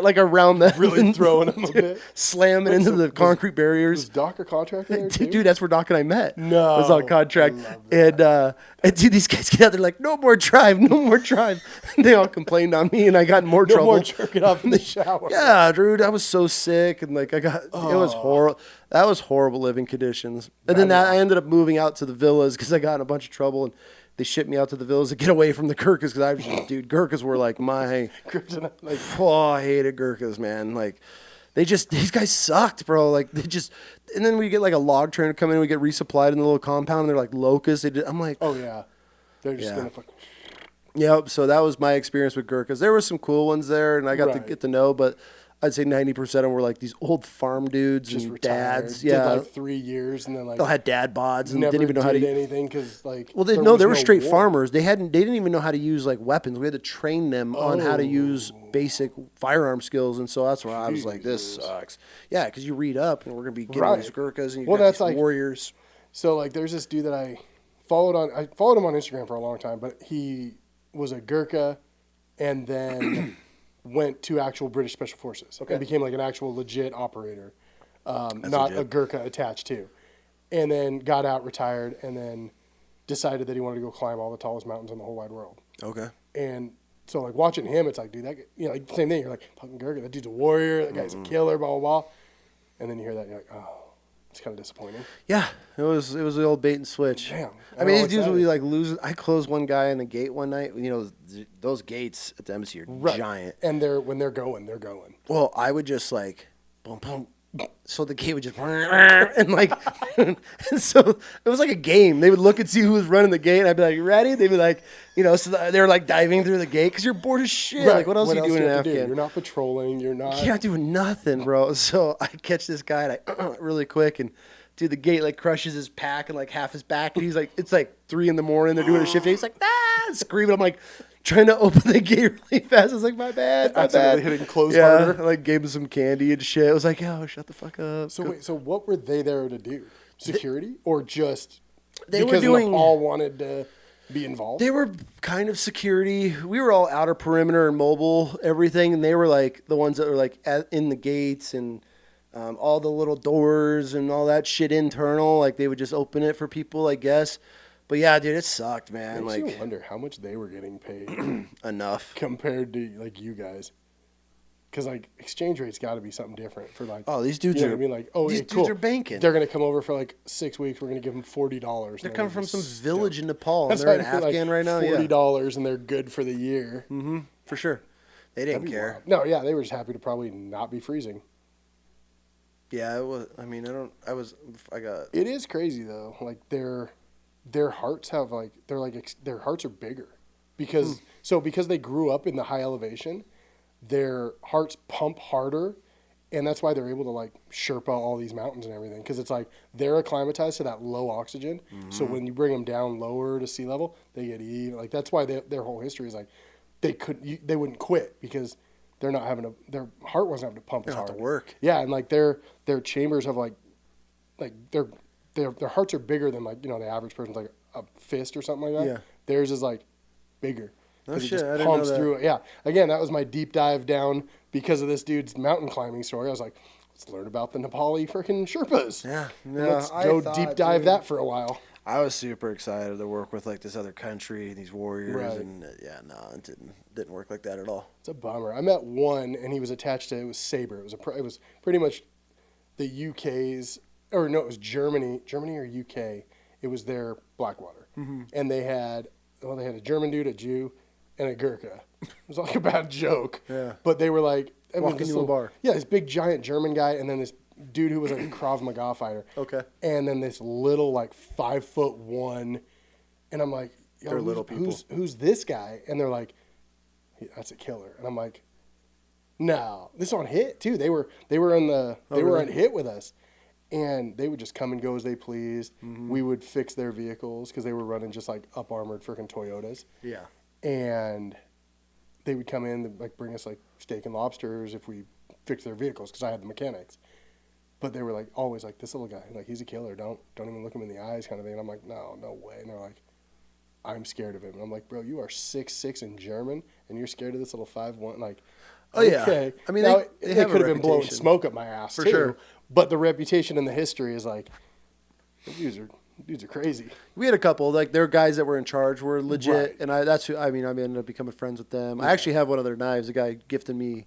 like around them, really throwing them a bit, slamming into the concrete barriers. Was Doc a contractor there too? Dude, that's where Doc and I met. No, I was on contract, and dude, these guys get out there like, no more drive. They all complained on me, and I got in more trouble. No more jerking off in the shower. Yeah, dude, I was so sick, and like it was horrible. That was horrible living conditions. And then I ended up moving out to the villas because I got in a bunch of trouble, and they shipped me out to the villas to get away from the Gurkhas because I was just, dude, Gurkhas were like my, I hated Gurkhas, man. Like these guys sucked, bro. Like and then we get like a log train to come in, and we get resupplied in the little compound, and they're like locusts. I'm like, oh yeah, they're just gonna fucking. Yep. So that was my experience with Gurkhas. There were some cool ones there, and I got to get to know, but I'd say 90% of them were like these old farm dudes just and retired, dads. Did like 3 years, and then like they had dad bods and didn't even know how to anything because like. Well, they were straight farmers. They didn't even know how to use like weapons. We had to train them on how to use basic firearm skills, and so that's why I was like, this sucks. Yeah, because you read up, and we're gonna be getting these Gurkhas and that's like warriors. So like, there's this dude that I followed him on Instagram for a long time, but he was a Gurkha, and then went to actual British Special Forces and became like an actual legit operator, not a Gurkha attached to, and then got out, retired, and then decided that he wanted to go climb all the tallest mountains in the whole wide world. Okay. And so like watching him, it's like, dude, that like same thing. You're like, fucking Gurkha, that dude's a warrior, that guy's a killer, blah blah blah, and then you hear that, and you're like, oh. It's kind of disappointing. Yeah, it was the old bait and switch. Damn. I mean, these dudes would be like losing. I closed one guy in the gate one night. You know, those gates at the embassy are giant. And when they're going, they're going. Well, I would just like, boom, boom. So the gate would just, and like, and so it was like a game. They would look and see who was running the gate, and I'd be like, "You ready?" They'd be like, so they were like diving through the gate because you're bored as shit. Right. Like, what else are you doing in Afghan? You're not patrolling. You're not doing nothing, bro. So I catch this guy and I really quick, and dude, the gate like crushes his pack and like half his back, and he's like, it's like 3 a.m. They're doing a shift. He's like, screaming. I'm like, trying to open the gate really fast. I was like, my bad. Hitting close harder. I like gave him some candy and shit. I was like, yo, shut the fuck up. So wait, so what were they there to do? Security or just they were doing all wanted to be involved? They were kind of security. We were all outer perimeter and mobile, everything, and they were like the ones that were like in the gates and all the little doors and all that shit internal. Like, they would just open it for people, I guess. But yeah, dude, it sucked, man. Makes Like, you wonder how much they were getting paid enough compared to like you guys. Because like exchange rate's got to be something different for like. Oh, these dudes you know are. what I mean, like, oh, these yeah, dudes cool. are banking. They're gonna come over for like 6 weeks. We're gonna give them $40. They're coming from some village in Nepal, and That's they're in why I mean, Afghan right now. $40, and they're good for the year. Mm-hmm. For sure. They didn't care. Wild. No, yeah, they were just happy to probably not be freezing. Yeah, it was. I mean, I got. It is crazy though. Like their hearts have like their hearts are bigger because because they grew up in the high elevation, their hearts pump harder, and that's why they're able to like Sherpa all these mountains and everything because it's like they're acclimatized to that low oxygen. Mm-hmm. So when you bring them down lower to sea level, they get even. Like that's why their whole history is like they wouldn't quit because they're not having their heart wasn't having to pump as hard. To work. Yeah, and like their chambers have like their hearts are bigger than like the average person's like a fist or something like that. Yeah. Theirs is like bigger. Oh It shit! just I didn't pumps know that. through it. Yeah. Again, that was my deep dive down because of this dude's mountain climbing story. I was like, let's learn about the Nepali freaking Sherpas. Yeah. Let's go deep dive that for a while. I was super excited to work with like this other country, these warriors, Right. and it didn't work like that at all. It's a bummer. I met one, and he was attached to it was Sabre. It was pretty much the UK's, or no, it was Germany or UK. It was their Blackwater, and they had a German dude, a Jew, and a Gurkha. It was like a bad joke. Yeah. But they were like Walking into a bar. Yeah, this big giant German guy, and then this dude who was like a Krav Maga fighter. Okay. And then this little like 5'1", and I'm like, yo, They're little people. Who's this guy? And they're like, that's a killer. And I'm like, no, this is on Hit too. They were on Hit with us, and they would just come and go as they pleased. Mm-hmm. We would fix their vehicles because they were running just like up armored freaking Toyotas. Yeah. And they would come in and like bring us like steak and lobsters if we fixed their vehicles because I had the mechanics. But they were like always like, this little guy, like he's a killer. Don't even look him in the eyes, kind of thing. And I'm like, no way. And they're like, I'm scared of him. And I'm like, bro, you are 6'6" in German, and you're scared of this little 5'1". Like, oh okay. Yeah. I mean, now, they could have been blowing smoke up my ass for too. Sure. But the reputation and the history is like, dudes are crazy. We had a couple, like there were guys that were in charge, were legit, Right. and I ended up becoming friends with them. Yeah. I actually have one of their knives. A guy gifted me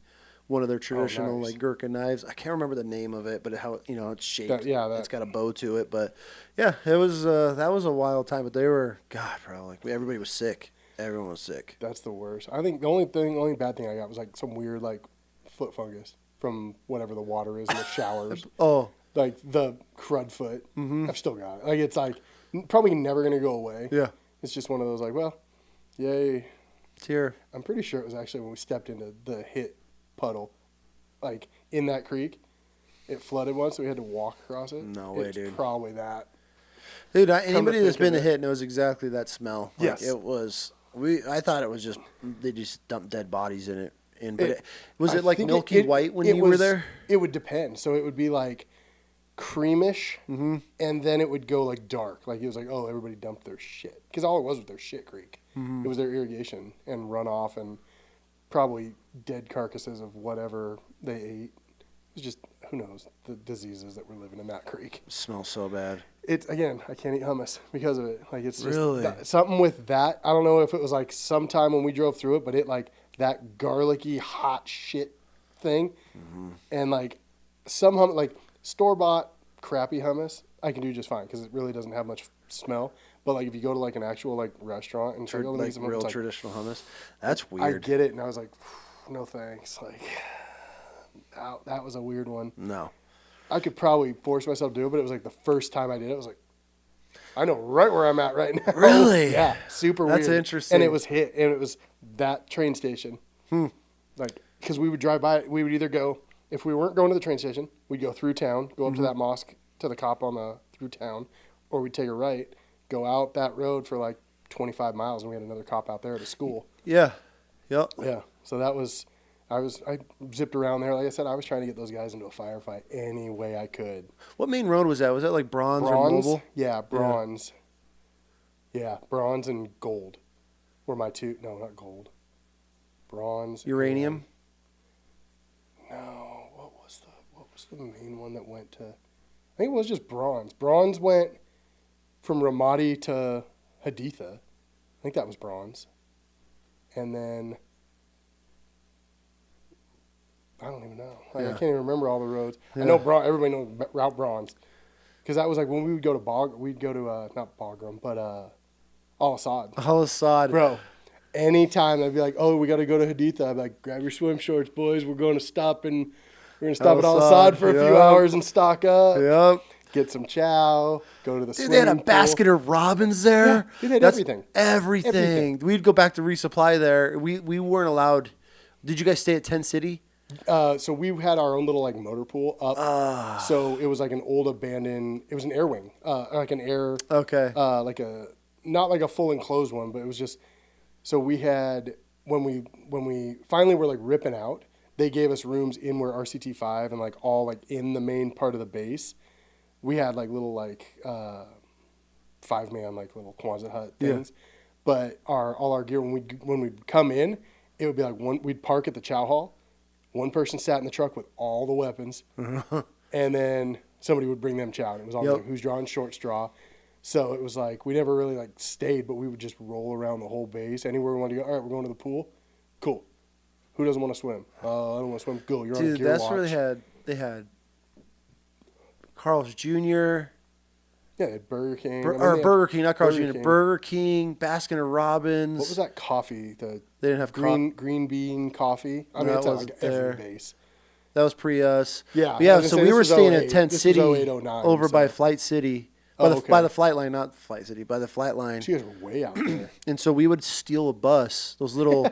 one of their traditional like Gurkha knives. I can't remember the name of it, but it's shaped. It's got a bow to it. But yeah, it was that was a wild time. But they were bro, like everybody was sick. Everyone was sick. That's the worst. I think the only bad thing I got was like some weird like foot fungus from whatever the water is in the showers. Oh. Like the crud foot. Mm-hmm. I've still got it. Like it's like probably never gonna go away. Yeah. It's just one of those like, well, yay. It's here. I'm pretty sure it was actually when we stepped into the Hit puddle, like in that creek. It flooded once, so we had to walk across it. No way, it's dude. Probably that. Dude, anybody that's been to Hit knows exactly that smell. Like, yes. It was. I thought it was just they just dumped dead bodies in it. But was it like milky white when you were there? It would depend. So it would be like creamish, mm-hmm. and then it would go like dark. Like it was like, oh, everybody dumped their shit. Because all it was their shit creek. Mm-hmm. It was their irrigation and runoff and probably dead carcasses of whatever they ate. It was just, who knows, the diseases that were living in that creek. It smells so bad. It's, again, I can't eat hummus because of it. Like, it's just really? Something with that. I don't know if it was like sometime when we drove through it, but it like that garlicky hot shit thing. Mm-hmm. And like some hummus, like store-bought crappy hummus, I can do just fine because it really doesn't have much smell. But like if you go to like an actual like restaurant and try to like some real hummus, traditional hummus, that's weird. I get it, and I was like, no thanks. Like, that was a weird one. No. I could probably force myself to do it, but it was like the first time I did it, I was like, I know right where I'm at right now. Really? Yeah, super weird. That's interesting. And it was Hit, and it was that train station. Like, because we would drive by it, we would either go, if we weren't going to the train station, we'd go through town, go up to that mosque, to the cop on through town, or we'd take a right, go out that road for like 25 miles, and we had another cop out there at a school. Yeah. Yep. Yeah. So that was, I zipped around there. Like I said, I was trying to get those guys into a firefight any way I could. What main road was that? Was that like bronze or mobile? Yeah, bronze. Yeah, bronze and gold were my two. No, not gold. Bronze. Uranium? No. What was the main one that went to? I think it was just bronze. Bronze went from Ramadi to Haditha. I think that was bronze. And then I don't even know. I can't even remember all the roads. Yeah. I know everybody knows Route Bronze. Because that was like when we would go to not Bagram, but Al-Assad. Al-Assad. Bro, anytime I'd be like, oh, we got to go to Haditha. I'd be like, grab your swim shorts, boys. We're going to stop at Al-Assad for a few hours and stock up. Yep. Get some chow. Go to the swimming pool. They had a basket of robins there. Yeah, they had everything. Everything. We'd go back to resupply there. We weren't allowed. Did you guys stay at Tent City? So we had our own little like motor pool up. So it was like an old abandoned. It was an air wing, like an air. Okay. Not like a full enclosed one, but it was just. So we had when we finally were like ripping out, they gave us rooms in where RCT5 and like all like in the main part of the base. We had like little like 5-man like little Quonset hut things, but all our gear when we'd come in, it would be like we'd park at the chow hall. One person sat in the truck with all the weapons, and then somebody would bring them chow. And it was all like, who's drawing short straw. So it was like we never really like stayed, but we would just roll around the whole base. Anywhere we wanted to go, all right, we're going to the pool. Cool. Who doesn't want to swim? I don't want to swim. Go. You're on gear watch. Dude, that's where they had Carl's Jr. Yeah, they had Burger King. Burger King, not Carl's Jr. Burger King, Baskin and Robbins. What was that coffee? They didn't have green bean coffee. I mean, it's like every base. That was pre us. Yeah. So we were staying at Tent City over by Flight City. By the flight line, not Flight City, by the flight line. So you guys were way out there. And so we would steal a bus, those little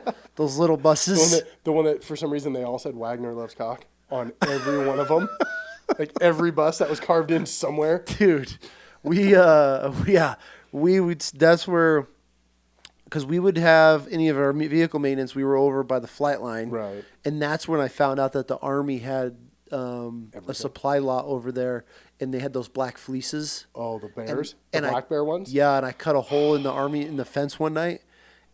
buses. The one that for some reason they all said Wagner loves cock on every one of them. Like every bus that was carved in somewhere. Dude, we would, that's where, because we would have any of our vehicle maintenance, we were over by the flight line. Right. And that's when I found out that the Army had a supply lot over there, and they had those black fleeces. Oh, the bears? The black bear ones? Yeah, and I cut a hole in the fence one night,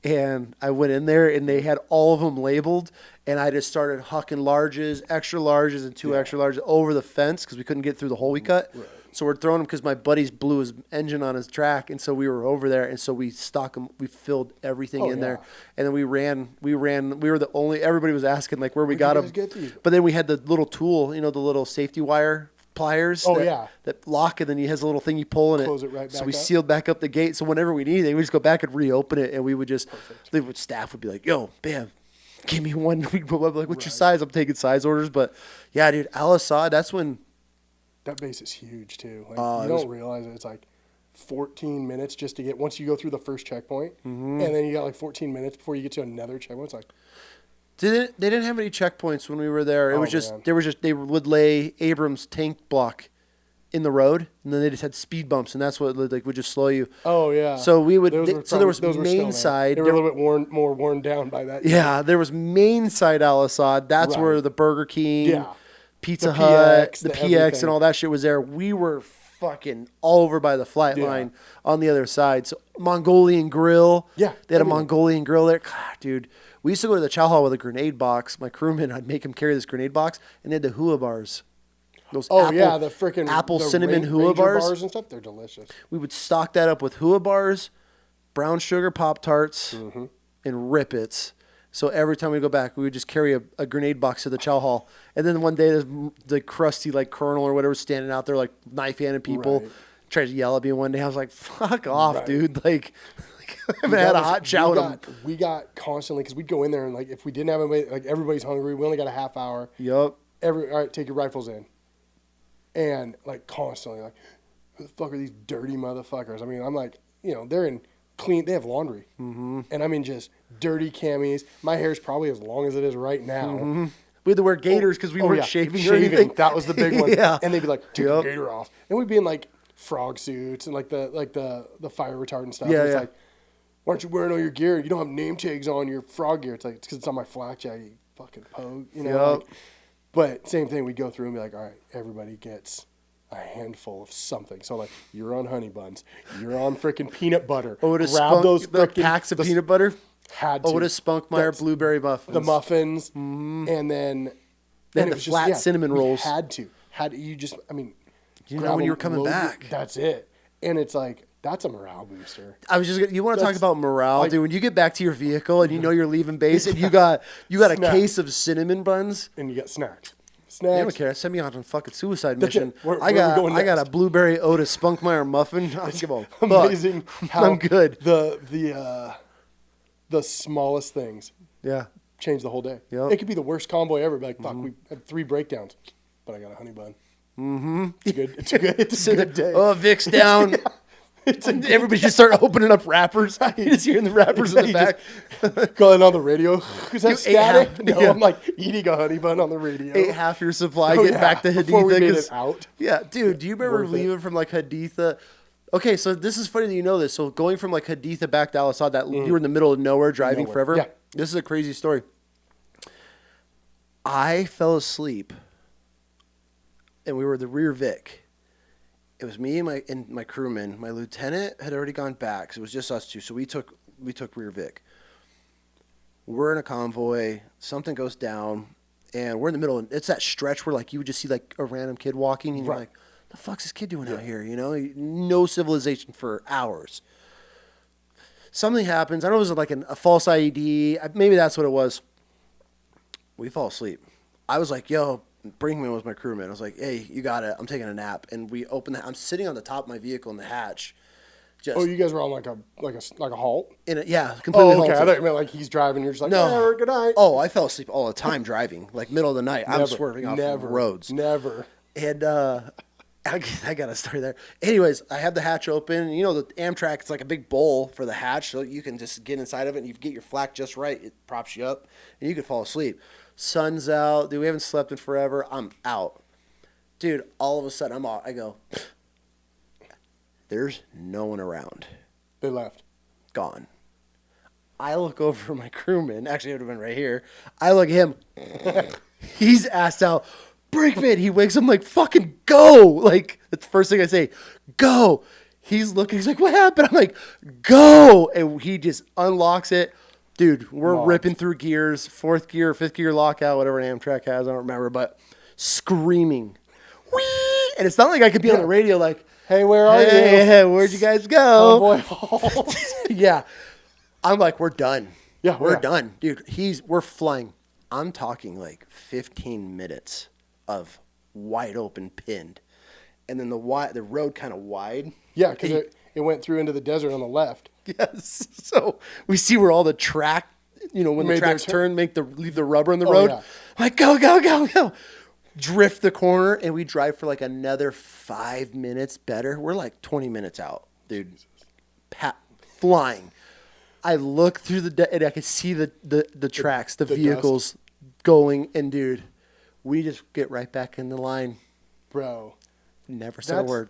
and I went in there, and they had all of them labeled, and I just started hucking larges, extra larges, and two extra larges over the fence because we couldn't get through the hole we cut. Right. So we're throwing them because my buddies blew his engine on his track, and so we were over there, and so we stocked them. We filled everything in there, and then we ran. We were the only. Everybody was asking like where we got them. But then we had the little tool, the little safety wire pliers. That lock, and then he has a little thing you pull in Close it right back So we up. Sealed back up the gate. So whenever we needed it, we just go back and reopen it, and we would just. Staff would be like, "Yo, bam, give me one." We'd go up like, "What's your size?" I'm taking size orders, but yeah, dude, Al-Assad. That's when. That base is huge too. Like, you don't realize it. It's like 14 minutes just to get once you go through the first checkpoint, and then you got like 14 minutes before you get to another checkpoint. It's like they didn't have any checkpoints when we were there. It was just they would lay Abrams tank block in the road, and then they just had speed bumps, and that's what like would just slow you. Oh yeah. So we would. So there was main side. They were a little bit more worn down by that. Yeah, there was main side Al-Assad. That's where the Burger King. Yeah. Pizza Hut, the PX, and all that shit was there. We were fucking all over by the flight line on the other side. So Mongolian grill. Yeah. They had a Mongolian grill there. God, dude, we used to go to the chow hall with a grenade box. My crewman, I'd make him carry this grenade box, and they had the hua bars. Those the freaking apple cinnamon hua bars and stuff. They're delicious. We would stock that up with hua bars, brown sugar Pop-Tarts, and Rip-Its. So every time we go back, we would just carry a grenade box to the chow hall. And then one day, the crusty like colonel or whatever was standing out there like knife handing people, tried to yell at me one day. I was like, "Fuck off, dude!" Like I haven't had a hot chow. We got constantly because we'd go in there and like if we didn't have anybody, like everybody's hungry. We only got a half hour. Yep. All right, take your rifles in. And like constantly, like, who the fuck are these dirty motherfuckers? I mean, I'm like, they're in clean. They have laundry, and I mean just dirty camis. My hair's probably as long as it is right now. We had to wear gaiters because we weren't shaving or anything. That was the big one. And they'd be like, take your gaiter off, and we'd be in like frog suits and like the fire retardant stuff. It's like, why aren't you wearing all your gear? You don't have name tags on your frog gear. It's like, it's because it's on my flak jacket, you fucking pogue. Like, but same thing, we'd go through and be like, all right, everybody gets a handful of something. So like, you're on honey buns, you're on freaking peanut butter. Grab those packs of peanut butter. Had to. Otis Spunkmeyer blueberry muffins. The muffins, and then the flat cinnamon rolls. Had you know when you were coming back. That's it. And it's like, that's a morale booster. You want to talk about morale, dude? When you get back to your vehicle and you know you're leaving base and you got a case of cinnamon buns and you got snacks. I don't care. Send me on a fucking suicide mission. I got a blueberry Otis Spunkmeyer muffin. I don't give a fuck. Amazing how I'm good. The smallest things change the whole day. Yep. It could be the worst convoy ever. Be like, fuck, we had 3 breakdowns, but I got a honey bun. Mm-hmm. It's good. It's a good day. Oh, Vic's down. Everybody just start opening up wrappers. You just hearing the wrappers in the back. Going on the radio. Is that static? No, I'm like eating a honey bun on the radio. Ate half your supply, getting back to Haditha. Before we made it out. Yeah, dude, do you remember leaving from like Haditha? Okay, so this is funny that you know this. So going from like Haditha back to Al Asad, you were in the middle of nowhere driving forever. Yeah. This is a crazy story. I fell asleep, and we were the rear Vic. It was me and my crewman. My lieutenant had already gone back, so it was just us two. So we took rear Vic. We're in a convoy. Something goes down, and we're in the middle. And it's that stretch where like you would just see like a random kid walking, and you're like, "The fuck's this kid doing out here?" You know, no civilization for hours. Something happens. I don't know if it was like a false IED. Maybe that's what it was. We fall asleep. I was like, "Yo." Brinkman was my crewman. I was like, "Hey, you got it. I'm taking a nap." And we opened I'm sitting on the top of my vehicle in the hatch. You guys were on like a halt? Completely halted. I thought you meant like he's driving. You're just like, no, good night. Oh, I fell asleep all the time driving, like middle of the night. I'm swerving off the roads. Never. And I got a story there. Anyways, I have the hatch open. You know, the Amtrak, it's like a big bowl for the hatch, so you can just get inside of it, and you get your flak just right. It props you up, and you can fall asleep. Sun's out. Dude, we haven't slept in forever. I'm out. Dude, all of a sudden, I'm out. I go, there's no one around. They left. Gone. I look over my crewman. Actually, it would have been right here. I look at him. He's assed out. Brinkman. He wakes up. I'm like, fucking go. Like, that's the first thing I say. Go. He's looking. He's like, what happened? I'm like, go. And he just unlocks it. Dude, we're ripping through gears, 4th gear, 5th gear lockout, whatever an Amtrak has, I don't remember, but screaming. Whee! And it's not like I could be on the radio like, hey, where are you? Hey, where'd you guys go? Convoy. Yeah. I'm like, we're done. Yeah, we're done. Dude, we're flying. I'm talking like 15 minutes of wide open pinned. And then the road kind of wide. Yeah, because it went through into the desert on the left. Yes. So we see where all the track, when the tracks turn, leave the rubber in the road. Yeah. I'm like, go, go, go, go. Drift the corner, and we drive for like another 5 minutes better. We're like 20 minutes out, dude. Flying. I look through and I can see the tracks, the vehicles dust going, and dude, we just get right back in the line. Bro. Never said a word.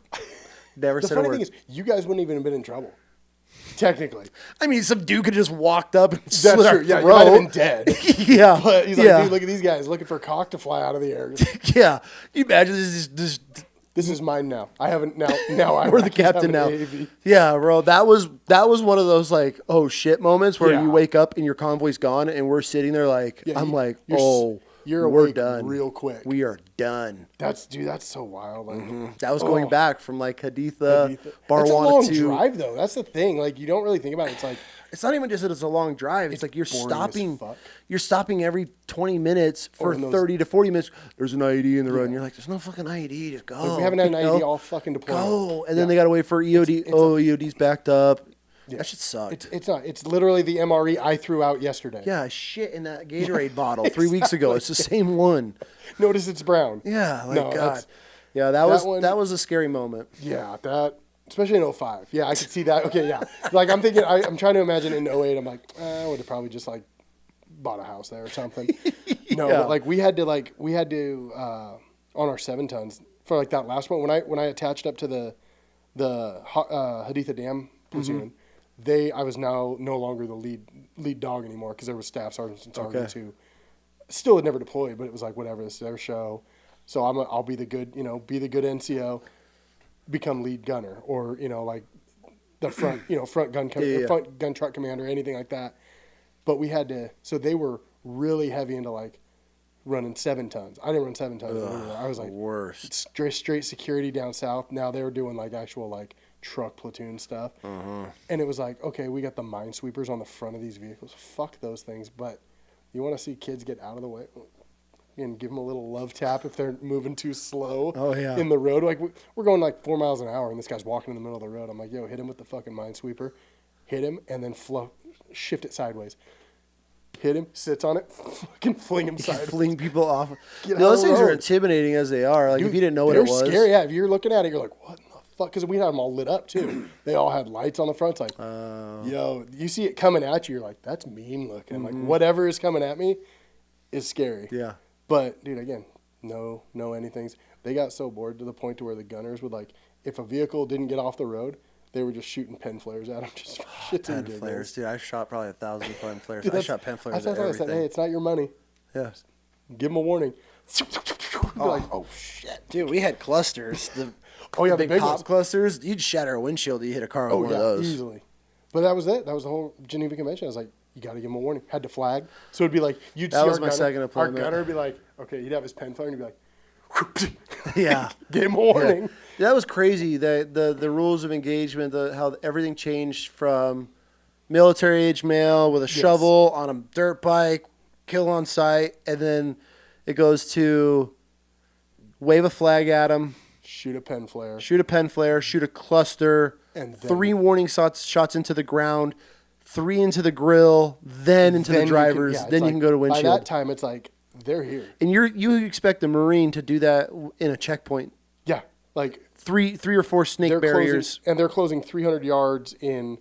Never said a word. The funny thing is, you guys wouldn't even have been in trouble. Technically. I mean, some dude could have just walked up and slit our throat. Yeah, you might have been dead. Yeah. But he's like, dude, look at these guys looking for a cock to fly out of the air. Yeah. You imagine this is mine now. I haven't now. We're the captain now. Yeah, bro. That was one of those like, oh shit moments where you wake up and your convoy's gone and we're sitting there like, I'm like, we're done real quick. We are done. That's so wild. Like, that was going back from like Haditha, Barwana It's a long to drive though. That's the thing. Like, you don't really think about it. It's like, it's not even just that it's a long drive. It's like you're stopping every 20 minutes for 30 to 40 minutes. There's an IED in the road, and you're like, there's no fucking IED. Just go. Like, we haven't had an IED all fucking deployed. Go. And then they got to wait for EOD. EOD's backed up. Yeah. That shit sucked. It's not. It's literally the MRE I threw out yesterday. Yeah, shit in that Gatorade bottle 3 weeks ago. It's the same one. Notice it's brown. Yeah, God. Yeah, that was a scary moment. Yeah, especially in 05. Yeah, I could see that. Okay, yeah. Like, I'm thinking, I'm trying to imagine in 08, I'm like, I would have probably just, like, bought a house there or something. No, but, like, we had to, on our 7 tons, for, like, that last one, when I attached up to the Haditha Dam platoon, I was now no longer the lead dog anymore because there was staff sergeants and sergeants who still had never deployed, but it was like, whatever, this is their show. So I'll be the good NCO. Become lead gunner or like the front front gun truck commander, anything like that. But we had to, so they were really heavy into like running 7 tons. I didn't run 7 tons. I was like worst. Straight security down south. Now they were doing like actual like truck platoon stuff. And it was like, okay, we got the minesweepers on the front of these vehicles. Fuck those things. But you want to see kids get out of the way and give them a little love tap if they're moving too slow in the road. Like we're going like 4 miles an hour and this guy's walking in the middle of the road. I'm like, yo, hit him with the fucking minesweeper. Hit him and then shift it sideways. Hit him, sits on it, fucking fling him sideways. Fling people off. Those things are intimidating as they are. Like, dude, if you didn't know what it was. They're scary. Yeah, if you're looking at it, you're like, what in the fuck? Because we had them all lit up, too. They all had lights on the front. It's like, yo, you see it coming at you, you're like, that's mean looking. Like, whatever is coming at me is scary. Yeah. But, dude, again, no anythings. They got so bored to the point to where the gunners would, like, if a vehicle didn't get off the road, they were just shooting pen flares at them. Just pen flares, dude. I shot probably 1,000 pen flares. Dude, I shot pen flares at everything. I said, hey, it's not your money. Yeah. Give them a warning. Like, oh, shit. Dude, we had clusters. The big pop ones. Clusters. You'd shatter a windshield. You hit a car with one of those. Easily. But that was it. That was the whole Geneva Convention. I was like, you got to give them a warning. Had to flag. So it'd be like, you'd see our gunner. Our gunner would be like, okay, he'd have his pen flare and he'd be like, yeah, give him a warning. Yeah. That was crazy. The rules of engagement, how everything changed from military age male with a shovel on a dirt bike, kill on sight, and then it goes to wave a flag at him, shoot a pen flare, shoot a cluster, and then 3 warning shots into the ground, 3 into the grill, then into the drivers, then you can go to windshield. By that time, it's like, they're here. And you expect a Marine to do that in a checkpoint. Yeah, like 3 or 4 snake barriers. And they're closing 300 yards in,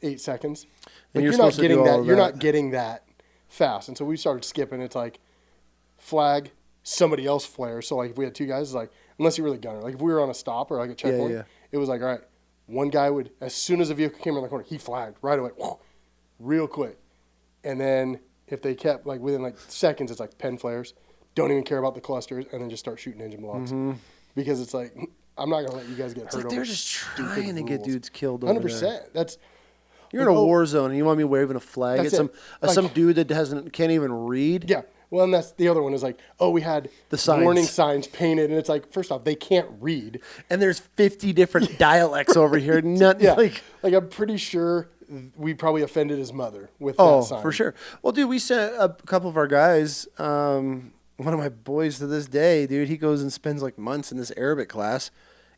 8 seconds? And like, you're supposed to do all of that. You're not getting that fast. And so we started skipping. It's like flag, somebody else flares. So like if we had 2 guys, it's like, unless you were the gunner. Like if we were on a stop or like a checkpoint, it was like, all right, one guy would, as soon as a vehicle came around the corner, he flagged right away, real quick. And then if they kept, like, within, like, seconds, it's like pen flares. Don't even care about the clusters, and then just start shooting engine blocks. Because it's like, I'm not going to let you guys get hurt over they're just trying to get dudes killed over 100%. There. You're in a war zone, and you want me waving a flag at some dude that can't even read? Yeah. Well, and that's the other one is like, we had the warning signs painted, and it's like, first off, they can't read. And there's 50 different dialects over here. Like I'm pretty sure we probably offended his mother with that sign. Oh, for sure. Well, dude, we sent a couple of our guys, one of my boys to this day, dude, he goes and spends like months in this Arabic class,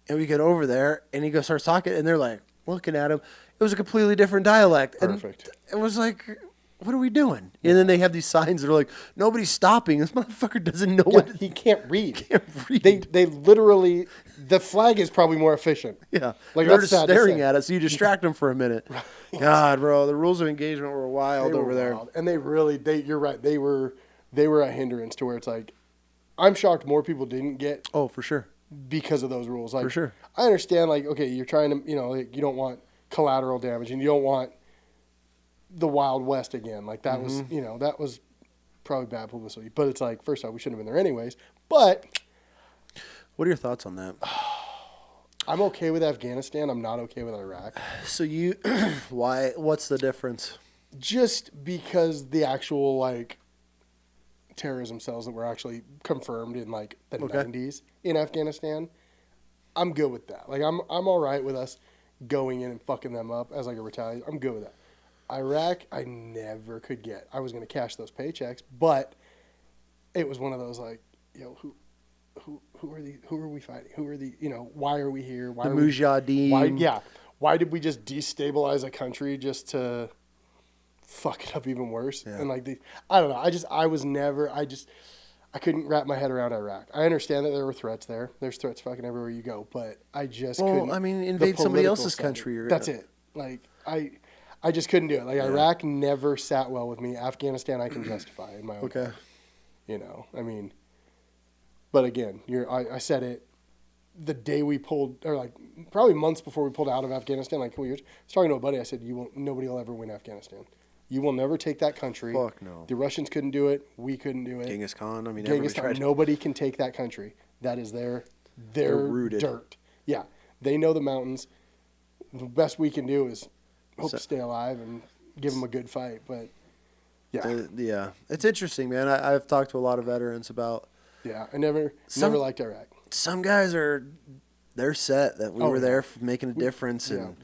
and we get over there, and he starts talking, and they're like looking at him. It was a completely different dialect. Perfect. And it was like, what are we doing? And then they have these signs that are like, nobody's stopping. This motherfucker doesn't know what. He can't read. They literally, the flag is probably more efficient. Yeah. Like they're just staring at it, so you distract them for a minute. Right. God, bro, the rules of engagement were wild over there. And you're right. They were a hindrance to where it's like, I'm shocked more people didn't get. Oh, for sure. Because of those rules. Like, for sure. I understand, like, okay, you're trying to, like, you don't want collateral damage and you don't want the Wild West again. Like that was, that was probably bad publicity. But it's like, first off, we shouldn't have been there anyways. But what are your thoughts on that? I'm okay with Afghanistan. I'm not okay with Iraq. So why? What's the difference? Just because the actual like terrorism cells that were actually confirmed in like the 90s in Afghanistan, I'm good with that. Like I'm all right with us going in and fucking them up as like a retaliation. I'm good with that. Iraq, I never could get. I was going to cash those paychecks, but it was one of those like, who are we fighting? Who are the, why are we here? Why the Mujahideen. Why did we just destabilize a country just to fuck it up even worse? Yeah. And like I don't know. I couldn't wrap my head around Iraq. I understand that there were threats there. There's threats fucking everywhere you go, but I just couldn't. Well, I mean, invade somebody else's country. That's it. Like I just couldn't do it. Like Iraq never sat well with me. Afghanistan, I can justify in my own. Okay. I mean, but again, I said it the day we pulled, or like probably months before we pulled out of Afghanistan, like a couple years. I was talking to a buddy. I said, nobody will ever win Afghanistan. You will never take that country. Fuck no. The Russians couldn't do it. We couldn't do it. Genghis Khan. I mean, nobody can take that country. That is their rooted dirt. Yeah, they know the mountains. The best we can do is hope to stay alive and give them a good fight. But Yeah. It's interesting, man. I've talked to a lot of veterans about. Yeah, I never liked Iraq. Some guys they're set that we were there for making a difference. And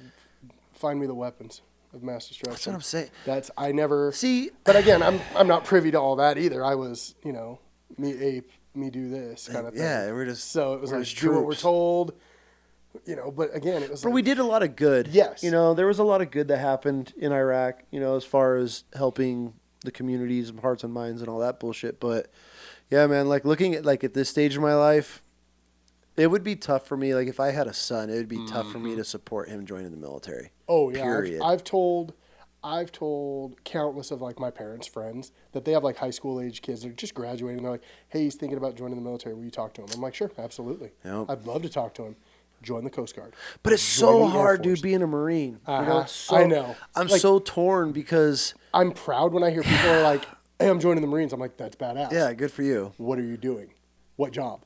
find me the weapons of mass destruction. That's what I'm saying. I never see. But again, I'm not privy to all that either. I was, me ape, me do this kind of thing. Yeah, we're just so it was like do what we're told. But again, it was. But we did a lot of good. Yes. There was a lot of good that happened in Iraq. As far as helping the communities and hearts and minds and all that bullshit. But yeah, man, like looking at at this stage of my life, it would be tough for me. Like if I had a son, it would be tough for me to support him joining the military. Oh yeah, period. I've told countless of my parents' friends that they have high school age kids. They're just graduating. They're like, hey, he's thinking about joining the military. Will you talk to him? I'm like, sure, absolutely. Yep. I'd love to talk to him. Join the Coast Guard. But it's so hard, dude, being a Marine. I know. I'm so torn because I'm proud when I hear people are like, hey, I'm joining the Marines. I'm like, that's badass. Yeah, good for you. What are you doing? What job?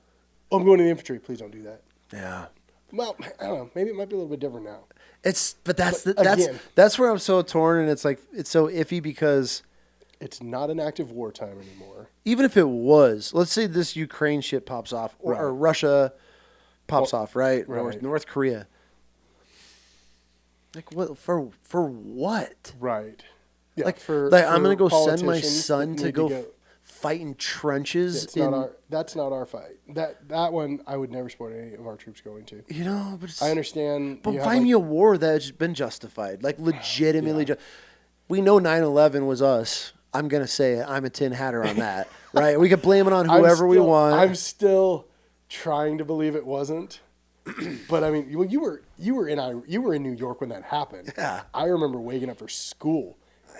Oh, I'm going to the infantry. Please don't do that. Yeah. Well, I don't know. Maybe it might be a little bit different now. That's where I'm so torn, and it's so iffy because it's not an active wartime anymore. Even if it was, let's say this Ukraine shit pops off, or Russia pops off, right? North Korea. Like what for what? Right. Yeah. I'm gonna go send my son to go fight in trenches. That's not our fight. That one I would never support any of our troops going to. But I understand. But find me a war that's been justified, legitimately. We know 9/11 was us. I'm gonna say it. I'm a tin hatter on that, right? We could blame it on whoever we want. I'm still trying to believe it wasn't. But I mean, you were in New York when that happened. Yeah. I remember waking up for school.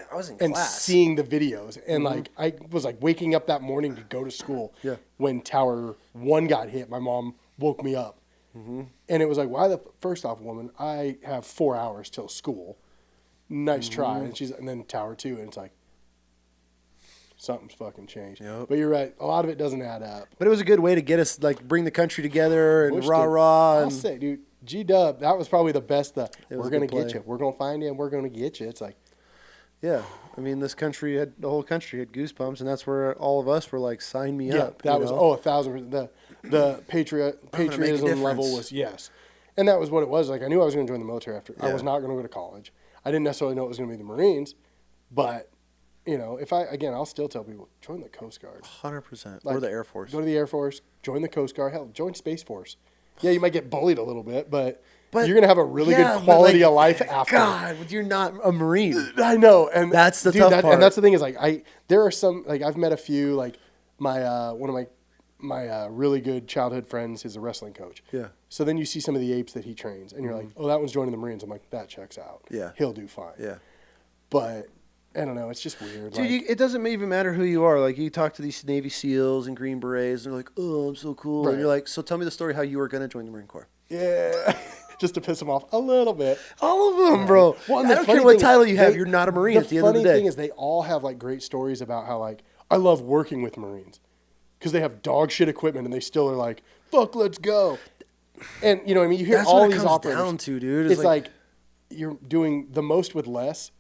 I was in and class. Seeing the videos and I was waking up that morning to go to school. Yeah. When Tower 1 got hit, my mom woke me up. And it was first off, woman, I have 4 hours till school. Nice try. And then Tower 2, and it's something's fucking changed. Yep. But you're right. A lot of it doesn't add up. But it was a good way to get us, bring the country together and rah-rah. I'll say, dude, G-Dub, that was probably the best. We're going to get you. We're going to find you, and we're going to get you. It's yeah. I mean, the whole country had goosebumps, and that's where all of us were sign me up. That was, 1,000%. The patriotism level was, yes. And that was what it was. I knew I was going to join the military after. Yeah. I was not going to go to college. I didn't necessarily know it was going to be the Marines, but... I'll still tell people, join the Coast Guard. 100%. Or the Air Force. Go to the Air Force, join the Coast Guard. Hell, join Space Force. Yeah, you might get bullied a little bit, but you're going to have a really good quality of life after. God, you're not a Marine. I know. And that's the tough part. And that's the thing is, there are some, I've met a few, my, one of my really good childhood friends is a wrestling coach. Yeah. So then you see some of the apes that he trains, and you're like, oh, that one's joining the Marines. I'm like, that checks out. Yeah. He'll do fine. Yeah. But... I don't know. It's just weird. Dude, it doesn't even matter who you are. You talk to these Navy SEALs and Green Berets, and they're like, oh, I'm so cool. Right. And you're like, so tell me the story how you were going to join the Marine Corps. Yeah. Just to piss them off a little bit. All of them, bro. Well, I don't care what title you have. You're not a Marine at the end of the day. The funny thing is they all have, great stories about how, I love working with Marines. Because they have dog shit equipment, and they still are like, fuck, let's go. And, you know what I mean? You hear that's all what these it comes operators. Down to, dude. It's you're doing the most with less.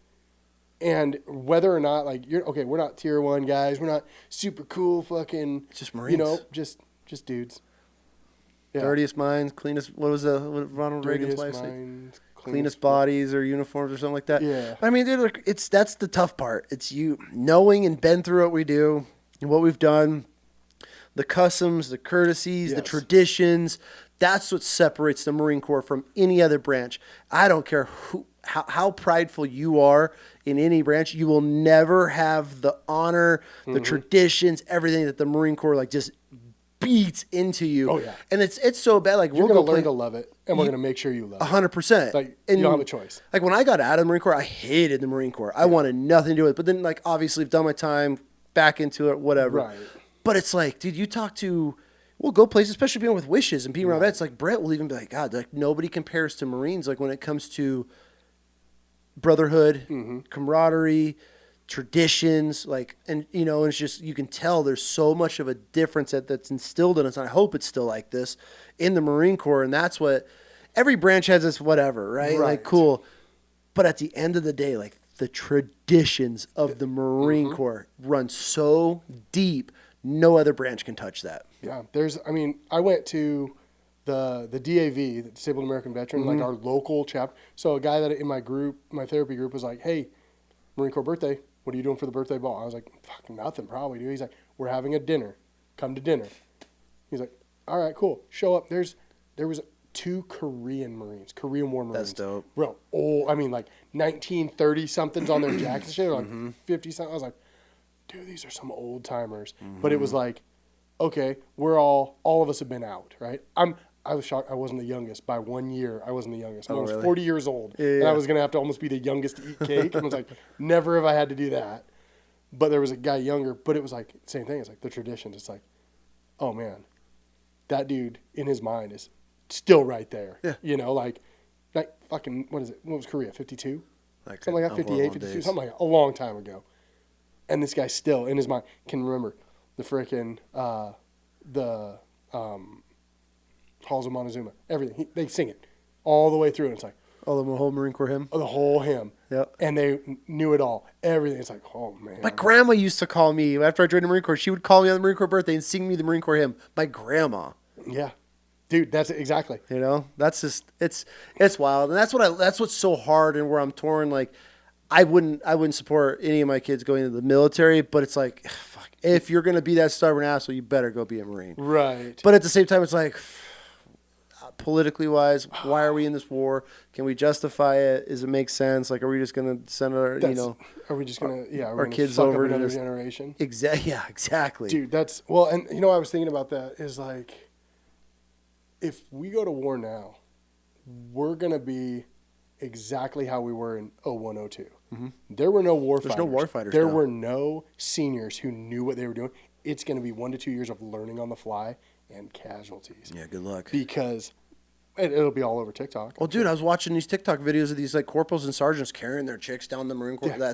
And whether or not, we're not tier 1 guys. We're not super cool fucking. Just Marines. Just dudes. Yeah. Dirtiest minds, cleanest, what was Ronald Reagan's wife say? Cleanest bodies or uniforms or something like that. Yeah. I mean, dude, that's the tough part. It's you knowing and been through what we do and what we've done, the customs, the courtesies, the traditions. That's what separates the Marine Corps from any other branch. I don't care how prideful you are in any branch, you will never have the honor, the traditions, everything that the Marine Corps just beats into you. Oh yeah, and it's so bad. You're going to learn to love it, and we're going to make sure you love it. 100%. You don't have a choice. When I got out of the Marine Corps, I hated the Marine Corps. I wanted nothing to do with it. But then obviously I've done my time, back into it, whatever. Right. But it's dude, you talk to. We'll go places, especially being with Wishes and being around vets. Brett will even be like, God, nobody compares to Marines. When it comes to brotherhood, camaraderie, traditions, and it's just, you can tell there's so much of a difference that's instilled in us. And I hope it's still like this in the Marine Corps. And that's what every branch has this whatever, right? Cool. But at the end of the day, the traditions of the Marine Corps run so deep. No other branch can touch that. Yeah. I went to the DAV, the Disabled American Veteran, like our local chapter. So a guy that in my therapy group was like, hey, Marine Corps birthday, what are you doing for the birthday ball? I was like, fucking nothing, probably, dude. He's like, we're having a dinner. Come to dinner. He's like, all right, cool. Show up. There was 2 Korean Marines, Korean War Marines. That's dope. Bro, like 1930 somethings on their jackets and shit, or like 50 something. I was like, dude, these are some old timers. But it was like, okay, we're all of us have been out, right? I was shocked I wasn't the youngest. By 1 year, I wasn't the youngest. I was really? 40 years old. Yeah. And I was going to have to almost be the youngest to eat cake. And I was like, never have I had to do that. But there was a guy younger. But it was like, same thing. It's like the traditions. It's like, oh, man, that dude in his mind is still right there. Yeah. You know, like fucking, what is it? What was Korea, 52? Like Something like that, 58, 52, days. Something like that, a long time ago. And this guy still, in his mind, can remember the frickin', Halls of Montezuma, everything. They sing it all the way through. And it's like, oh, the whole Marine Corps hymn? Oh, the whole hymn. Yep. And they knew it all. Everything. It's like, oh, man. My grandma used to call me, after I joined the Marine Corps, she would call me on the Marine Corps birthday and sing me the Marine Corps hymn. My grandma. Yeah. Dude, that's it, exactly. You know, that's just, it's wild. And that's what's so hard and where I'm torn. Like, I wouldn't support any of my kids going into the military, but it's like, fuck, if you're going to be that stubborn asshole, you better go be a Marine. Right. But at the same time, it's like, politically wise, why are we in this war? Can we justify it? Does it make sense? Like, are we just going to send our, are we just going to, our kids over to another this generation? Yeah, exactly. Dude, and I was thinking about that is like, if we go to war now, we're going to be exactly how we were in 01, 02. There were no war fighters. There's no war fighters. There were no seniors who knew what they were doing. It's going to be 1 to 2 years of learning on the fly and casualties. Yeah, good luck. Because it'll be all over TikTok. Well, dude, I was watching these TikTok videos of these like corporals and sergeants carrying their chicks down the Marine Corps. Yeah.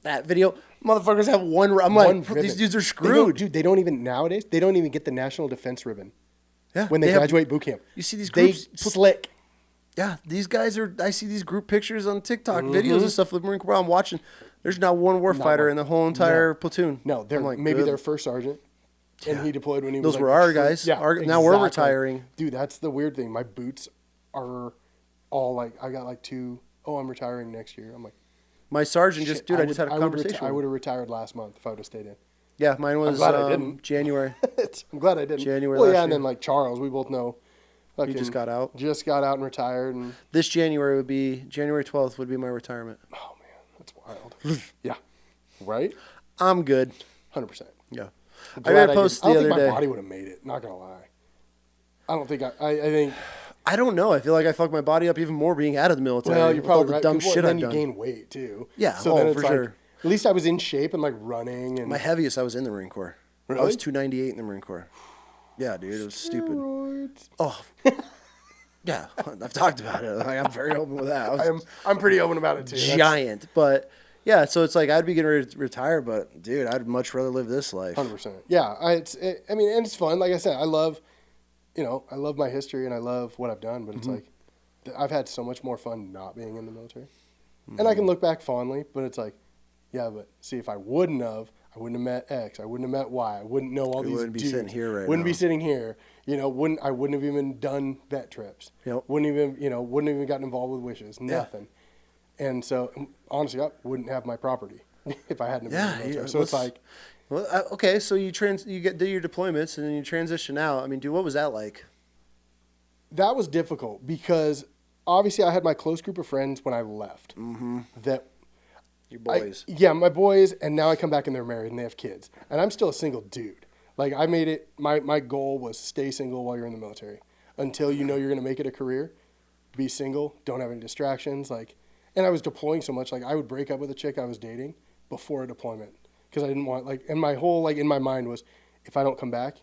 That video, motherfuckers have one. I'm like, these dudes are screwed. They don't even nowadays. They don't even get the National Defense Ribbon. Yeah, when they graduate boot camp. You see these groups slick. Yeah, these guys are. I see these group pictures on TikTok, videos and stuff with Marine Corps. I'm watching. There's not one warfighter in the whole entire platoon. No, they're like, maybe their first sergeant, and he deployed when he was. Those were our guys. Yeah, now we're retiring. Dude, that's the weird thing. My boots are all like, I got like 2. Oh, I'm retiring next year. I'm like, my sergeant I just had a conversation. I would have retired last month if I would have stayed in. Yeah, mine was January. I'm glad I didn't. January. Well, yeah, and then like Charles, we both know. He just got out. Just got out and retired. And this January would be January 12th would be my retirement. Oh man, that's wild. Yeah, right. I'm good. 100%. Yeah. I read a post the other day. I don't think my body would have made it. Not gonna lie. I don't think. I think. I don't know. I feel like I fucked my body up even more being out of the military. Well, you're probably all the right. dumb shit I've done. Then you gain weight too. Yeah. So then it's for sure. At least I was in shape and like running. And my heaviest, I was in the Marine Corps. Really? I was 298 in the Marine Corps. Yeah, dude, it was stupid. Oh. Yeah, I've talked about it. Like, I'm very open with that. I'm pretty open about it too. Giant, but yeah. So it's like I'd be getting ready to retire, but dude, I'd much rather live this life. 100%. Yeah, and it's fun. Like I said, I love my history and I love what I've done. But it's like I've had so much more fun not being in the military, and I can look back fondly. But it's like, yeah, but see, if I wouldn't have met X. I wouldn't have met Y. I wouldn't know all these dudes. Wouldn't be sitting here right now. Wouldn't be sitting here. I wouldn't have even done vet trips. Yep. Wouldn't even gotten involved with wishes. Nothing. Yeah. And so, honestly, I wouldn't have my property if I hadn't been in the military. So it's like... Well, okay, so you do your deployments and then you transition out. I mean, dude, what was that like? That was difficult because, obviously, I had my close group of friends when I left. That... Your boys. My boys, and now I come back and they're married and they have kids. And I'm still a single dude. Like, I made it, my goal was stay single while you're in the military. Until you know you're going to make it a career, be single, don't have any distractions. Like, and I was deploying so much, like, I would break up with a chick I was dating before a deployment. Because I didn't want, like, and my whole, like, in my mind was, if I don't come back,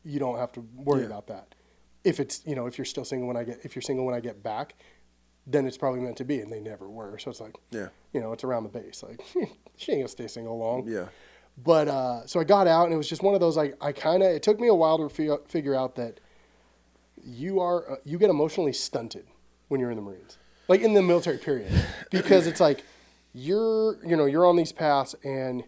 you don't have to worry about that. If it's, if you're still single if you're single when I get back, then it's probably meant to be, and they never were. So it's like, it's around the base. Like, she ain't gonna stay single long. Yeah. But, so I got out, and it was just one of those, like, it took me a while to figure out that you get emotionally stunted when you're in the Marines. like in the military period, because it's like you're on these paths and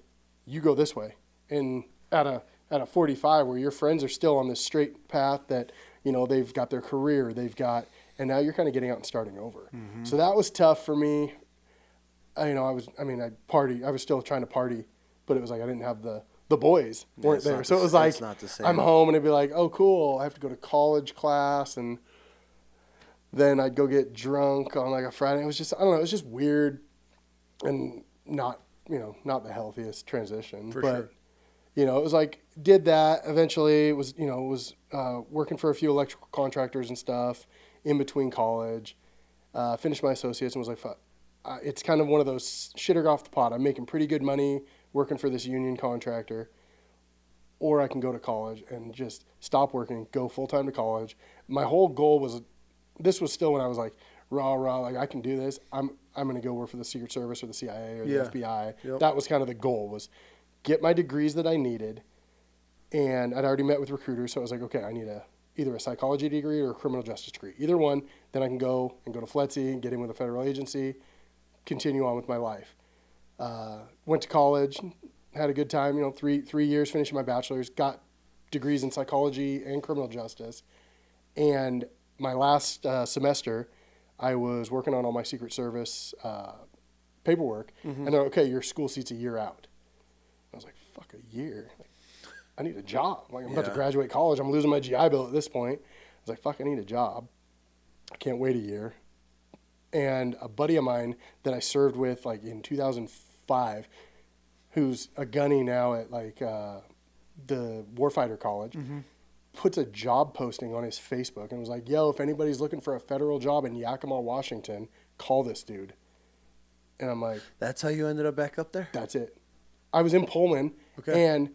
you go this way, and at a 45 where your friends are still on this straight path that they've got their career, and now you're kind of getting out and starting over. Mm-hmm. So that was tough for me. I was still trying to party, but it was like I didn't have the boys weren't there. So it was like I'm home and it'd be like, oh cool, I have to go to college class, and then I'd go get drunk on like a Friday. It was just, I don't know, it was just weird and not the healthiest transition. For sure. It was like, did that. Eventually it was working for a few electrical contractors and stuff in between college. Finished my associates and was like, it's kind of one of those shit or off the pot. I'm making pretty good money working for this union contractor, or I can go to college and just stop working, go full-time to college. My whole goal was, this was still when I was like, rah, like I can do this. I'm going to go work for the Secret Service or the CIA or the FBI. Yep. That was kind of the goal, was get my degrees that I needed. And I'd already met with recruiters. So I was like, okay, I need either a psychology degree or a criminal justice degree. Either one, then I can go to FLETC and get in with a federal agency, continue on with my life. Went to college, had a good time, 3 years finishing my bachelor's, got degrees in psychology and criminal justice. And my last semester, I was working on all my Secret Service paperwork, mm-hmm. and they're like, okay, your school seat's a year out. I was like, fuck, a year? Like, I need a job. Like, I'm about to graduate college. I'm losing my GI Bill at this point. I was like, fuck, I need a job. I can't wait a year. And a buddy of mine that I served with like in 2005, who's a gunny now at like the Warfighter College, mm-hmm. puts a job posting on his Facebook and was like, yo, if anybody's looking for a federal job in Yakima, Washington, call this dude. And I'm like, that's how you ended up back up there? That's it. I was in Pullman, and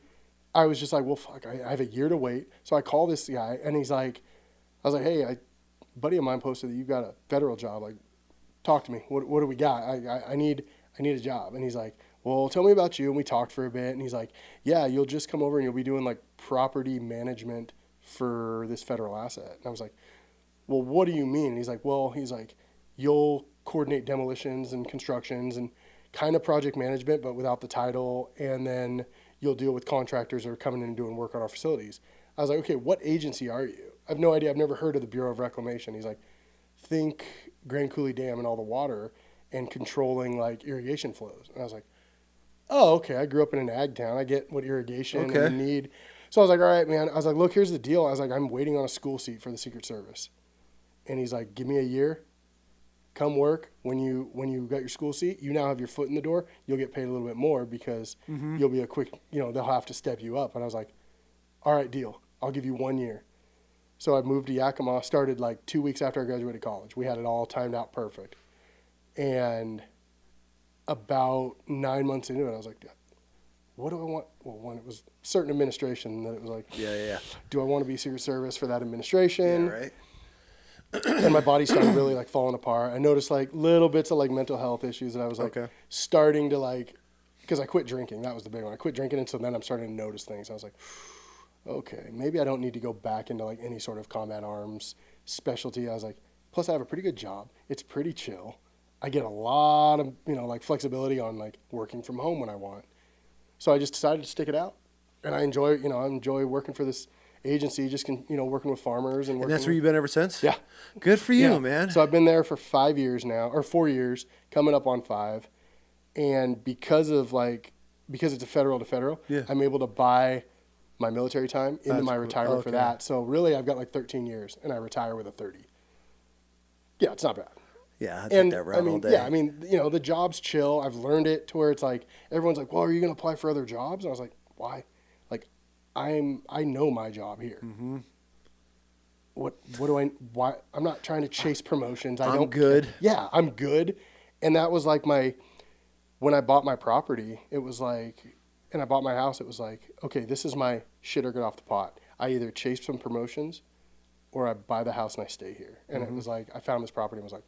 I was just like, well, fuck, I have a year to wait. So I call this guy, and he's like, I was like, hey, a buddy of mine posted that you got a federal job. Like, talk to me. What do we got? I need a job. And he's like, well, tell me about you. And we talked for a bit. And he's like, yeah, you'll just come over and you'll be doing like property management for this federal asset. And I was like, well, what do you mean? And he's like, you'll coordinate demolitions and constructions and kind of project management, but without the title. And then you'll deal with contractors that are coming in and doing work on our facilities. I was like, okay, what agency are you? I have no idea. I've never heard of the Bureau of Reclamation. He's like, think Grand Coulee Dam and all the water and controlling like irrigation flows. And I was like, oh, okay. I grew up in an ag town. I get what irrigation and need. So I was like, all right, man. I was like, look, here's the deal. I was like, I'm waiting on a school seat for the Secret Service. And he's like, give me a year. Come work. When you got your school seat, you now have your foot in the door. You'll get paid a little bit more because mm-hmm. you'll be a quick, they'll have to step you up. And I was like, all right, deal. I'll give you 1 year. So I moved to Yakima, started like 2 weeks after I graduated college. We had it all timed out perfect. And about 9 months into it, I was like, what do I want? Well, one, it was certain administration that it was like, do I want to be Secret Service for that administration? Yeah, right. And my body started really like falling apart. I noticed like little bits of like mental health issues that I was like starting to like, because I quit drinking. That was the big one. I quit drinking, and so then I'm starting to notice things. I was like, okay, maybe I don't need to go back into like any sort of combat arms specialty. I was like, plus I have a pretty good job. It's pretty chill. I get a lot of, like flexibility on like working from home when I want. So I just decided to stick it out. And I enjoy working for this agency, just, working with farmers. And that's where you've been ever since? Yeah. Good for you, man. So I've been there for 5 years now, or 4 years, coming up on 5. And because it's a federal to federal, I'm able to buy my military time into my retirement for that. So really I've got like 13 years and I retire with a 30. Yeah, it's not bad. Yeah, I take that route all day. Yeah, the job's chill. I've learned it to where it's like, everyone's like, well, are you going to apply for other jobs? And I was like, why? Like, I know my job here. Mm-hmm. Why? I'm not trying to chase promotions. I'm good. Yeah, I'm good. And that was like when I bought my property, it was like, and I bought my house, it was like, okay, this is my shit or get off the pot. I either chase some promotions or I buy the house and I stay here. And it was like, I found this property and was like,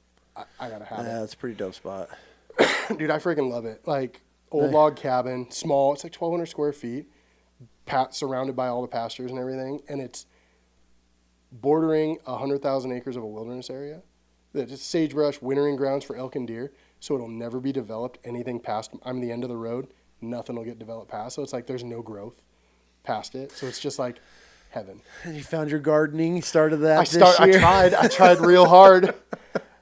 I got to have it. Yeah, it's a pretty dope spot. Dude, I freaking love it. Like, old log cabin, small. It's like 1,200 square feet, surrounded by all the pastures and everything. And it's bordering 100,000 acres of a wilderness area. Just sagebrush, wintering grounds for elk and deer. So it'll never be developed anything past, I'm the end of the road. Nothing will get developed past. So it's like there's no growth past it. So it's just like heaven. And you found your gardening. You started that this year. I tried real hard.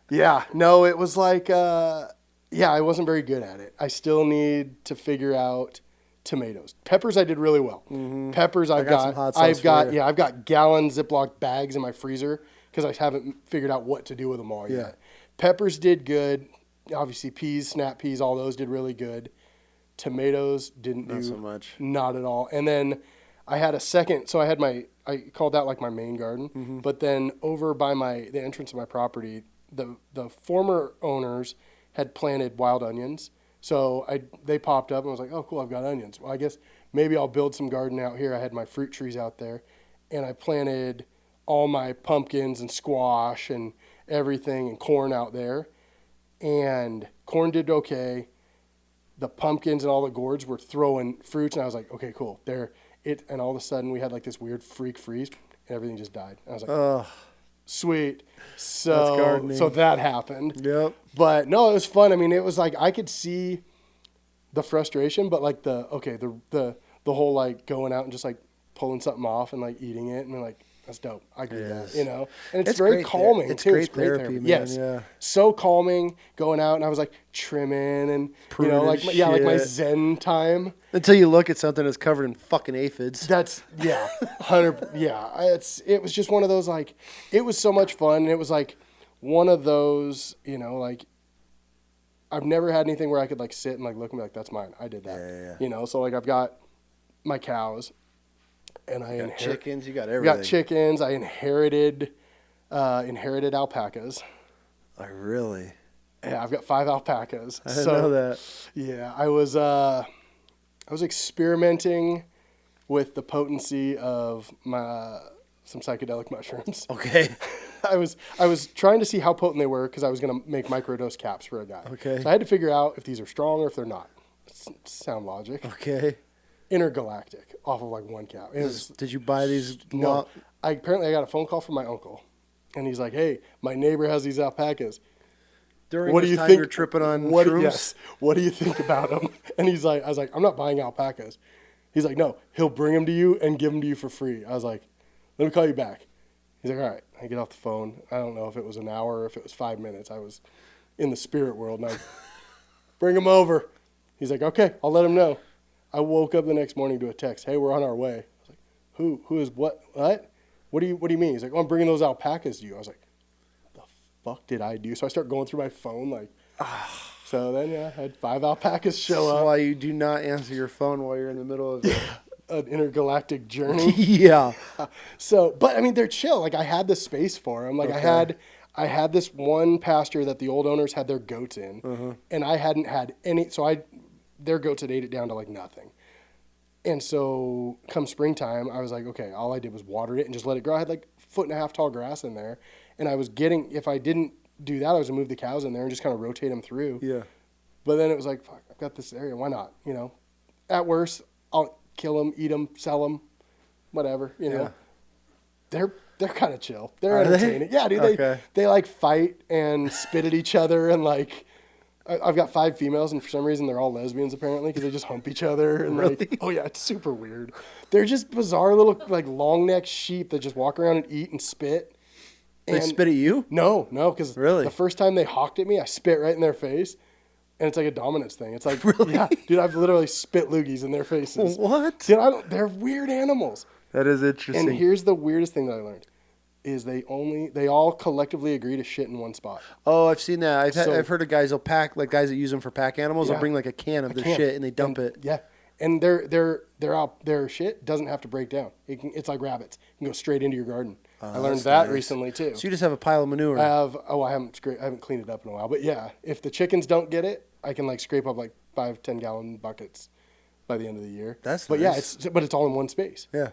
Yeah. No, it was like, I wasn't very good at it. I still need to figure out tomatoes. Peppers I did really well. Mm-hmm. Peppers I've got gallon Ziploc bags in my freezer because I haven't figured out what to do with them all yet. Peppers did good. Obviously peas, snap peas, all those did really good. Tomatoes didn't do so much. Not at all. And then I had a second, so I called that like my main garden. Mm-hmm. But then over by the entrance of my property, the former owners had planted wild onions. So they popped up and I was like, oh, cool, I've got onions. Well, I guess maybe I'll build some garden out here. I had my fruit trees out there, and I planted all my pumpkins and squash and everything and corn out there. And corn did okay. The pumpkins and all the gourds were throwing fruits, and I was like, okay, cool. And all of a sudden we had like this weird freak freeze, and everything just died. And I was like, sweet. So that happened. Yep. But no, it was fun. I mean, it was like I could see the frustration, but like the whole like going out and just like pulling something off and like eating it and like that's dope. I agree with that, you know. And it's very calming it's too. Great it's great therapy, man. Yes. Yeah. So calming going out, and I was like trimming and Pruning like my Zen time. Until you look at something that's covered in fucking aphids. That's 100. Yeah, it was just one of those like it was so much fun, and it was like one of those, you know, like I've never had anything where I could like sit and like look and be like, that's mine. I did that. Yeah. You know, so like I've got my cows. And I got chickens. You got everything. Got chickens. I inherited alpacas. Oh, really? Yeah, I've got 5 alpacas. I didn't know that. Yeah, I was experimenting with the potency of some psychedelic mushrooms. Okay. I was trying to see how potent they were because I was going to make microdose caps for a guy. Okay. So I had to figure out if these are strong or if they're not. Sound logic. Okay. Intergalactic off of like one cap. Did you buy these? No. Apparently I got a phone call from my uncle, and he's like, "Hey, my neighbor has these alpacas. During this time you're tripping on shrooms? Yes. What do you think about them?" And I was like, "I'm not buying alpacas." He's like, "No, he'll bring them to you and give them to you for free." I was like, "Let me call you back." He's like, "All right." I get off the phone. I don't know if it was an hour or if it was 5 minutes. I was in the spirit world, and I bring them over. He's like, "Okay, I'll let him know." I woke up the next morning to a text. "Hey, we're on our way." I was like, "Who is what? What do you mean?" He's like, "Oh, I'm bringing those alpacas to you." I was like, "What the fuck did I do?" So I start going through my phone like. So then I had 5 alpacas show up. That's why you do not answer your phone while you're in the middle of an intergalactic journey. Yeah. But I mean, they're chill. Like I had the space for them. Like okay. I had this one pasture that the old owners had their goats in, and I hadn't had any. So their goats had ate it down to like nothing. And so come springtime, I was like, okay, all I did was water it and just let it grow. I had like 1.5 foot tall grass in there. And I was if I didn't do that, I was gonna move the cows in there and just kind of rotate them through. Yeah. But then it was like, fuck, I've got this area. Why not? You know, at worst, I'll kill them, eat them, sell them, whatever, you know. They're kind of chill. They're entertaining. Yeah, dude, they like fight and spit at each other and like, I've got 5 females, and for some reason they're all lesbians apparently because they just hump each other and really? like, oh yeah, it's super weird. They're just bizarre little like long necked sheep that just walk around and eat and spit. They spit at you? No, because really? The first time they hawked at me, I spit right in their face, and it's like a dominance thing. It's like, really? Yeah, dude, I've literally spit loogies in their faces. What? Dude, they're weird animals. That is interesting. And here's the weirdest thing that I learned. Is they all collectively agree to shit in one spot. Oh, I've seen that. I've heard of guys will pack, like guys that use them for pack animals, they'll bring like a can of their shit and they dump it. Yeah. And their shit doesn't have to break down. It's like rabbits. It can go straight into your garden. I learned that recently too. So you just have a pile of manure. I haven't cleaned it up in a while. But yeah, if the chickens don't get it, I can like scrape up like 5-10 gallon buckets by the end of the year. That's nice. Yeah, but it's all in one space. Yeah.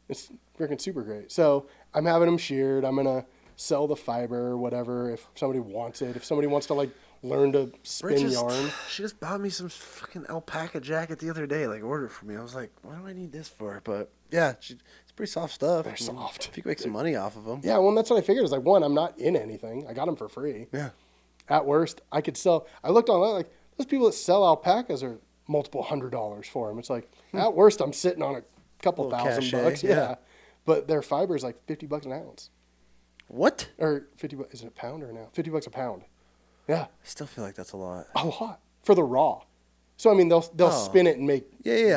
It's freaking super great. So I'm having them sheared. I'm going to sell the fiber or whatever if somebody wants it. If somebody wants to like learn to spin yarn. She just bought me some fucking alpaca jacket the other day, like ordered for me. I was like, what do I need this for? But yeah, it's pretty soft stuff. They're soft. If you can make some money off of them. Yeah, well, that's what I figured. It's like, one, I'm not in anything. I got them for free. Yeah. At worst, I could sell. I looked online, like, those people that sell alpacas are multiple $100s for them. It's like, at worst, I'm sitting on a couple $1,000. Yeah. But their fiber is like $50 an ounce. What? Or $50? Is it a pound or an ounce? $50 a pound. Yeah. I still feel like that's a lot. A lot for the raw. So I mean, they'll spin it and make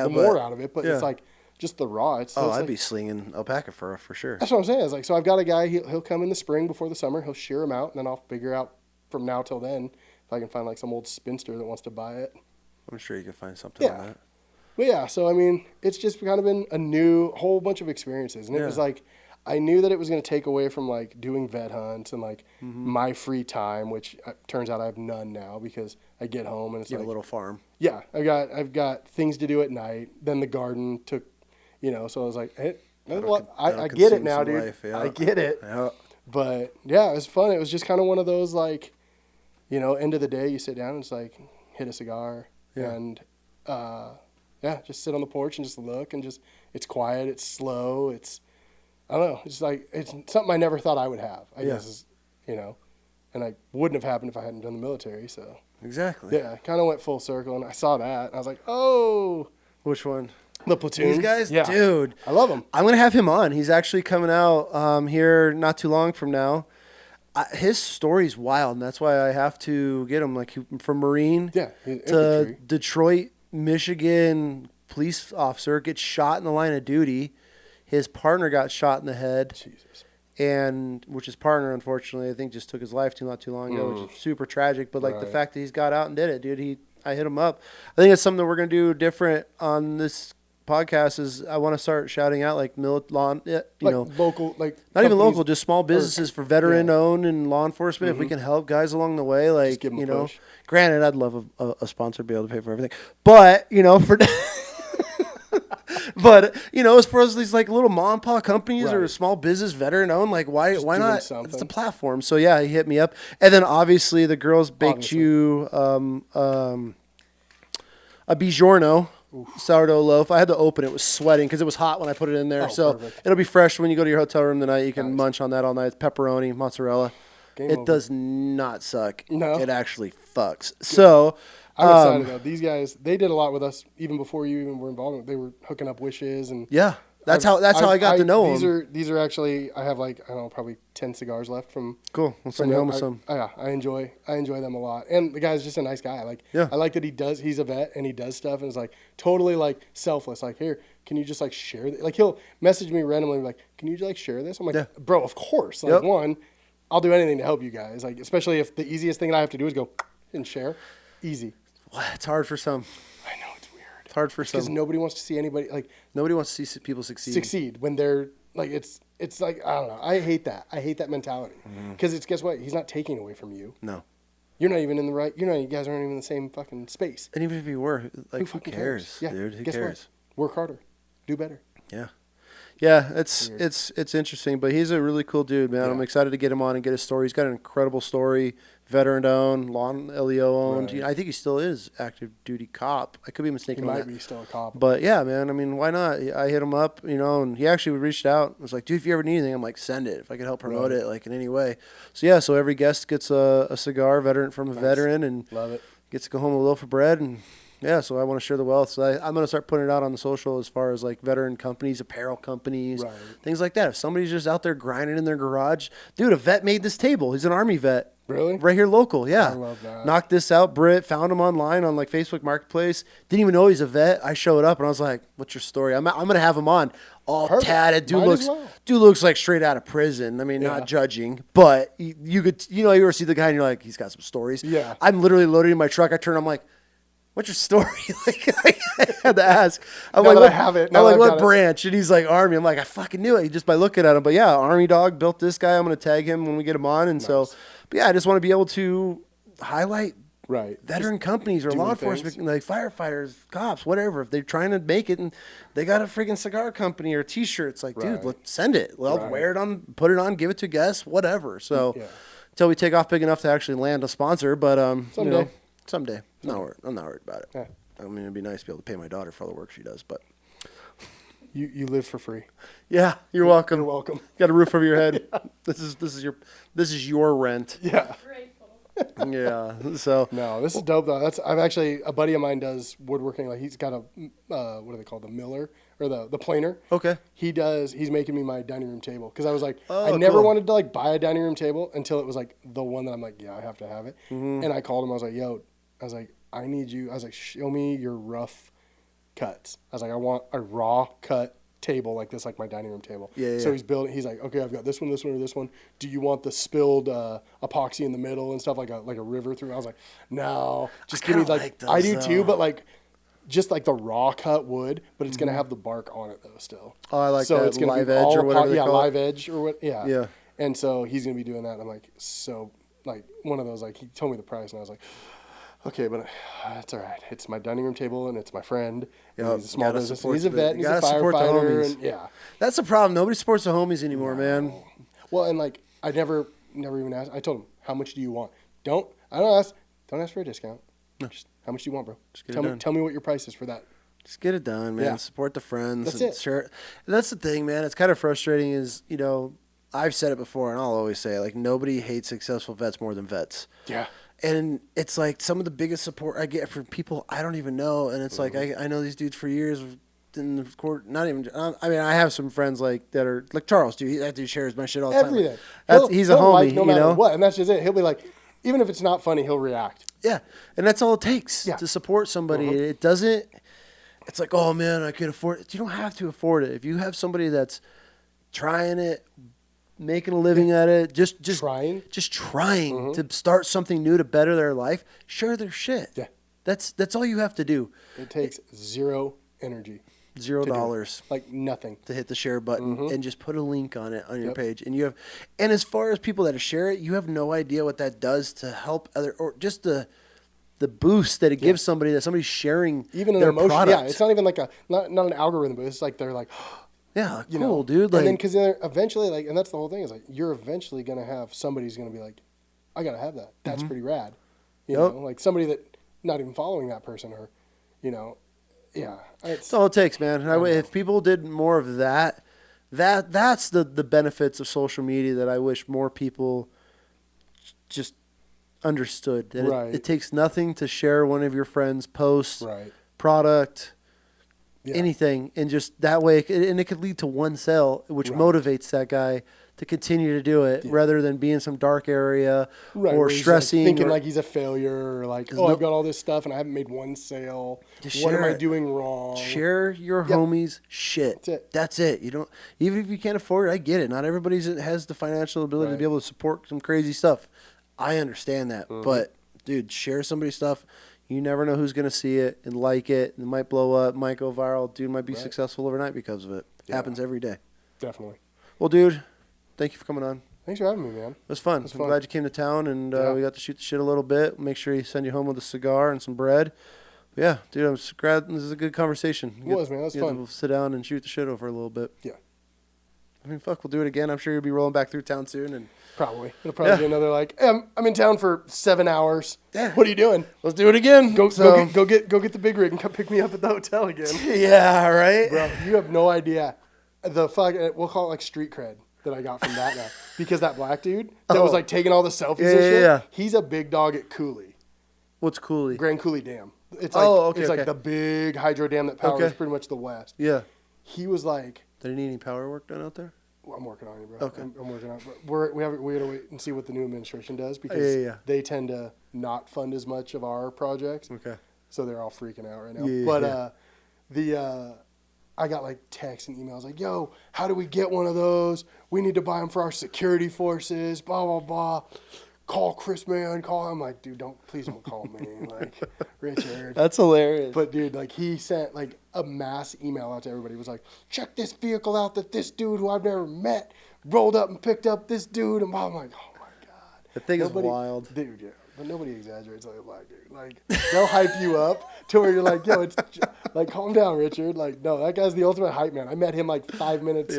more out of it, but it's like just the raw. I'd like, be slinging alpaca for sure. That's what I'm saying. It's like, so I've got a guy. He'll come in the spring before the summer. He'll shear them out, and then I'll figure out from now till then if I can find like some old spinster that wants to buy it. I'm sure you can find something on that. But yeah, so I mean, it's just kind of been a whole bunch of experiences, and it was like, I knew that it was going to take away from like doing vet hunts and like my free time, which turns out I have none now because I get home and it's you like have a little farm. Yeah, I've got things to do at night. Then the garden took, so I was like, hey, I get it now, dude. Life, I get it. Yeah. But yeah, it was fun. It was just kind of one of those like, end of the day, you sit down and it's like hit a cigar and just sit on the porch and just look and it's quiet, it's slow, it's. I don't know. It's like, it's something I never thought I would have, I guess, and I wouldn't have happened if I hadn't done the military. So exactly. Yeah. Kind of went full circle and I saw that and I was like, oh, which one? The Platoon. These guys, dude, I love him. I'm going to have him on. He's actually coming out, here not too long from now. His story's wild. And that's why I have to get him from Marine to infantry. Detroit, Michigan police officer, gets shot in the line of duty. His partner got shot in the head, which his partner, unfortunately, I think just took his life not too long ago, which is super tragic. But the fact that he's got out and did it, dude, I hit him up. I think it's something that we're gonna do different on this podcast. Is I want to start shouting out local, not even local, just small businesses for veteran owned and law enforcement. If we can help guys along the way, push. Granted, I'd love a sponsor to be able to pay for everything, but for. But as far as these little mom and pop companies or small business veteran owned, why not? Something. It's the platform. So yeah, he hit me up, and then obviously the girls baked you a Bigiorno sourdough loaf. I had to open it; it was sweating because it was hot when I put it in there. So perfect. It'll be fresh when you go to your hotel room tonight. You can munch on that all night. It's pepperoni, mozzarella. Game over. Does not suck. No, it actually fucks. Good. So. I'm excited though. These guys, they did a lot with us even before you even were involved. They were hooking up wishes and that's how I got to know them. These are actually, I have probably 10 cigars left from. Cool. We'll send you home with some. I enjoy them a lot. And the guy's just a nice guy. I like that he's a vet and he does stuff and is totally selfless. Here, can you just share this? He'll message me randomly can you share this? I'm like, bro, of course. One, I'll do anything to help you guys. Especially if the easiest thing that I have to do is go and share. Easy. It's hard for some. I know, it's weird. It's hard for some. Because nobody wants to see anybody, nobody wants to see people succeed. When they're, it's I don't know. I hate that. I hate that mentality. Because guess what? He's not taking away from you. No. You're not even in the right, you guys aren't even in the same fucking space. And even if you were, who cares? Yeah. Dude, who guess cares? What? Work harder. Do better. Yeah. Yeah, it's interesting, but he's a really cool dude, man. Yeah. I'm excited to get him on and get his story. He's got an incredible story. Veteran owned, LEO owned. Right. I think he still is active duty cop. I could be mistaken. He might be still a cop. But yeah, man. I mean, why not? I hit him up, and he actually reached out. I was like, dude, if you ever need anything, I'm like, send it. If I could help promote it, in any way. So yeah, so every guest gets a cigar, veteran from a veteran, and love it. Gets to go home with a loaf of bread, and yeah. So I want to share the wealth. So I'm gonna start putting it out on the social as far as veteran companies, apparel companies, things like that. If somebody's just out there grinding in their garage, dude, a vet made this table. He's an Army vet. Really? Right here local, yeah. I love that. Knocked this out. Britt found him online on Facebook Marketplace. Didn't even know he's a vet. I showed up and I was like, "What's your story?" I'm gonna have him on. All perfect. Tatted. Dude looks like straight out of prison. I mean, not judging, but you could, you ever see the guy and you're like, he's got some stories. Yeah. I'm literally loading in my truck. I turn. I'm like, "What's your story?" I had to ask. I'm like, "What?" I have it. I'm like, "What branch?" And he's like, "Army." I'm like, "I fucking knew it just by looking at him." But yeah, Army dog built this guy. I'm gonna tag him when we get him on, and so. But yeah, I just want to be able to highlight veteran companies or law enforcement, firefighters, cops, whatever. If they're trying to make it and they got a freaking cigar company or T-shirts, dude, send it. Well, wear it on, put it on, give it to guests, whatever. So, until we take off big enough to actually land a sponsor. But someday. Someday. I'm not worried about it. Yeah. I mean, it'd be nice to be able to pay my daughter for all the work she does, but you live for free. Yeah, you're welcome. You're welcome. Got a roof over your head. Yeah. This is your rent. Yeah. Yeah. So no, this is dope though. I've actually, a buddy of mine does woodworking. Like he's got a what do they call, the miller or the planer. Okay. He's making me my dining room table because I was like, I never wanted to like buy a dining room table until it was like the one that I'm like, yeah, I have to have it. Mm-hmm. And I called him. I was like, yo, I need you. I was like, show me your rough cuts. I was like, I want a raw cut table like this, like my dining room table. Yeah. So he's like, okay, I've got this one, or this one. Do you want the spilled epoxy in the middle and stuff, like a river through? I was like, no, just give me like those, I do too, but like just like the raw cut wood, but it's gonna have the bark on it though still. Oh, I like so that. It's gonna live be edge all or whatever. live edge or what? Yeah. Yeah. And so he's gonna be doing that. And I'm like, so like one of those, like he told me the price and I was like, okay, but that's all right. It's my dining room table, and it's my friend. Yep. He's a small business. He's a vet. And he's a firefighter. And, yeah, that's the problem. Nobody supports the homies anymore, man. Well, and like I never even asked. I told him, how much do you want? Don't ask for a discount. No. Just, how much do you want, bro? Just tell me what your price is for that. Just get it done, man. Yeah. Support the friends. That's it. Share it. And that's the thing, man. It's kind of frustrating. Is I've said it before, and I'll always say it. Like nobody hates successful vets more than vets. Yeah. And it's like some of the biggest support I get from people I don't even know. And it's like, I know these dudes for years in the court, not even, I mean, I have some friends like that are like Charles, dude. That dude shares my shit all the time. Everything. He's a homie, like, no matter what. And that's just it. He'll be like, even if it's not funny, he'll react. Yeah. And that's all it takes to support somebody. It doesn't, it's like, oh man, I could afford it. You don't have to afford it. If you have somebody that's trying it, making a living at it, just trying to start something new to better their life, share their shit. Yeah. That's all you have to do. It takes zero energy. $0. Like nothing. To hit the share button and just put a link on it on your page. And and as far as people that share it, you have no idea what that does to help other, or just the boost that it gives somebody, that somebody's sharing even their an emotion. product. Yeah, it's not even like not an algorithm, but it's like they're like, yeah, cool, dude. Like, and then because eventually, like, and that's the whole thing is like you're eventually gonna have somebody's gonna be like, I gotta have that. That's pretty rad. You know, like somebody that not even following that person or, yeah. That's all it takes, man. If people did more of that's the benefits of social media that I wish more people just understood. That it takes nothing to share one of your friends' posts, product. Yeah. Anything, and just that way, it could lead to one sale, which motivates that guy to continue to do it rather than be in some dark area or stressing. Like thinking like he's a failure or like, I've got all this stuff and I haven't made one sale. What am I doing wrong? Share your homies' shit. That's it. You don't, even if you can't afford it, I get it. Not everybody has the financial ability to be able to support some crazy stuff. I understand that. But, dude, share somebody's stuff. You never know who's going to see it and like it. It might blow up, might go viral. Dude might be successful overnight because of it. Happens every day. Definitely. Well, dude, thank you for coming on. Thanks for having me, man. It was fun. I'm glad you came to town, and we got to shoot the shit a little bit. Make sure you send you home with a cigar and some bread. But yeah, dude, I'm glad this is a good conversation. It was, man. That was fun. We'll sit down and shoot the shit over a little bit. Yeah. I mean, fuck, we'll do it again. I'm sure you'll be rolling back through town soon. And probably. It'll probably be another like, hey, I'm in town for 7 hours. Yeah. What are you doing? Let's do it again. Go get the big rig and come pick me up at the hotel again. Yeah, right? Bro, you have no idea. We'll call it like street cred that I got from that now. Because that black dude that was like taking all the selfies and shit, he's a big dog at Cooley. What's Cooley? Grand Cooley Dam. It's like like the big hydro dam that powers pretty much the West. Yeah. He was like, did he need any power work done out there? Well, I'm working on it, bro. Okay. I'm working on it. But we got to wait and see what the new administration does because they tend to not fund as much of our projects. Okay. So they're all freaking out right now. But I got like texts and emails like, yo, how do we get one of those? We need to buy them for our security forces, blah, blah, blah. Call Chris, man. I'm like, dude, please don't call me. Like, Richard. That's hilarious. But, dude, like, he sent, like, a mass email out to everybody. He was like, check this vehicle out that this dude who I've never met rolled up and picked up this dude. And I'm like, oh, my God. The thing is wild. Dude, yeah. But nobody exaggerates like a black dude. Like, they'll hype you up to where you're like, yo, it's like, calm down, Richard. Like, no, that guy's the ultimate hype man. I met him like 5 minutes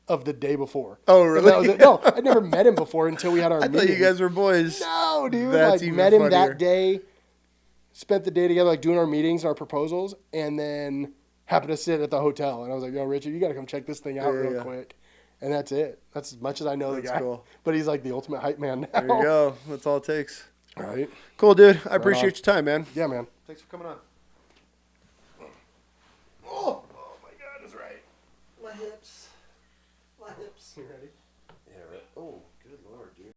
of the day before. Oh, really? That was it. No, I'd never met him before until we had our meeting. I thought you guys were boys. No, dude. That's like, even met him funnier. that day, spent the day together, like doing our meetings and our proposals, and then happened to sit at the hotel. And I was like, yo, Richard, you got to come check this thing out real quick. And that's it. That's as much as I know the guy. Cool. But he's like the ultimate hype man now. There you go. That's all it takes. All right. Cool, dude. I appreciate your time, man. Yeah, man. Thanks for coming on. Oh my God, that's right. My hips. You ready? Yeah, right. Oh, good Lord, dude.